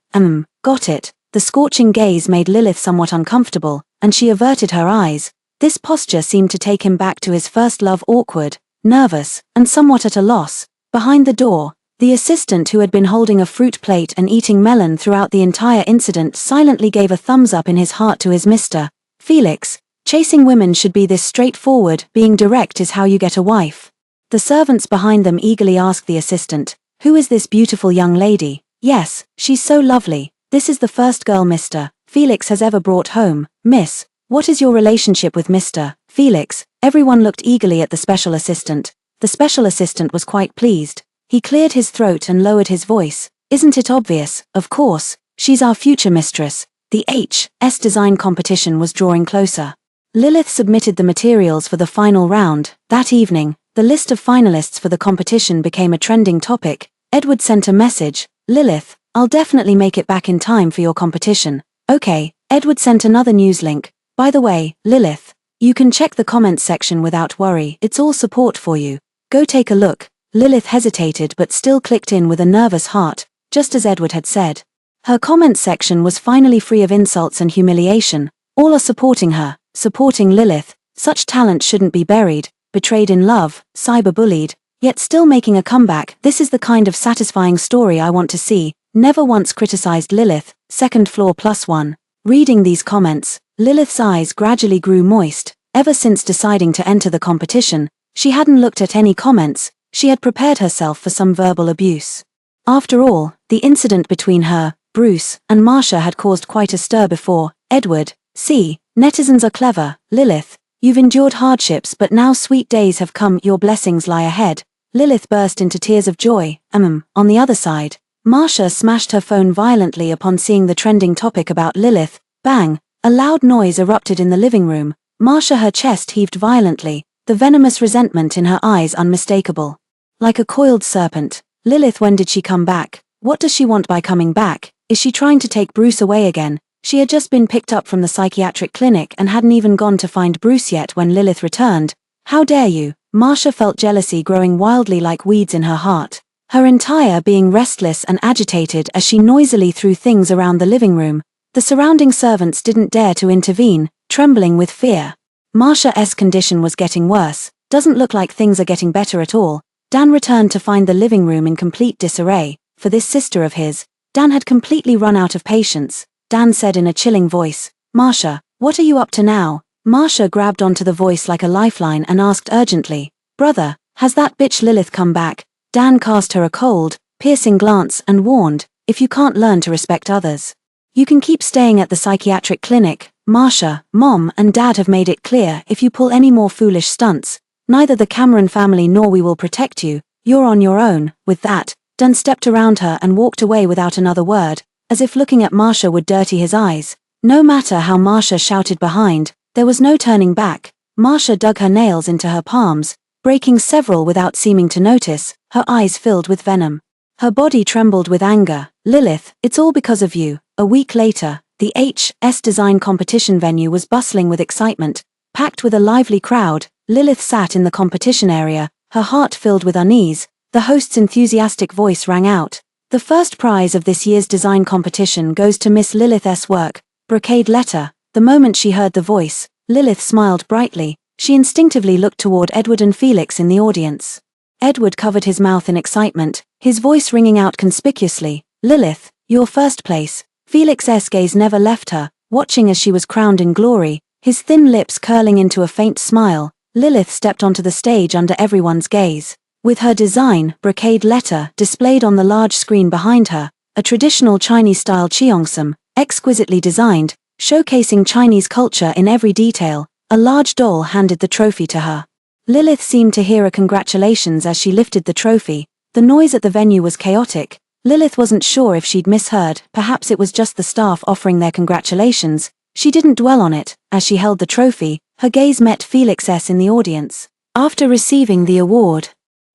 S1: Got it." The scorching gaze made Lilith somewhat uncomfortable, and she averted her eyes. This posture seemed to take him back to his first love, awkward, nervous, and somewhat at a loss. Behind the door, the assistant who had been holding a fruit plate and eating melon throughout the entire incident silently gave a thumbs up in his heart to his Mr. Felix. Chasing women should be this straightforward. Being direct is how you get a wife. The servants behind them eagerly asked the assistant, "Who is this beautiful young lady?" "Yes, she's so lovely. This is the first girl Mr. Felix has ever brought home." "Miss, what is your relationship with Mr. Felix?" Everyone looked eagerly at the special assistant. The special assistant was quite pleased. He cleared his throat and lowered his voice. "Isn't it obvious? Of course, she's our future mistress." The H.S. design competition was drawing closer. Lilith submitted the materials for the final round. That evening, the list of finalists for the competition became a trending topic. Edward sent a message, "Lilith, I'll definitely make it back in time for your competition." "Okay." Edward sent another news link. "By the way, Lilith, you can check the comments section without worry. It's all support for you. Go take a look." Lilith hesitated but still clicked in with a nervous heart, just as Edward had said. Her comments section was finally free of insults and humiliation. All are supporting her, supporting Lilith. Such talent shouldn't be buried, betrayed in love, cyberbullied, yet still making a comeback. This is the kind of satisfying story I want to see. Never once criticized Lilith. Second floor +1. Reading these comments, Lilith's eyes gradually grew moist. Ever since deciding to enter the competition, she hadn't looked at any comments. She had prepared herself for some verbal abuse. After all, the incident between her, Bruce, and Marcia had caused quite a stir before. Edward, see, netizens are clever. Lilith, you've endured hardships but now sweet days have come, your blessings lie ahead. Lilith burst into tears of joy. On the other side, Marcia smashed her phone violently upon seeing the trending topic about Lilith. Bang! A loud noise erupted in the living room. Marcia, her chest heaved violently, the venomous resentment in her eyes unmistakable. Like a coiled serpent. Lilith, when did she come back? What does she want by coming back? Is she trying to take Bruce away again? She had just been picked up from the psychiatric clinic and hadn't even gone to find Bruce yet when Lilith returned. How dare you? Marcia felt jealousy growing wildly like weeds in her heart. Her entire being restless and agitated as she noisily threw things around the living room. The surrounding servants didn't dare to intervene, trembling with fear. Marcia's condition was getting worse. Doesn't look like things are getting better at all. Dan returned to find the living room in complete disarray. For this sister of his, Dan had completely run out of patience. Dan said in a chilling voice, Marcia, what are you up to now? Marcia grabbed onto the voice like a lifeline and asked urgently, brother, has that bitch Lilith come back? Dan cast her a cold, piercing glance and warned, if you can't learn to respect others, you can keep staying at the psychiatric clinic. Marcia, Mom and Dad have made it clear if you pull any more foolish stunts, neither the Cameron family nor we will protect you, you're on your own. With that, Dan stepped around her and walked away without another word, as if looking at Marcia would dirty his eyes. No matter how Marcia shouted behind, there was no turning back. Marcia dug her nails into her palms, breaking several without seeming to notice, her eyes filled with venom. Her body trembled with anger. Lilith, it's all because of you. A week later, the HS design competition venue was bustling with excitement, packed with a lively crowd. Lilith sat in the competition area, her heart filled with unease. The host's enthusiastic voice rang out. The first prize of this year's design competition goes to Miss Lilith's work, brocade letter. The moment she heard the voice, Lilith smiled brightly. She instinctively looked toward Edward and Felix in the audience. Edward covered his mouth in excitement, his voice ringing out conspicuously. Lilith, your first place. Felix's gaze never left her, watching as she was crowned in glory, his thin lips curling into a faint smile. Lilith stepped onto the stage under everyone's gaze. With her design, brocade letter, displayed on the large screen behind her, a traditional Chinese-style cheongsam, exquisitely designed, showcasing Chinese culture in every detail, a large doll handed the trophy to her. Lilith seemed to hear a congratulations as she lifted the trophy. The noise at the venue was chaotic. Lilith wasn't sure if she'd misheard, perhaps it was just the staff offering their congratulations. She didn't dwell on it. As she held the trophy, her gaze met Felix's in the audience. After receiving the award,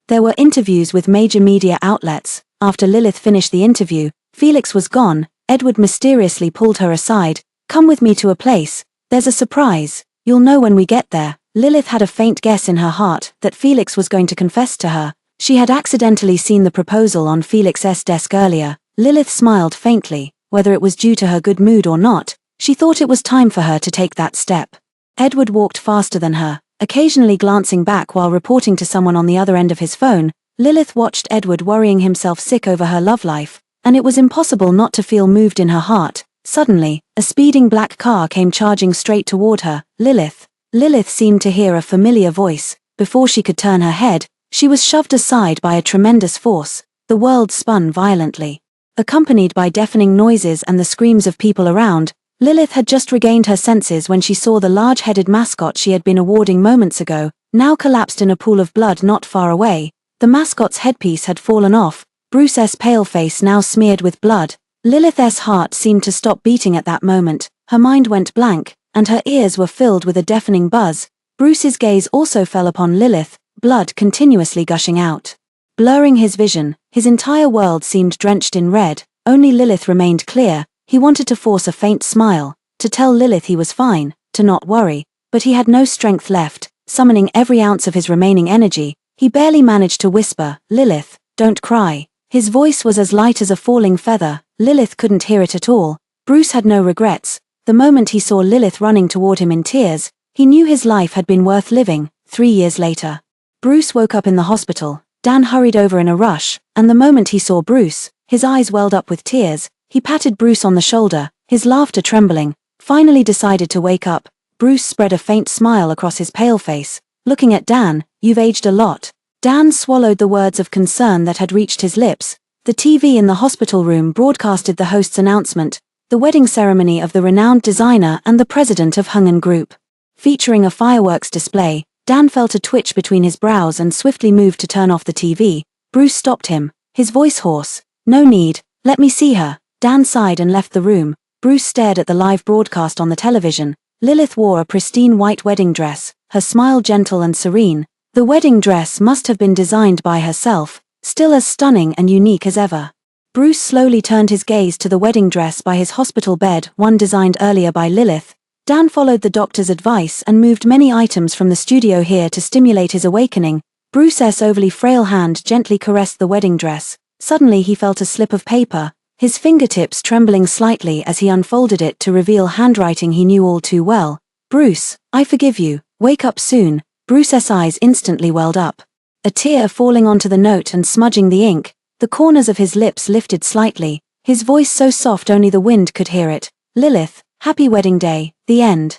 S1: there were interviews with major media outlets. After Lilith finished the interview, Felix was gone. Edward mysteriously pulled her aside. Come with me to a place. There's a surprise. You'll know when we get there. Lilith had a faint guess in her heart that Felix was going to confess to her. She had accidentally seen the proposal on Felix's desk earlier. Lilith smiled faintly. Whether it was due to her good mood or not, she thought it was time for her to take that step. Edward walked faster than her, occasionally glancing back while reporting to someone on the other end of his phone. Lilith watched Edward worrying himself sick over her love life, and it was impossible not to feel moved in her heart. Suddenly, a speeding black car came charging straight toward her. Lilith. Lilith seemed to hear a familiar voice. Before she could turn her head, she was shoved aside by a tremendous force. The world spun violently. Accompanied by deafening noises and the screams of people around, Lilith had just regained her senses when she saw the large-headed mascot she had been awarding moments ago, now collapsed in a pool of blood not far away. The mascot's headpiece had fallen off, Bruce's pale face now smeared with blood. Lilith's heart seemed to stop beating at that moment, her mind went blank, and her ears were filled with a deafening buzz. Bruce's gaze also fell upon Lilith, blood continuously gushing out. Blurring his vision, his entire world seemed drenched in red. Only Lilith remained clear. He wanted to force a faint smile, to tell Lilith he was fine, to not worry, but he had no strength left. Summoning every ounce of his remaining energy, he barely managed to whisper, Lilith, don't cry. His voice was as light as a falling feather. Lilith couldn't hear it at all. Bruce had no regrets. The moment he saw Lilith running toward him in tears, he knew his life had been worth living. 3 years later, Bruce woke up in the hospital. Dan hurried over in a rush, and the moment he saw Bruce, his eyes welled up with tears. He patted Bruce on the shoulder, his laughter trembling. finally decided to wake up, Bruce spread a faint smile across his pale face. Looking at Dan, "You've aged a lot." Dan swallowed the words of concern that had reached his lips. The TV in the hospital room broadcasted the host's announcement, the wedding ceremony of the renowned designer and the president of Hungen Group. Featuring a fireworks display, Dan felt a twitch between his brows and swiftly moved to turn off the TV. Bruce stopped him, his voice hoarse. "No need, let me see her." Dan sighed and left the room. Bruce stared at the live broadcast on the television. Lilith wore a pristine white wedding dress, her smile gentle and serene. The wedding dress must have been designed by herself, still as stunning and unique as ever. Bruce slowly turned his gaze to the wedding dress by his hospital bed, one designed earlier by Lilith. Dan followed the doctor's advice and moved many items from the studio here to stimulate his awakening. Bruce's overly frail hand gently caressed the wedding dress. Suddenly he felt a slip of paper, his fingertips trembling slightly as he unfolded it to reveal handwriting he knew all too well. "Bruce, I forgive you, wake up soon." Bruce's eyes instantly welled up. A tear falling onto the note and smudging the ink, the corners of his lips lifted slightly, his voice so soft only the wind could hear it. "Lilith, happy wedding day, the end."